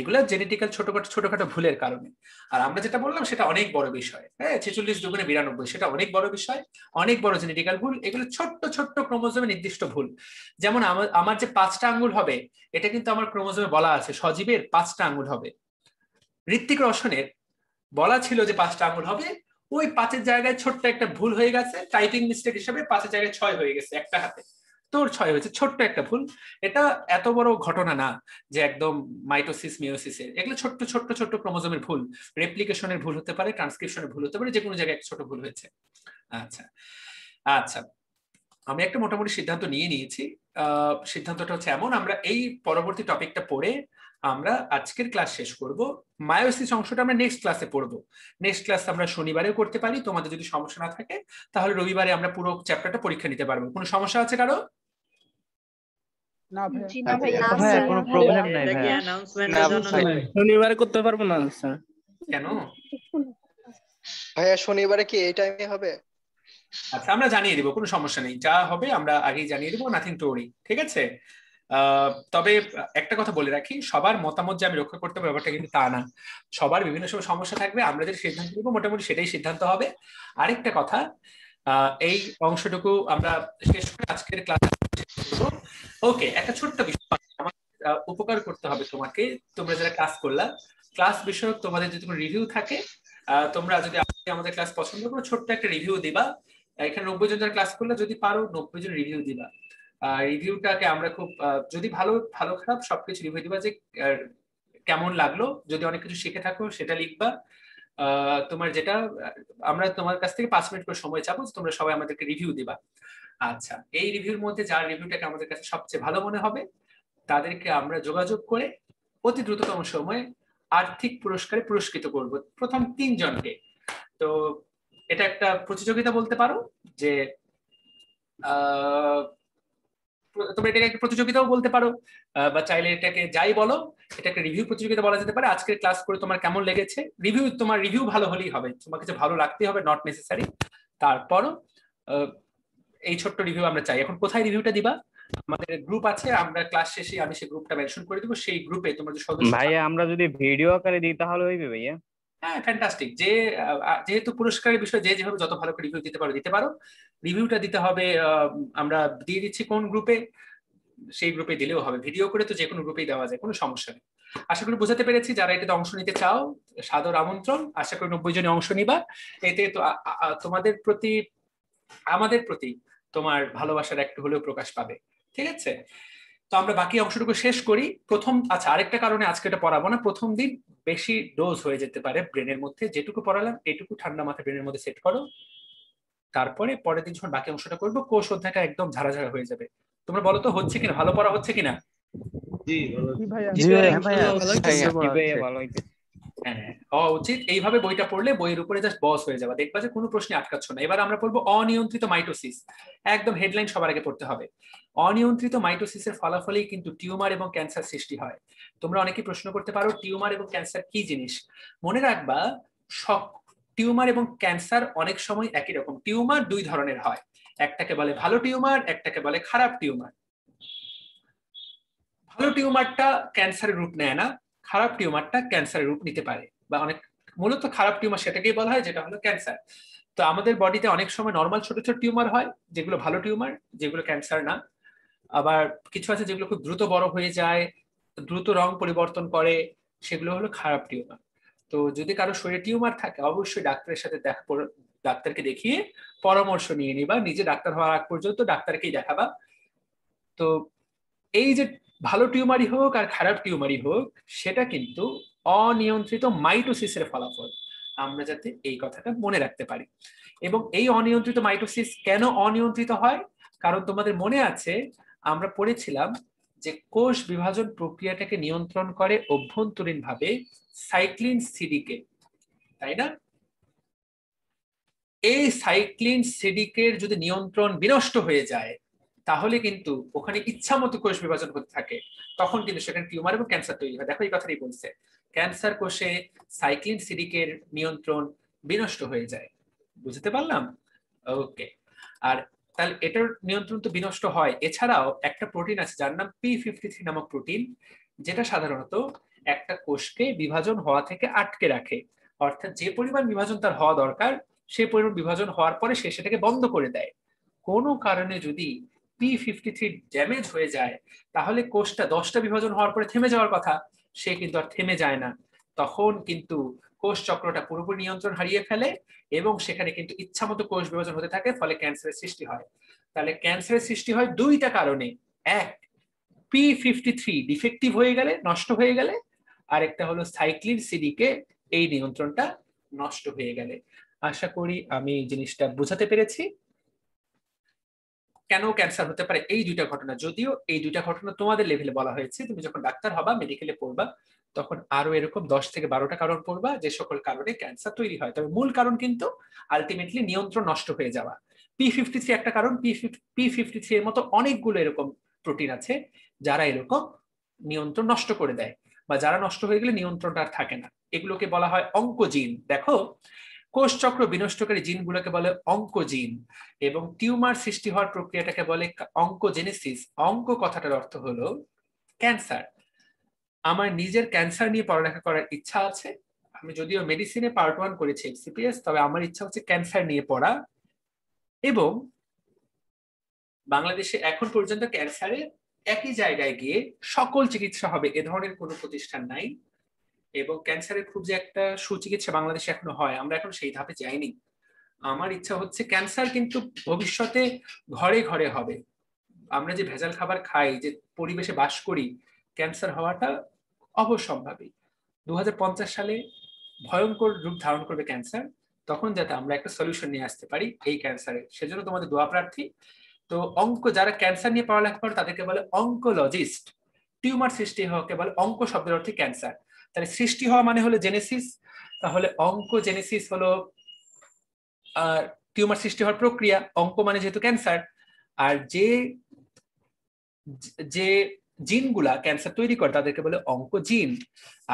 এগুলা জেনেটিক্যাল ছোটখাটো ভুলের কারণে। আর আমরা যেটা বললাম সেটা অনেক বড় বিষয়, হ্যাঁ 46 দুগুণে 92, সেটা অনেক বড় বিষয়, অনেক বড় জেনেটিক্যাল ভুল। এগুলো ছোট্ট ক্রোমোজোমে নির্দিষ্ট ভুল। যেমন আমার যে 5টা আঙ্গুল হবে এটা কিন্তু আমার ক্রোমোজোমে বলা আছে, সজীবের 5টা আঙ্গুল হবে। ঋত্বিক রোশনের বলা ছিল যে 5টা আঙ্গুল হবে, ওই 5-এর জায়গায় ছোট্ট একটা ভুল হয়ে গেছে, টাইপিং মিস্টেক হিসেবে 5-এর জায়গায় 6 হয়ে গেছে একটা হাতে, তোর 6 হয়েছে, ছোট্ট একটা ভুল। এটা এত বড় ঘটনা না যে একদম মাইটোসিস মিওসিসের, এগুলো ছোট্ট ক্রোমোজোমের ভুল, রেপ্লিকেশনের ভুল হতে পারে, ট্রান্সক্রিপশনের ভুল হতে পারে, যে কোনো জায়গায় একটা ছোট ভুল হয়েছে। আচ্ছা আচ্ছা, আমি একটা মোটামুটি সিদ্ধান্ত নিয়ে নিয়েছি। সিদ্ধান্তটা হচ্ছে এমন, আমরা এই পরবর্তী টপিকটা পড়ে আমরা আজকের ক্লাস শেষ করব। মায়োসিস অংশটা আমরা নেক্সট ক্লাসে পড়বো। নেক্সট ক্লাস আমরা শনিবারেও করতে পারি, তোমাদের যদি সমস্যা না থাকে তাহলে রবিবারে আমরা পুরো চ্যাপ্টারটা পরীক্ষা নিতে পারবো। কোনো সমস্যা আছে কারো? শনিবারে করতে পারবো না স্যার। কেন ভাইয়া? শনিবারে কি এই টাইমে হবে? আচ্ছা আমরা জানিয়ে দিব, কোনো সমস্যা নেই, যা হবে আমরা আগেই জানিয়ে দিব, নাথিং টু ওয়ারি, ঠিক আছে? তবে একটা কথা বলে রাখি, সবার মতামত যে আমি রক্ষা করতে পারবো ব্যাপারটা কিন্তু তা না। সবার বিভিন্ন সময় সমস্যা থাকবে, আমরা যে সিদ্ধান্ত নিব মোটামুটি সেটাই সিদ্ধান্ত হবে। আরেকটা কথা, এই অংশটুকু আমরা শেষ করে আজকের ক্লাস। ওকে, একটা ছোট্ট বিষয় উপকার করতে হবে তোমাকে, তোমরা যারা ক্লাস করলা, ক্লাস বিষয়ক তোমাদের যদি কোনো রিভিউ থাকে তোমরা যদি আমাদের ক্লাস পছন্দ করো ছোট্ট একটা রিভিউ দিবা। এখানে 90 জনের ক্লাস করলে যদি পারো 90 জন রিভিউ দিবা। রিভিউটাকে আমরা খুব যদি ভালো খারাপ সবকিছু রিভিউ দিবা, যে কেমন লাগলো, যদি অনেক কিছু শিখে থাকো সেটা লিখবা। তোমার যেটা আমরা তোমার কাছ থেকে 5 মিনিট করে সময় চাবো, তোমরা সবাই আমাদেরকে রিভিউ দিবা। আচ্ছা, এই রিভিউর মধ্যে যার রিভিউটাকে আমাদের কাছে সবচেয়ে ভালো মনে হবে তাদেরকে আমরা যোগাযোগ করে অতি দ্রুততম সময়ে আর্থিক পুরস্কারে পুরস্কৃত করব, প্রথম 3 জনকে। তো এটা একটা প্রতিযোগিতা বলতে পারো, যে তোমরা এটাকে একটা প্রতিযোগিতাও বলতে পারো, বা চাইলে এটাকে যাই বলো, এটা একটা রিভিউ প্রতিযোগিতা বলা যেতে পারে। আজকের ক্লাস করে তোমার কেমন লেগেছে, তোমার রিভিউ ভালো হলেই হবে, তোমার কাছে ভালো লাগতে হবে, নট নেসেসারি। তারপরও এই ছোট্ট রিভিউ আমরা চাই। এখন কোথায় রিভিউটা দিবা? আমাদের গ্রুপ আছে, আমরা ক্লাস শেষে আমি সেই গ্রুপটা মেনশন করে দিব। সেই গ্রুপে তোমরা যে সদস্য ভাইয়া আমরা যদি ভিডিও আকারে দিই তাহলে হইবে ভাইয়া? হ্যাঁ, ফ্যান্টাস্টিক। যেহেতু পুরস্কারের বিষয় যে যেভাবে যত ভালো করে রিভিউ দিতে পারো। রিভিউটা দিতে হবে, আমরা দিয়ে দিচ্ছি কোন গ্রুপে, সেই গ্রুপে দিলেও হবে। ভিডিও করে তো যে কোনো গ্রুপেই দেওয়া যায়, কোনো সমস্যা নেই। আশা করি বোঝাতে পেরেছি। যারা এটাতে অংশ নিতে চাও সাদর আমন্ত্রণ। আশা করি 90 জনে অংশ নিবা। এতে তো তোমাদের প্রতি আমাদের প্রতি তোমার ভালোবাসার একটু হলেও প্রকাশ পাবে, ঠিক আছে? তো আমরা বাকি অংশটুকু শেষ করি। আচ্ছা, আরেকটা কারণে আজকে এটা পড়াবো না। প্রথম দিন বেশি ডোজ হয়ে যেতে পারে ব্রেনের মধ্যে, যেটুকু পড়ালাম এটুকু ঠান্ডা মাথায় ব্রেনের মধ্যে সেট করো। তারপরে পরের দিন যখন বাকি অংশটা করবো, কোষ অধ্যায়টা একদম ঝাড়া হয়ে যাবে। তোমরা বলো তো হচ্ছে কিনা, ভালো পড়া হচ্ছে কিনা? হ্যাঁ, হওয়া উচিত। এইভাবে বইটা পড়লে বইয়ের উপরে জাস্ট বস হয়ে যাবে, দেখবা যে কোনো প্রশ্নে আটকাচ্ছ না। এবার আমরা পড়বো অনিয়ন্ত্রিত মাইটোসিস। একদম হেডলাইন সবার আগে পড়তে হবে। অনিয়ন্ত্রিত মাইটোসিসের ফলাফলেই কিন্তু টিউমার এবং ক্যান্সার সৃষ্টি হয়। তোমরা অনেকেই প্রশ্ন করতে পারো টিউমার এবং ক্যান্সার কি জিনিস। মনে রাখবা, টিউমার এবং ক্যান্সার অনেক সময় একই রকম। টিউমার 2 ধরনের হয়, একটাকে বলে ভালো টিউমার, একটাকে বলে খারাপ টিউমার। ভালো টিউমারটা ক্যান্সারের রূপ নেয় না, খারাপ টিউমারটা ক্যান্সারের রূপ নিতে পারে, বা অনেক মূলত খারাপ টিউমার সেটাকেই বলা হয়, যেটা হলো ক্যান্সার। তো আমাদের বডিতে অনেক সময় নর্মাল ছোট ছোট টিউমার হয়, যেগুলো ভালো টিউমার, যেগুলো ক্যান্সার না। আবার কিছু আছে যেগুলো খুব দ্রুত বড় হয়ে যায়, দ্রুত রং পরিবর্তন করে, সেগুলো হলো খারাপ টিউমার। তো যদি কারো শরীরে টিউমার থাকে অবশ্যই ডাক্তারের সাথে ডাক্তারকে দেখিয়ে পরামর্শ নিয়ে নিবা। নিজে ডাক্তার হওয়ার আগ পর্যন্ত ডাক্তারকেই দেখাবা। তো এই যে ভালো টিউমারই হোক আর খারাপ টিউমারই হোক, সেটা কিন্তু অনিয়ন্ত্রিত মাইটোসিসের ফলাফল। আমরা যাতে এই কথাটা মনে রাখতে পারি। এবং এই অনিয়ন্ত্রিত মাইটোসিস কেন অনিয়ন্ত্রিত হয়? কারণ তোমাদের মনে আছে আমরা পড়েছিলাম যে কোষ বিভাজন প্রক্রিয়াটাকে নিয়ন্ত্রণ করে অভ্যন্তরীণভাবে সাইক্লিন সিডিকে, তাই না? এই সাইক্লিন সিডিকের যদি নিয়ন্ত্রণ বিনষ্ট হয়ে যায়, তাহলে কিন্তু ওখানে ইচ্ছা মতো কোষ বিভাজন হতে থাকে, তখন কিন্তু সেখানে টিউমার এবং ক্যান্সার তৈরি হয়। দেখো এই কথাটাই বলছে, ক্যান্সার কোষে সাইক্লিন সিডিকের নিয়ন্ত্রণ বিনষ্ট হয়ে যায়। বুঝতে পারলাম? ওকে। আর তাহলে এটার নিয়ন্ত্রণ তো বিনষ্ট হয়। এছাড়াও একটা প্রোটিন আছে যার নাম P53 নামক প্রোটিন, যেটা সাধারণত একটা কোষকে বিভাজন হওয়া থেকে আটকে রাখে। অর্থাৎ যে পরিমাণ বিভাজন তার হওয়া দরকার, সেই পরিমাণ বিভাজন হওয়ার পরে সে সেটাকে বন্ধ করে দেয়। কোনো কারণে যদি P53 ড্যামেজ হয়ে যায়, তাহলে কোষটা 10টা বিভাজন হওয়ার পরে থেমে যাওয়ার কথা, সে কিন্তু আর থেমে যায় না। তখন কিন্তু কোষ চক্রটা পুরোপুরি নিয়ন্ত্রণ হারিয়ে ফেলে এবং সেখানে কিন্তু ইচ্ছামতো কোষ বিভাজন হতে থাকে, ফলে ক্যান্সারের সৃষ্টি হয়। তাহলে ক্যান্সারের সৃষ্টি হয় 2টা কারণে। এক, P53 ডিফেক্টিভ হয়ে গেলে, নষ্ট হয়ে গেলে, আর একটা হলো সাইক্লিন সিডিকে এই নিয়ন্ত্রণটা নষ্ট হয়ে গেলে। আশা করি আমি জিনিসটা বোঝাতে পেরেছি। কেন ক্যান্সার হতে পারে এই 2টা ঘটনা, যদিও এই 2টা ঘটনা তোমাদের লেভেলে বলা হয়েছে। তুমি যখন ডাক্তার হবা, মেডিকেলে পড়বা, তখন আরো এরকম 10 থেকে 12টা কারণ পড়বা যে সকল কারণে ক্যান্সার তৈরি হয়। তবে মূল কারণ কিন্তু আলটিমেটলি নিয়ন্ত্রণ নষ্ট হয়ে যাওয়া। P53 একটা কারণ। P53 এর মতো অনেকগুলো এরকম প্রোটিন আছে যারা এরকম নিয়ন্ত্রণ নষ্ট করে দেয়, বা যারা নষ্ট হয়ে গেলে নিয়ন্ত্রণটা আর থাকে না। এগুলোকে বলা হয় অঙ্কোজিন। দেখো, কোষচক্র বিনষ্টকারী জিনগুলোকে বলে অঙ্কোজিন, এবং টিউমার সৃষ্টি হওয়ার প্রক্রিয়াটাকে বলে অঙ্কোজেনেসিস। অঙ্ক কথাটার অর্থ হলো ক্যান্সার। আমার নিজের ক্যান্সার নিয়ে পড়ালেখা করার ইচ্ছা আছে। আমি যদিও মেডিসিনে পার্ট 1 করেছি MCPS, তবে আমার ইচ্ছা হচ্ছে ক্যান্সার নিয়ে পড়া। এবং বাংলাদেশে এখন পর্যন্ত ক্যান্সারের একই জায়গায় গিয়ে সকল চিকিৎসা হবে এ ধরনের কোনো প্রতিষ্ঠান নাই। এবং ক্যান্সারের খুব যে একটা সুচিকিৎসা বাংলাদেশে এখনো হয়, আমরা এখন সেই ধাপে যাইনি। আমার ইচ্ছা হচ্ছে ক্যান্সার কিন্তু ভবিষ্যতে ঘরে ঘরে হবে। আমরা যে ভেজাল খাবার খাই, যে পরিবেশে বাস করি, ক্যান্সার হওয়াটা অবশ্যম্ভাবী। 2050 সালে ভয়ঙ্কর রূপ ধারণ করবে ক্যান্সার, তখন যাতে আমরা একটা সলিউশন নিয়ে আসতে পারি এই ক্যান্সারে, সেজন্য তোমাদের দোয়া প্রার্থী। তো যারা ক্যান্সার নিয়ে পড়ালেখা করে তাদেরকে বলে অঙ্কোলজিস্ট। টিউমার সৃষ্টি হওয়াকে বলে অঙ্ক শব্দের অর্থে ক্যান্সার। তাহলে সৃষ্টি হওয়া মানে হলো জেনেসিস, তাহলে অঙ্কোজেনেসিস হলো টিউমার সৃষ্টি হওয়ার প্রক্রিয়া, অঙ্ক মানে যেহেতু ক্যান্সার। আর যে জিনগুলা ক্যান্সার তৈরি করে তাদেরকে বলে অঙ্কোজিন।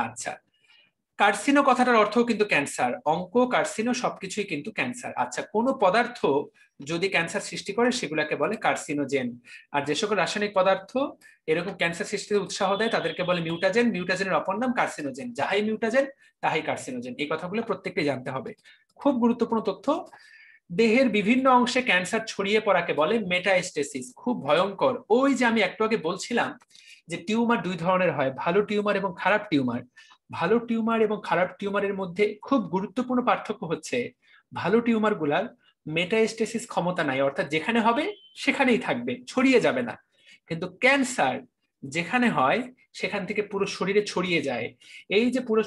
আচ্ছা, কার্সিনো কথাটার অর্থ কিন্তু ক্যান্সার, অঙ্ক কার্সিনো সবকিছুই কিন্তু ক্যান্সার। আচ্ছা, কোন পদার্থ যদি ক্যান্সার সৃষ্টি করে সেগুলোকে বলে কার্সিনোজেন। আর যে সকল রাসায়নিক পদার্থ এরকম ক্যান্সার সৃষ্টিতে উৎসাহ দেয় তাদেরকে বলে মিউটাজেন। মিউটাজেনের অপর নাম কার্সিনোজেন। যাহাই মিউটাজেন তাহাই কার্সিনোজেন। এই কথাগুলো প্রত্যেককে জানতে হবে। খুব গুরুত্বপূর্ণ তথ্য, দেহের বিভিন্ন অংশে ক্যান্সার ছড়িয়ে পড়াকে বলে মেটাস্টেসিস। খুব ভয়ঙ্কর। ওই যে আমি একটু আগে বলছিলাম যে টিউমার দুই ধরনের হয়, ভালো টিউমার এবং খারাপ টিউমার। ভালো টিউমার এবং খারাপ টিউমারের মধ্যে খুব গুরুত্বপূর্ণ পার্থক্য হচ্ছে ভালো টিউমার গুলার মেটাস্টেসিস ক্ষমতা নাই, অর্থাৎ যেখানে হবে সেখানেই থাকবে, ছড়িয়ে যাবে না। কিন্তু ক্যান্সার যেখানে হয় সেখান থেকে পুরো শরীরে ছড়িয়ে যায়। এই যে পুরো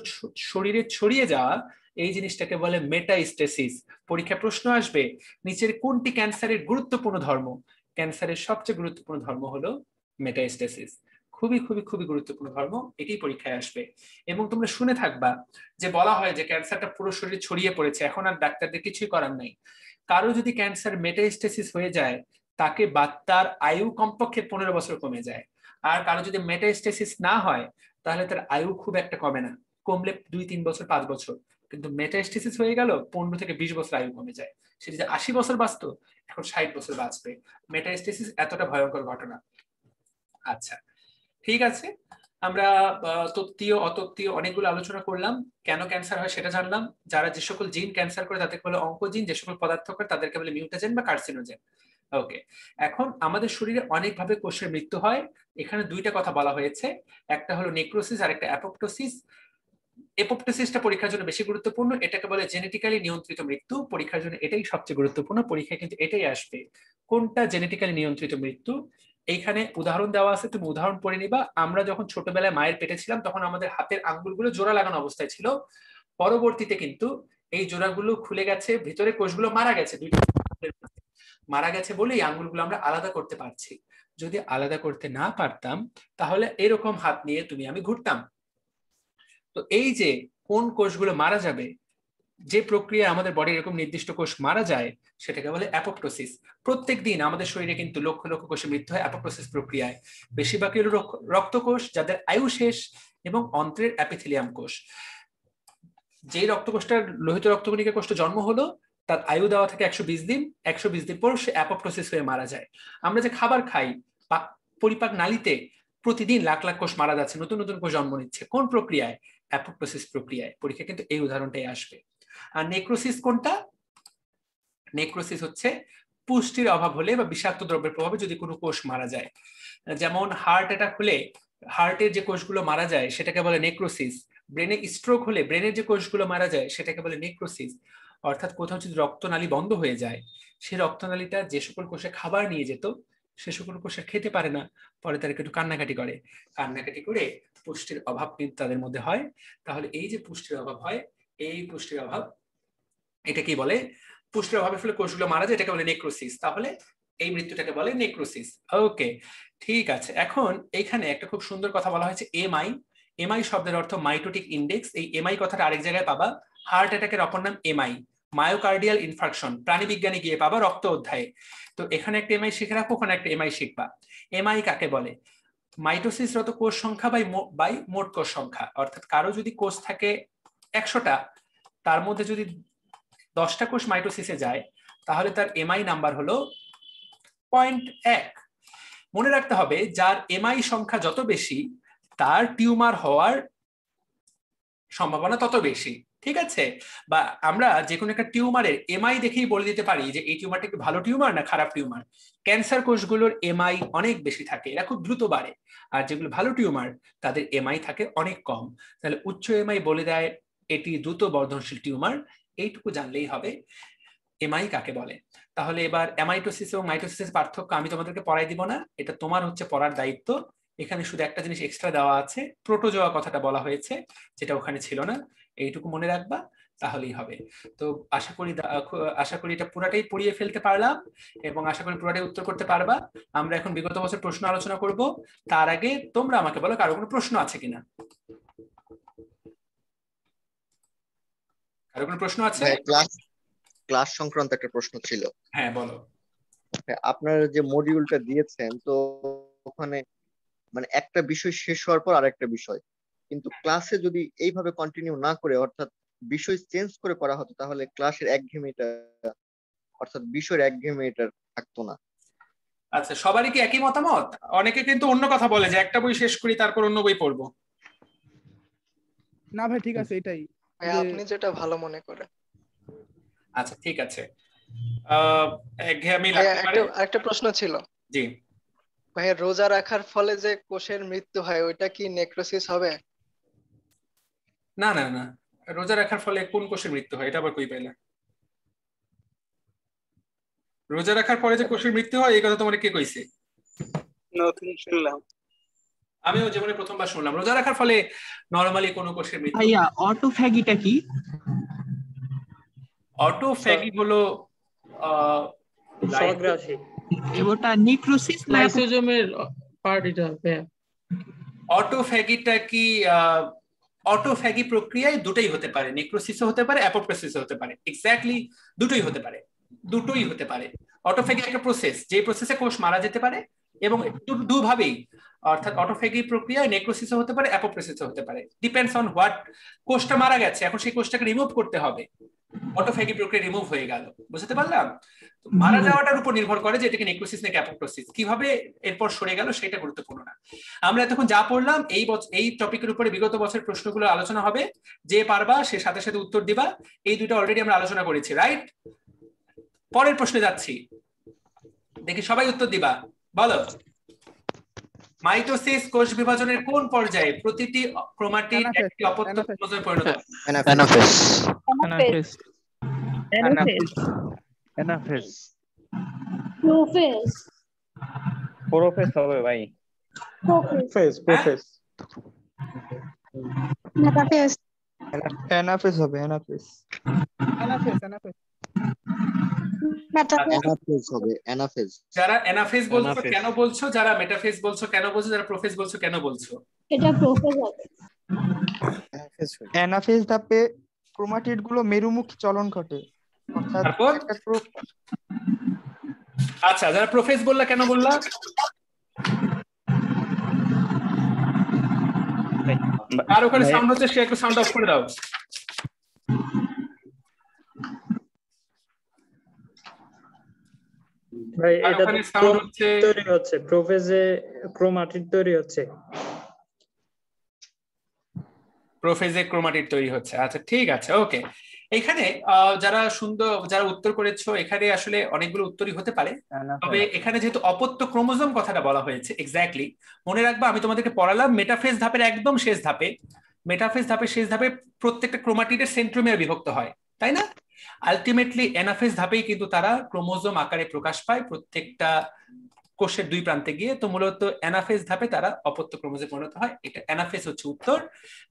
শরীরে ছড়িয়ে যাওয়া, এই জিনিসটাকে বলে মেটাস্টেসিস। পরীক্ষা প্রশ্ন আসবে নিচের কোনটি ক্যান্সারের গুরুত্বপূর্ণ ধর্ম? ক্যান্সারের সবচেয়ে গুরুত্বপূর্ণ ধর্ম হলো মেটাস্টেসিস। খুবই খুবই খুবই গুরুত্বপূর্ণ ধর্ম, এটি পরীক্ষায় আসবে। এবং তোমরা শুনে থাকবা যে বলা হয় যে ক্যান্সারটা পুরো শরীরে ছড়িয়ে পড়েছে, এখন আর ডাক্তারদের কিছুই করার নাই। কারো যদি ক্যান্সার মেটাস্টেসিস হয়ে যায় তাকে তার আয়ু কমপক্ষে 15 বছর কমে যায়। আর কারো যদি মেটাস্টেসিস না হয় তাহলে তার আয়ু খুব একটা কমে না, কমলে 2-3 বছর 5 বছর। কিন্তু মেটাস্টেসিস হয়ে গেল 15 থেকে 20 বছর আয়ু কমে যায়। সে যদি 80 বছর বাঁচতো এখন 60 বছর বাঁচবে। মেটাস্টেসিস এতটা ভয়ঙ্কর ঘটনা। আচ্ছা, ঠিক আছে, আমরা তত্ত্বীয় অতত্ত্বীয় অনেকগুলো আলোচনা করলাম। কেন ক্যান্সার হয় সেটা জানলাম। যারা যে সকল জিন ক্যান্সার করে তাদেরকে বলে অঙ্কোজিন, যে সকল পদার্থ করে তাদেরকে বলে মিউটাজেন বা কার্সিনোজেন। ওকে, এখন আমাদের শরীরে অনেকভাবে কোষের মৃত্যু হয়। এখানে দুইটা কথা বলা হয়েছে, একটা হলো নেক্রোসিস আর একটা অ্যাপোপ্টোসিস। এপোপ্টোসিসটা পরীক্ষার জন্য বেশি গুরুত্বপূর্ণ, এটাকে বলে জেনেটিক্যালি নিয়ন্ত্রিত মৃত্যু। পরীক্ষার জন্য এটাই সবচেয়ে গুরুত্বপূর্ণ, পরীক্ষায় কিন্তু এটাই আসবে। কোনটা জেনেটিক্যালি নিয়ন্ত্রিত মৃত্যু? এইখানে উদাহরণ দেওয়া আছে, তুমি উদাহরণ পড়ে নিবা। আমরা যখন ছোটবেলায় মায়ের পেটে ছিলাম তখন আমাদের হাতের আঙ্গুলগুলো জোড়া লাগানো অবস্থায় ছিল। পরবর্তীতে কিন্তু এই জোড়াগুলো খুলে গেছে, ভিতরে কোষগুলো মারা গেছে, দুইটা মারা গেছে বলে এই আঙ্গুলগুলো আমরা আলাদা করতে পারছি। যদি আলাদা করতে না পারতাম তাহলে এরকম হাত নিয়ে তুমি আমি ঘুরতাম। তো এই যে কোন কোষগুলো মারা যাবে, যে প্রক্রিয়া আমাদের বডি এরকম নির্দিষ্ট কোষ মারা যায় সেটাকে বলে অ্যাপোপ্টোসিস। প্রত্যেকদিন আমাদের শরীরে কিন্তু লক্ষ লক্ষ কোষে মৃত্যু হয় অ্যাপোপ্টোসিস প্রক্রিয়ায়। বেশিরভাগই হলো রক্তকোষ যাদের আয়ু শেষ এবং অন্ত্রের অ্যাপিথেলিয়াম কোষ। যে রক্তকোষটার লোহিত রক্তকণিকা কোষটা জন্ম হলো তার আয়ু দেওয়া থাকে 120 দিন। 120 দিন পর সে অ্যাপোপ্টোসিস হয়ে মারা যায়। আমরা যে খাবার খাই, পরিপাক নালীতে প্রতিদিন লাখ লাখ কোষ মারা যাচ্ছে, নতুন নতুন কোষ জন্ম নিচ্ছে। কোন প্রক্রিয়ায়? অ্যাপোপ্টোসিস প্রক্রিয়ায়। পরীক্ষা কিন্তু এই উদাহরণটাই আসবে। আর নেক্রোসিস কোনটা? নেক্রোসিস হচ্ছে পুষ্টির অভাব হলে বা বিষাক্ত দ্রব্যের প্রভাবে যদি কোনো কোষ মারা যায়। যেমন হার্ট অ্যাটাক হলে হার্টের যে কোষগুলো মারা যায় সেটাকে বলে নেক্রোসিস। ব্রেনে স্ট্রোক হলে ব্রেনের যে কোষগুলো মারা যায় সেটাকে বলে নেক্রোসিস। অর্থাৎ কোথাও যদি রক্তনালী বন্ধ হয়ে যায়, সেই রক্তনালীটা যে সকল কোষে খাবার নিয়ে যেত সে সকল কোষে খেতে পারে না, পরে তারা একটু কান্নাকাটি করে। কান্নাকাটি করে পুষ্টির অভাব কিন্তু তাদের মধ্যে হয়। তাহলে এই যে পুষ্টির অভাব হয়, এই পুষ্টির অভাব এটা কি বলে? পুষ্টির অভাবের ফলে কোষগুলো মারা যায়, এটাকে বলে নেক্রোসিস। তাহলে এই মৃত্যুটাকে বলে নেক্রোসিস। ওকে, ঠিক আছে। এখন এইখানে একটা খুব সুন্দর কথা বলা হয়েছে এমআই। এমআই শব্দের অর্থ মাইটোটিক ইন্ডেক্স। এই এমআই কথাটা আরেক জায়গায় পাবা, হার্ট অ্যাটাকের অপর নাম এমআই, মায়োকার্ডিয়াল ইনফার্কশন। প্রাণীবিজ্ঞানে গিয়ে পাবা রক্ত অধ্যায়ে। তো এখানে একটা এমআই শিখে রাখো, ওখানে একটা এমআই শিখবা। এমআই কাকে বলে? মাইটোসিসরত কোষ সংখ্যা বাই মোট কোষ সংখ্যা। অর্থাৎ কারো যদি কোষ থাকে 100টা, তার মধ্যে যদি 10টা কোষ মাইটোসিসে যায় তাহলে তার এমআই নাম্বার হলো 0.1। মনে রাখতে হবে যার এমআই সংখ্যা যত বেশি তার টিউমার হওয়ার সম্ভাবনা তত বেশি। ঠিক আছে? বা আমরা যে কোনো একটা টিউমারের এমআই দেখেই বলে দিতে পারি যে এই টিউমারটা কি ভালো টিউমার না খারাপ টিউমার। ক্যান্সার কোষগুলোর এমআই অনেক বেশি থাকে, এরা খুব দ্রুত বাড়ে, আর যেগুলো ভালো টিউমার তাদের এমআই থাকে অনেক কম। তাহলে উচ্চ এমআই বলে দেয় এটি দ্রুত বর্ধনশীল টিউমার, এইটুকু জানলেই হবে এমআই কাকে বলে। তাহলে এবার অ্যামাইটোসিস এবং মাইটোসিসের পার্থক্য আমি তোমাদেরকে পড়াই দিব না, এটা তোমার হচ্ছে পড়ার দায়িত্ব। এখানে শুধু একটা জিনিস এক্সট্রা দেওয়া আছে, প্রোটোজোয়া কথাটা বলা হয়েছে যেটা ওখানে ছিল না, এইটুকু মনে রাখবা তাহলেই হবে। তো আশা করি এটা পুরাটাই পড়িয়ে ফেলতে পারলাম এবং আশা করি পুরাটাই উত্তর করতে পারবা। আমরা এখন বিগত বছর প্রশ্ন আলোচনা করব, তার আগে তোমরা আমাকে বলো কারো কোনো প্রশ্ন আছে কিনা। কারো কোনো প্রশ্ন আছে? ক্লাস সংক্রান্ত একটা প্রশ্ন ছিল। হ্যাঁ বলো। আপনারা যে মডিউলটা দিয়েছেন তো ওখানে মানে একটা বিষয় শেষ হওয়ার পর আরেকটা বিষয়, কিন্তু ক্লাসে যদি এইভাবে কন্টিনিউ না করে অর্থাৎ বিষয় চেঞ্জ করে করা হতো তাহলে ক্লাসের একঘেয়েমিটা অর্থাৎ বিষয়ের একঘেয়েমিটা থাকতো না। আচ্ছা, সবারই কি একই মতামত? অনেকে কিন্তু অন্য কথা বলে যে একটা বই শেষ করি তারপর অন্য বই পড়বো। না ভাই ঠিক আছে, এটাই আপনি যেটা ভালো মনে করেন। আচ্ছা ঠিক আছে। একঘেয়েমি লাগতে পারে। একটা প্রশ্ন ছিল। জি ভাই, রোজা রাখার ফলে যে কোষের মৃত্যু হয় ওইটা কি নেক্রোসিস হবে? না না না, রোজা রাখার ফলে কোন কোষের মৃত্যু হয় এটা আবার কই পাইলা? রোজা রাখার পরে যে কোষের মৃত্যু হয় এই কথা তোমার কে কইছে? নতুন শুনলাম। আমিও জীবনে প্রথমবার শুনলাম রোজা রাখার ফলে নরমালি কোন কোষের মৃত্যু। ভাইয়া অটোফ্যাগিটা কি? অটোফ্যাগি হলো স্বগ্রাসী। এটা নেক্রোসিস লাইসোজোমের পার্ট এটা। অটোফ্যাগিটা কি অটোফ্যাগি প্রক্রিয়ায় দুটোই হতে পারে, নেক্রোসিসও হতে পারে অ্যাপোপ্টোসিসও হতে পারে। এক্স্যাক্টলি দুটোই হতে পারে, দুটোই হতে পারে। অটোফ্যাগি একটা প্রসেস, যে প্রসেসে কোষ মারা যেতে পারে এবং দুভাবেই, অর্থাৎ অটোফ্যাগি প্রক্রিয়ায় নেক্রোসিসও হতে পারে অ্যাপোপ্টোসিসও হতে পারে, ডিপেন্ডস অন হোয়াট। কোষটা মারা গেছে, এখন সেই কোষটাকে রিমুভ করতে হবে, অটোফ্যাগি প্রক্রিয়া রিমুভ হয়ে গেল, বুঝতে পারলাম? মারা যাওয়াটার উপর নির্ভর করে যে এটাকে নেক্রোসিস নাকি অ্যাপোপ্টোসিস, কিভাবে এরপর সরে গেল সেটা গুরুত্বপূর্ণ না। আমরা এতক্ষণ যা পড়লাম এই টপিকের উপরে বিগত বছরের প্রশ্নগুলো আলোচনা হবে, যে পারবা সে সাথে সাথে উত্তর দিবা। এই দুটো অলরেডি আমরা আলোচনা করেছি, রাইট? পরের প্রশ্নে যাচ্ছি, দেখি সবাই উত্তর দিবা। বলো, মাইটোসিস কোষ বিভাজনের কোন পর্যায়ে প্রতিটি ক্রোমাটিড একটি অপত্য ক্রোমোজোমে পরিণত হয়? Anaphase. Anaphase. Anaphase. Prophase. Prophase হবে ভাই। প্রোফেজ। মেটাফেজ। অ্যানাফেজ হবে। অ্যানাফেজ হবে। অ্যানাফেজ। যারা অ্যানাফেজ বলছো কেন বলছো, যারা মেটাফেজ বলছো কেন বলছো, যারা প্রোফেজ বলছো কেন বলছো? এটা প্রোফেজ হবে। অ্যানাফেজ ধাপে ক্রোমাটিড গুলো মেরুমুখী চলন ঘটে, অর্থাৎ আচ্ছা, যারা প্রোফেজ বললা কেন বললা? আর ওখানে সাউন্ড হচ্ছে, সে একটু সাউন্ড অফ করে দাও। ভাই এটা তৈরি হচ্ছে প্রোফেজে ক্রোমাটিড তৈরি হচ্ছে। প্রোফেজে ক্রোমাটিড তৈরি হচ্ছে, আচ্ছা ঠিক আছে, ওকে। এখানে যারা উত্তর করেছো, এখানে আসলে অনেকগুলো উত্তরই হতে পারে, তবে এখানে যেহেতু অপত্য ক্রোমোজোম কথাটা বলা হয়েছে, এক্স্যাক্টলি মনে রাখবা আমি তোমাদেরকে পড়ালাম মেটাফেজ ধাপের একদম শেষ ধাপে। মেটাফেজ ধাপের শেষ ধাপে প্রত্যেকটা ক্রোমাটিডের সেন্ট্রোমিয়ার বিভক্ত হয়, তাই না? আলটিমেটলি অ্যানাফেজ ধাপেই কিন্তু তারা ক্রোমোজোম আকারে প্রকাশ পায় প্রত্যেকটা কোষের দুই প্রান্তে গিয়ে। তো মূলত অ্যানাফেজ ধাপে তারা অপত্য ক্রোমোজোমে পরিণত হয়, এটা অ্যানাফেজ হচ্ছে উত্তর।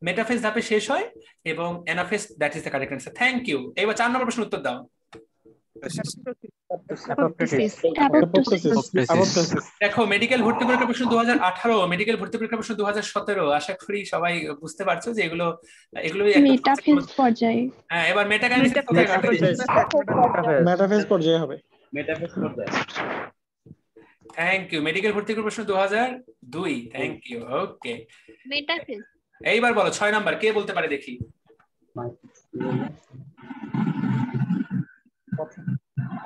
মেটাফেজ ধাপে শেষ হয় এবং anaphase, that is the correct answer. Thank you. এবার 4 নম্বর প্রশ্ন উত্তর দাও। দেখো, মেডিকেল ভর্তি পরীক্ষা প্রশ্ন 2018, মেডিকেল ভর্তি পরীক্ষা প্রশ্ন 2017। আশা করি সবাই বুঝতে পারছো যে এগুলোই মেটাফেজ পর্যায়ে। হ্যাঁ, এবার মেটাকাইনেসিস কোথায় কাটবে? মেটাফেজ পর্যায়ে হবে। মেটাফেজ পর্যায়ে। Thank you. মেডিকেল ভর্তি প্রশ্ন 2002। Thank you, okay. মেটাফেজ। এইবার বলো 6 নাম্বার কে বলতে পারে দেখি?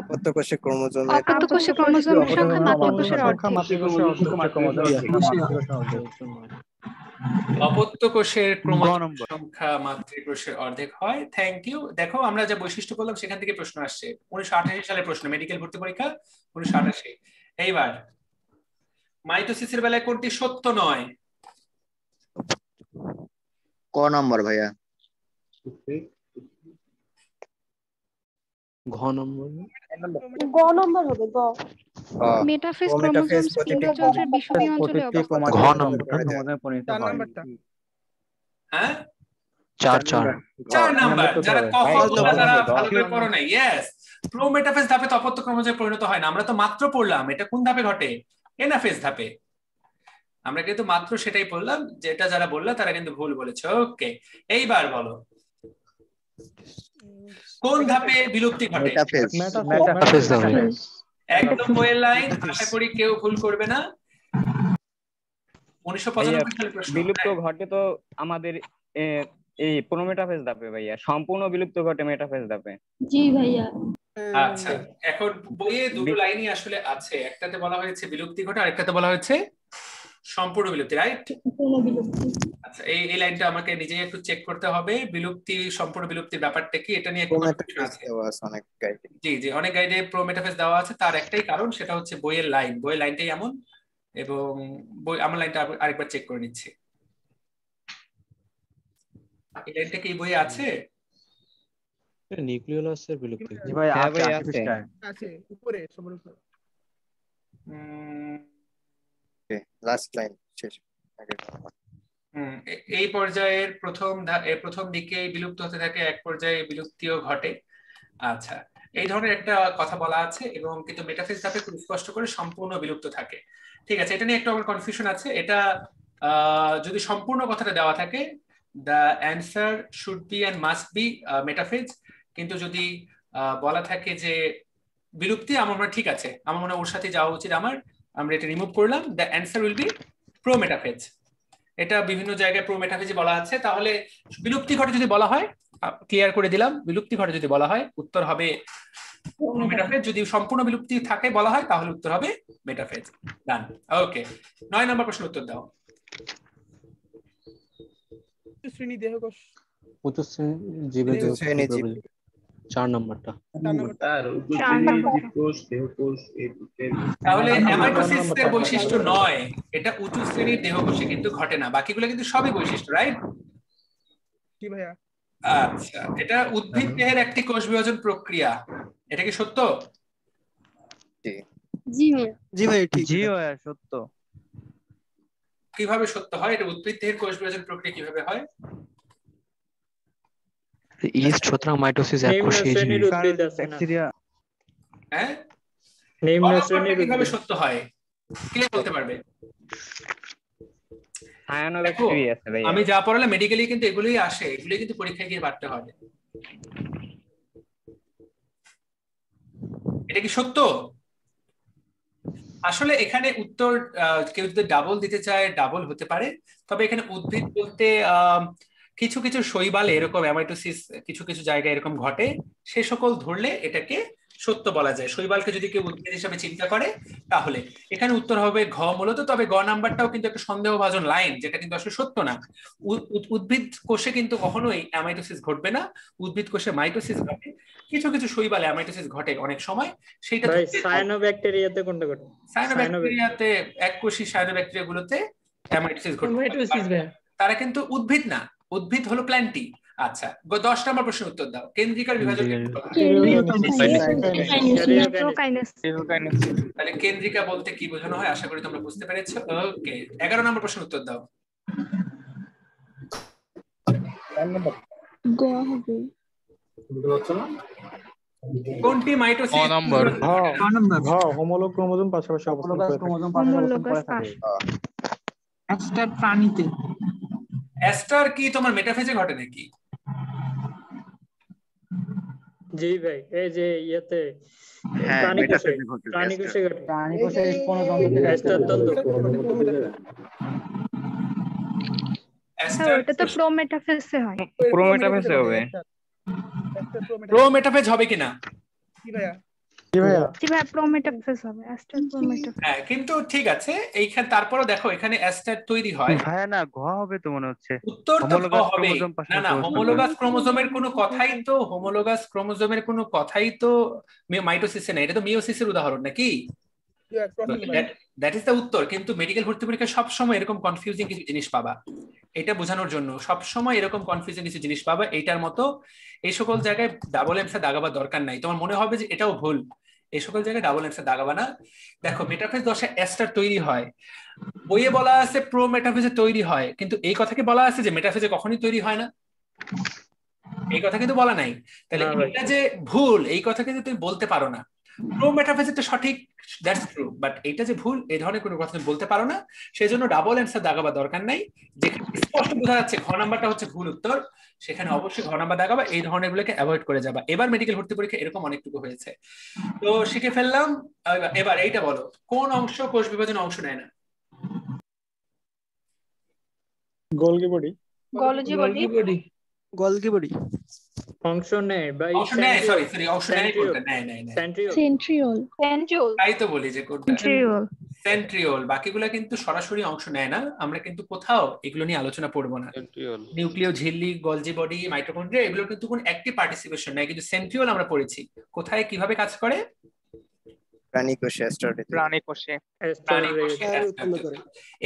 অপত্য কোষে ক্রোমোজোমের সংখ্যা মাতৃ কোষের অর্ধেক। অপত্য কোষের ক্রোমোজোমের সংখ্যা মাতৃ কোষের অর্ধেক হয়। Thank you. দেখো আমরা যা বৈশিষ্ট্য বললাম সেখান থেকে প্রশ্ন আসছে, 1988 সালের প্রশ্ন, মেডিকেল ভর্তি পরীক্ষা 1988। এইবার মাইটোসিসের বেলায় কোনটি সত্য নয়? ক নম্বর ভাইয়া? ঘ নম্বর হবে গ। মেটাফেজ ক্রোমোজোম স্পিন্ডলযন্ত্রের বিষুবীয় অঞ্চলে অবস্থিত। ঘ নম্বর হ্যাঁ 4 নাম্বার। যারা তারা ভালো করে পড়ো নাই। ইয়েস, প্রোমেটাফেজ ধাপে তো অপত্য ক্রোমোজোমে পরিণত হয় না। আমরা তো মাত্র পড়লাম এটা কোন ধাপে ঘটে, এনাফেজ ধাপে। আমরা কিন্তু মাত্র সেটাই বললাম, যেটা যারা বললো তারা কিন্তু ভুল বলেছে। ওকে, এইবার বলো কোন ধাপে বিলুপ্তি ঘটে? মেটাফেজ ধাপে। একদম বইয়ের লাইন, আশা করি কেউ ভুল করবে না। 1995 সালের প্রশ্ন। বিলুপ্ত ঘটে তো আমাদের এই প্রোমেটাফেজ ধাপে ভাইয়া, সম্পূর্ণ বিলুপ্ত ঘটে মেটাফেজ ধাপে। জি ভাইয়া। আচ্ছা, এখন বইয়ে দুটো লাইনই আসলে আছে, একটাতে বলা হয়েছে বিলুপ্তি ঘটে আর একটাতে বলা হয়েছে সম্পূর্ণ বিলুপ্তি, রাইট? আচ্ছা, এই লাইনটা আমাকে নিজেই একটু চেক করতে হবে। বিলুপ্তি সম্পূর্ণ বিলুপ্তির ব্যাপারটা কি, এটা নিয়ে কনফিউশন আছে। জি জি, অনেক গাইডে প্রোমেটাফেজ দেওয়া আছে, তার একটাই কারণ, সেটা হচ্ছে বইয়ের লাইনটাই এমন। এবং আমার লাইনটা আরেকবার চেক করে নিচ্ছি। এই লাইনটা কি বইয়ে আছে? নিউক্লিওলাসের বিলুপ্তি। জি ভাই আছে আছে উপরে, সবার উপরে। লাস্ট লাইন শেষ। এই পর্যায়ের প্রথম দিকে বিলুপ্ত হতে থাকে, এক পর্যায়ে বিলুপ্তিও ঘটে। আচ্ছা, এই ধরনের একটা কথা বলা আছে, এবং কিন্তু মেটাফেজ ধাপে খুব স্পষ্ট করে সম্পূর্ণ বিলুপ্ত থাকে। ঠিক আছে, এটা নিয়ে একটু আমার কনফিউশন আছে। এটা যদি সম্পূর্ণ কথাটা দেওয়া থাকে, the answer should be and must be metaphase, কিন্তু যদি বলা থাকে যে বিলুপ্তি, আমার মনে ঠিক আছে, আমার মনে ওর সাথে যাওয়া উচিত আমার। আমরা এটা রিমুভ করলাম, the answer will be prometaphase. এটা বিভিন্ন জায়গায় প্রোমেটাফেজ বলা আছে। তাহলে বিলুপ্তি ঘটে যদি বলা হয়, ক্লিয়ার করে দিলাম, বিলুপ্তি ঘটে যদি বলা হয় উত্তর হবে প্রোমেটাফেজ। যদি সম্পূর্ণ বিলুপ্তি থাকে বলা হয় তাহলে উত্তর হবে মেটাফেজ। ডান। ওকে, 9 নম্বর প্রশ্ন উত্তর দাও। শ্রেণী দেহকোষ, উচ্চ জীবের 4 নম্বরটা। তাহলে অ্যামাইটোসিসের বৈশিষ্ট্য নয়, এটা উঁচু শ্রেণীর দেহকোষে কিন্তু ঘটে না, বাকিগুলো কিন্তু সবই বৈশিষ্ট্য, রাইট? কি ভাইয়া? আচ্ছা, এটা উদ্ভিদ দেহের একটি কোষ বিভাজন প্রক্রিয়া, এটা কি সত্য? জি ভাই ঠিক। জি ভাই সত্য। কিভাবে সত্য হয়? এটা উদ্ভিদ দেহের কোষ বিভাজন প্রক্রিয়া কিভাবে হয়? ইস্ট, ছত্রাক, মাইটোসিস, ব্যাকটেরিয়া। হ্যাঁ, নিম্ন শ্রেণীর কিভাবে সত্য হয় কে বলতে পারবে? আমি যা পড়ালাম মেডিকেলি কিন্তু এগুলোই আসে, এগুলো কিন্তু পরীক্ষায় গিয়ে বাড়তে হবে। এটা কি সত্য? আসলে এখানে উত্তর কেউ যদি ডাবল দিতে চায় ডাবল হতে পারে, তবে এখানে উদ্ভিদ বলতে কিছু কিছু শৈবালে এরকম অ্যামাইটোসিস কিছু কিছু জায়গায় এরকম ঘটে, সে সকল ধরলে এটাকে সত্য বলা যায়। শৈবালকে যদি কেউ উদ্ভিদ হিসাবে চিন্তা করে তাহলে এখানে উত্তর হবে ঘ মূলত। তবে গ নাম্বারটাও কিন্তু একটা সন্দেহভাজন লাইন, যেটা কিন্তু আসলে সত্য না। উদ্ভিদ কোষে কিন্তু কখনোই অ্যামাইটোসিস ঘটবে না, উদ্ভিদ কোষে মাইটোসিস ঘটে। কিছু কিছু শৈবালে অ্যামাইটোসিস ঘটে অনেক সময়, সেইটা সায়ানোব্যাকটেরিয়াতে কোনটা ঘটে? সায়ানোব্যাকটেরিয়াতে, এককোষী সায়ানোব্যাকটেরিয়া গুলোতে অ্যামাইটোসিস ঘটে। তারা কিন্তু উদ্ভিদ না, উদ্ভিদ হলো প্ল্যান্টি। আচ্ছা, 10 নম্বর প্রশ্নের উত্তর দাও। কেন্দ্রিকার বিভাজন তাহলে কেন্দ্রিকা বলতে কি বোঝানো হয় আশা করি তোমরা বুঝতে পেরেছো। ওকে, 11 নম্বর প্রশ্নের উত্তর দাও। কোনটি মাইটোসিস? হোমোলগ ক্রোমোজোম পাশাপাশি অবস্থান করে থাকে। অ্যাস্টার প্রাণীতে। অ্যাস্টার কি তোমার মেটাফেজে ঘটে নাকি? জি ভাই, এই যে ইয়েতে প্রাণী কোষে ঘটে। প্রাণী কোষে অ্যাস্টার তন্ত্র। এটা তো প্রোমেটাফেজে হয়। প্রোমেটাফেজে হবে। প্রোমেটাফেজ হবে কিনা? কি ভাইয়া? জি ভাইয়া জি ভাই প্রোমেটাফেজ হবে অ্যাস্টার প্রোমেটাফেজ। হ্যাঁ কিন্তু ঠিক আছে, এইখানে তারপরও দেখো এখানে অ্যাস্টার তৈরি হয়। ভাইয়া না ঘ হবে তো মনে হচ্ছে, উত্তর তো হোমোলোগাস হবে। ক্রোমোজোম না পাশাপাশি না, অবস্থান করে। হোমোলোগাস ক্রোমোজোমের কোনো কথাই তো মাইটোসিসে নেই, এটা তো মিওসিসের উদাহরণ নাকি? দ্যাট ইজ দ্য উত্তর। কিন্তু মেডিকেল ভর্তি পরীক্ষায় সবসময় এরকম কনফিউজিং কিছু জিনিস পাবা, এটা বোঝানোর জন্য সবসময় এরকম কনফিউজিং কিছু জিনিস পাবা। এইটার মতো এই সকল জায়গায় ডাবল অ্যান্সার দাগাবার দরকার নাই। তোমার মনে হবে যে এটাও ভুল, এই সকল জায়গায় ডাবল অ্যান্সার দাগাবা না। দেখো মেটাফেজ দশায় অ্যাস্টার তৈরি হয়, বইয়ে বলা আছে প্রো মেটাফেজে তৈরি হয়, কিন্তু এই কথাকে বলা আছে যে মেটাফেজে কখনোই তৈরি হয় না, এই কথা কিন্তু বলা নাই। তাহলে এটা যে ভুল এই কথা কিন্তু তুমি বলতে পারো না। প্রো মেটাফেজটা সঠিক, দ্যাটস ট্রু, বাট এটা যে ভুল এই ধরনের কোনো কথা তুমি বলতে পারো না। সেই জন্য ডাবল অ্যান্সার দাগাবার দরকার নাই। যেখানে স্পষ্ট বোঝা যাচ্ছে ঘ নাম্বারটা হচ্ছে ভুল উত্তর, সেখানে অবশ্যই ঘ নাম্বার দাগাবা, এই ধরনের গুলোকে অ্যাভয়েড করে যাবা। এবার মেডিকেল ভর্তি পরীক্ষা এরকম অনেকটুকু হয়েছে, তো শিখে ফেললাম। এবার এইটা বলো, কোন অংশ কোষ বিভাজনে অংশ নেয় না? Golgi body. Golgi body. Golgi body অংশ নেয় বা অংশ নেয়, সরি অংশ নেয় কোনটা? নেয় সেন্ট্রিওল। তাই তো বলি যে কোনটা সেন্ট্রিওল। সেন্ট্রিওল। বাকিগুলো কিন্তু সরাসরি অংশ নেয় না, আমরা কিন্তু কোথাও এগুলো নিয়ে আলোচনা করব না। নিউক্লিয় ঝিল্লি, গলজি বডি, মাইটোকন্ড্রিয়া এগুলো কিন্তু কোনো অ্যাক্টিভ পার্টিসিপেশন নাই, কিন্তু সেন্ট্রিওল আমরা পড়েছি কোথায় কিভাবে কাজ করে।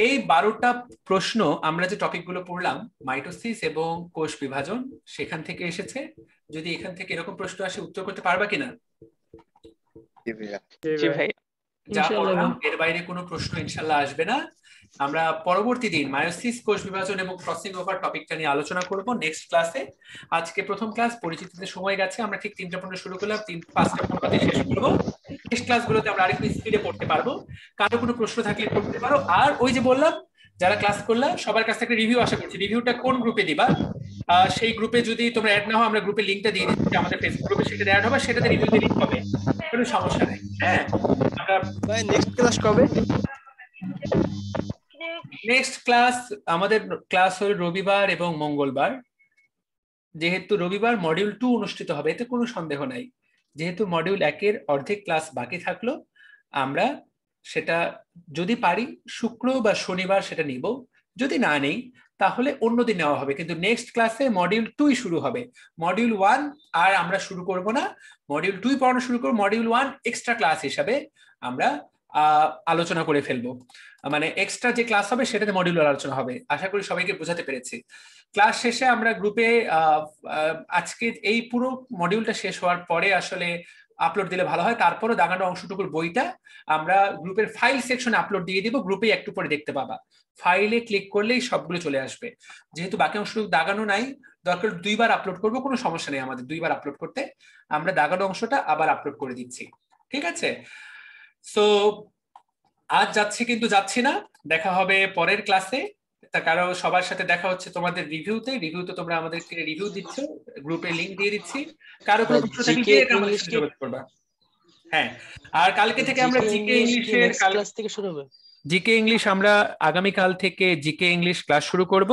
এই 12টা প্রশ্ন আমরা যে টপিকগুলো পড়লাম মাইটোসিস এবং কোষ বিভাজন সেখান থেকে এসেছে। যদি এখান থেকে এরকম প্রশ্ন আসে উত্তর করতে পারবা কিনা? জি ভাই যা পড়লাম এর বাইরে কোনো প্রশ্ন ইনশাল্লাহ আসবে না। আমরা পরবর্তী দিন মায়োসিস, কোষ বিভাজন এবং ক্রসিং ওভার টপিকটা নিয়ে আলোচনা করব নেক্সট ক্লাসে। আজকে প্রথম ক্লাস পরিচিতিতে সময় গেছে, আমরা ঠিক 3টা পর্যন্ত শুরু করলাম, 5টা পর্যন্ত শেষ করবো। নেক্সট ক্লাসগুলোতে আমরা আরেকটু স্পিডে পড়তে পারবো। কারো কোনো প্রশ্ন থাকলে করতে পারো। আর ওই যে বললাম যারা ক্লাস করলা সবার কাছ থেকে রিভিউ আশা করছি। রিভিউটা কোন গ্রুপে দিবা? সেই গ্রুপে যদি তোমরা অ্যাড না হও আমরা গ্রুপে লিংকটা দিয়ে দিচ্ছি, আমাদের ফেসবুক গ্রুপে সেটা অ্যাড হবে, সেটাতে রিভিউ দিয়ে লিংক হবে, কোনো সমস্যা নেই। হ্যাঁ আমরা নেক্সট ক্লাস কবে? নেক্সট ক্লাস আমাদের ক্লাস হলো রবিবার এবং মঙ্গলবার। যেহেতু রবিবার মডিউল 2 অনুষ্ঠিত হবে, এতে কোনো সন্দেহ নাই। যেহেতু মডিউল 1-এর অর্ধেক ক্লাস বাকি থাকলো, আমরা সেটা যদি পারি শুক্র বা শনিবার সেটা নিব, যদি না নেই তাহলে অন্যদিন নেওয়া হবে। কিন্তু নেক্সট ক্লাসে মডিউল 2 শুরু হবে, মডিউল 1 আর আমরা শুরু করব না, মডিউল 2 পড়ানো শুরু করব। মডিউল 1 এক্সট্রা ক্লাস হিসাবে আমরা আলোচনা করে ফেলবো, মানে এক্সট্রা যে ক্লাস হবে সেটাতে মডিউলার আলোচনা হবে। আশা করি সবাইকে বোঝাতে পেরেছি। ক্লাস শেষে আমরা গ্রুপে আজকে এই পুরো মডিউলটা শেষ হওয়ার পরে আসলে আপলোড দিলে ভালো হয়। তারপরে দাগানো অংশটুকুর বইটা আমরা গ্রুপের ফাইল সেকশনে আপলোড দিয়ে দিব, গ্রুপে একটু পরে দেখতে পাবা। ফাইলে ক্লিক করলেই সবগুলো চলে আসবে। যেহেতু বাকি অংশটুকু দাগানো নাই, দরকার 2বার আপলোড করব, কোনো সমস্যা নেই আমাদের 2বার আপলোড করতে। আমরা দাগানো অংশটা আবার আপলোড করে দিচ্ছি, ঠিক আছে? সো আজ যাচ্ছি কিন্তু যাচ্ছি না, দেখা হবে পরের ক্লাসে। কারো সবার সাথে দেখা হচ্ছে তোমাদের রিভিউতে তোমরা আমাদেরকে রিভিউ দিচ্ছ, গ্রুপে লিংক দিয়ে দিচ্ছি। কারো কোনো প্রশ্ন থাকলে আমাদের সাথে যোগাযোগ করবা। হ্যাঁ, আর কালকে থেকে আমরা জিকে ইংলিশের ক্লাস থেকে শুরু হবে। জিকে ইংলিশ আমরা আগামী কাল থেকে জিকে ইংলিশ ক্লাস শুরু করব,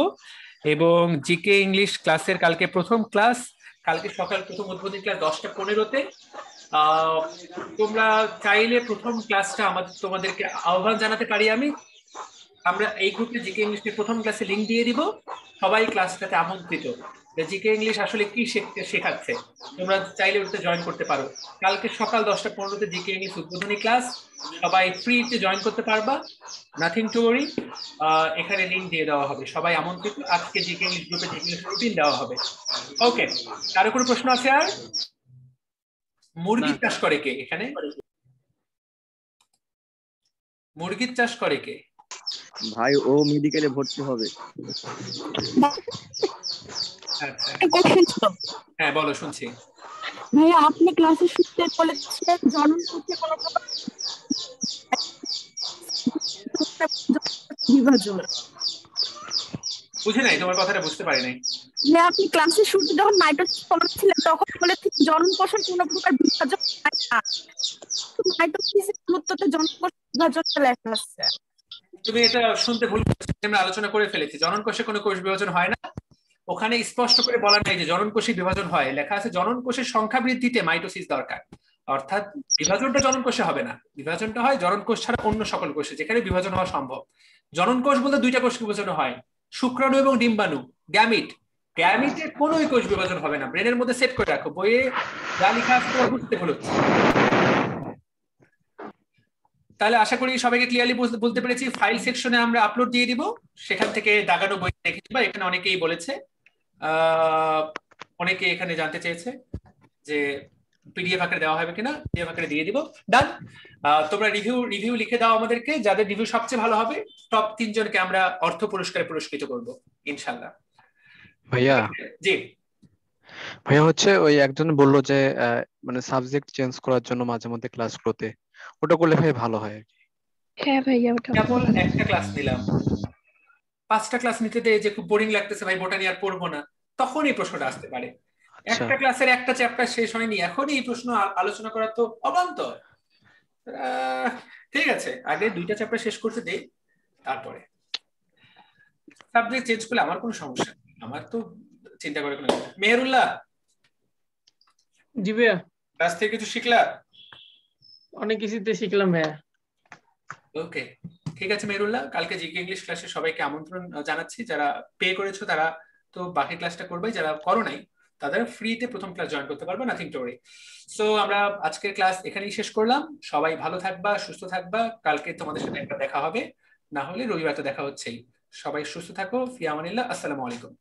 এবং জিকে ইংলিশ ক্লাসের কালকে প্রথম ক্লাস, কালকে সকাল প্রথম উদ্বোধনী ক্লাস 10:15-তে। তোমরা চাইলে প্রথম ক্লাসটা তোমাদেরকে আহ্বান জানাতে পারি আমরা এই গ্রুপে জিকে ইংলিশের প্রথম ক্লাসে লিংক দিয়ে দিব, সবাই ক্লাসটাতে আমন্ত্রিত। জিকে ইংলিশ আসলে কি শেখাচ্ছে তোমরা চাইলে ওটাতে জয়েন করতে পারো। কালকে সকাল 10:15-তে জিকে ইংলিশ উদ্বোধনী ক্লাস, সবাই ফ্রিতে জয়েন করতে পারবা, নাথিং টু ওয়ারি। এখানে লিংক দিয়ে দেওয়া হবে, সবাই আমন্ত্রিত। আজকে জিকে ইংলিশ গ্রুপে জিকে ইংলিশ রুটিন দেওয়া হবে। ওকে, কারো কোনো প্রশ্ন আছে? আর মুরগির চাষ করে কে এখানে? মুরগির চাষ করে কে? ভাই ও মেডিকেলে ভর্তি হবে। হ্যাঁ বলো, শুনছি। ভাইয়া আপনি ক্লাসে শুনতে বলেছিলেন জনন কোষে কোনো প্রকার বিভাজন। বুঝি নাই, তোমার কথাটা বুঝতে পারি নাই। আপনি ক্লাসে শুরুতে যখন মাইটোসিস পড়াচ্ছিলেন তখন বলেছিলেন জনন কোষের কোনো প্রকার বিভাজন হয় না, মাইটোসিসের গুরুত্বতে জনন কোষ বিভাজনটা লেখা আছে। তুমি এটা শুনতে ভুল করেছো, আমরা আলোচনা করে ফেলেছি। জনন কোষে কোনো কোষ বিভাজন হয় না, ওখানে স্পষ্ট করে বলা নাই যে জনন কোষে বিভাজন হয়, লেখা আছে জনন কোষের সংখ্যা বৃদ্ধিতে মাইটোসিস দরকার। অর্থাৎ বিভাজনটা জনন কোষে হবে না, বিভাজনটা হয় জনন কোষ ছাড়া অন্য সকল কোষে, যেখানে বিভাজন হওয়া সম্ভব। জনন কোষ বলতে দুইটা কোষ বিভাজন হয়, শুক্রাণু এবং ডিম্বাণু, গ্যামিট। গ্যামিটের কোনোই কোষ বিভাজন হবে না, ব্রেনের মধ্যে সেট করে রাখো, বইয়ে যা লেখা আছে বুঝতে ভুল হচ্ছে। তাহলে আশা করি সবাইকে ক্লিয়ারলি বলতে পেরেছি। ফাইল সেকশনে আমরা আপলোড দিয়ে দিব, সেখান থেকে দাগানো বই দেখে নিবা। এখানে অনেকেই বলেছে, অনেকে এখানে জানতে চেয়েছে যে পিডিএফ আকারে দেওয়া হবে কিনা, পিডিএফ আকারে দিয়ে দিব। ডান। তোমরা রিভিউ লিখে দাও আমাদেরকে, যাদের রিভিউ সবচেয়ে ভালো হবে টপ 3 জনকে আমরা অর্থ পুরস্কারে পুরস্কৃত করব ইনশাআল্লাহ। ভাইয়া জি ভাইয়া হচ্ছে ওই একজন বললো যে মানে সাবজেক্ট চেঞ্জ করার জন্য মাঝে মধ্যে ক্লাসগুলোতে, ওটা করলে ভাই ভালো হয় আর কি। হ্যাঁ ভাইয়া ওটা কেবল একটা ক্লাস নিলাম, 5টা ক্লাস নিতে যে খুব বোরিং লাগতেছে ভাই, বোটানি আর পড়বো না, তখন এই প্রশ্নটা আসতে পারে। একটা ক্লাসের একটা চ্যাপ্টার শেষ হয়নি, এখনই এই প্রশ্ন আলোচনা করা তো অবান্তর। ঠিক আছে, আগে 2টা চ্যাপ্টার শেষ করতে দেই, তারপরে সাবজেক্ট চেঞ্জ করলে আমার কোনো সমস্যা নেই, আমার তো চিন্তা করে কোনো। মেহেরুল্লাহ, জি ভাইয়া, ক্লাস থেকে কিছু শিখলা? অনেক কিছুতে শিখলাম ভাইয়া। ওকে, ঠিক আছে মেহেরুল্লাহ, কালকে জিকে ইংলিশ ক্লাসে সবাইকে আমন্ত্রণ জানাচ্ছি। যারা পে করেছো তারা তো বাকি ক্লাসটা করবে, যারা করো নাই তাদের ফ্রিতে প্রথম ক্লাস জয়েন করতে পারবে, নাথিং টু ওয়ারি। সো আমরা আজকের ক্লাস এখানেই শেষ করলাম। সবাই ভালো থাকবা, সুস্থ থাকবা, কালকে তোমাদের সাথে একটা দেখা হবে, না হলে রবিবার তো দেখা হচ্ছেই। সবাই সুস্থ থাকো, ফি আমানিল্লাহ, আসসালামু আলাইকুম।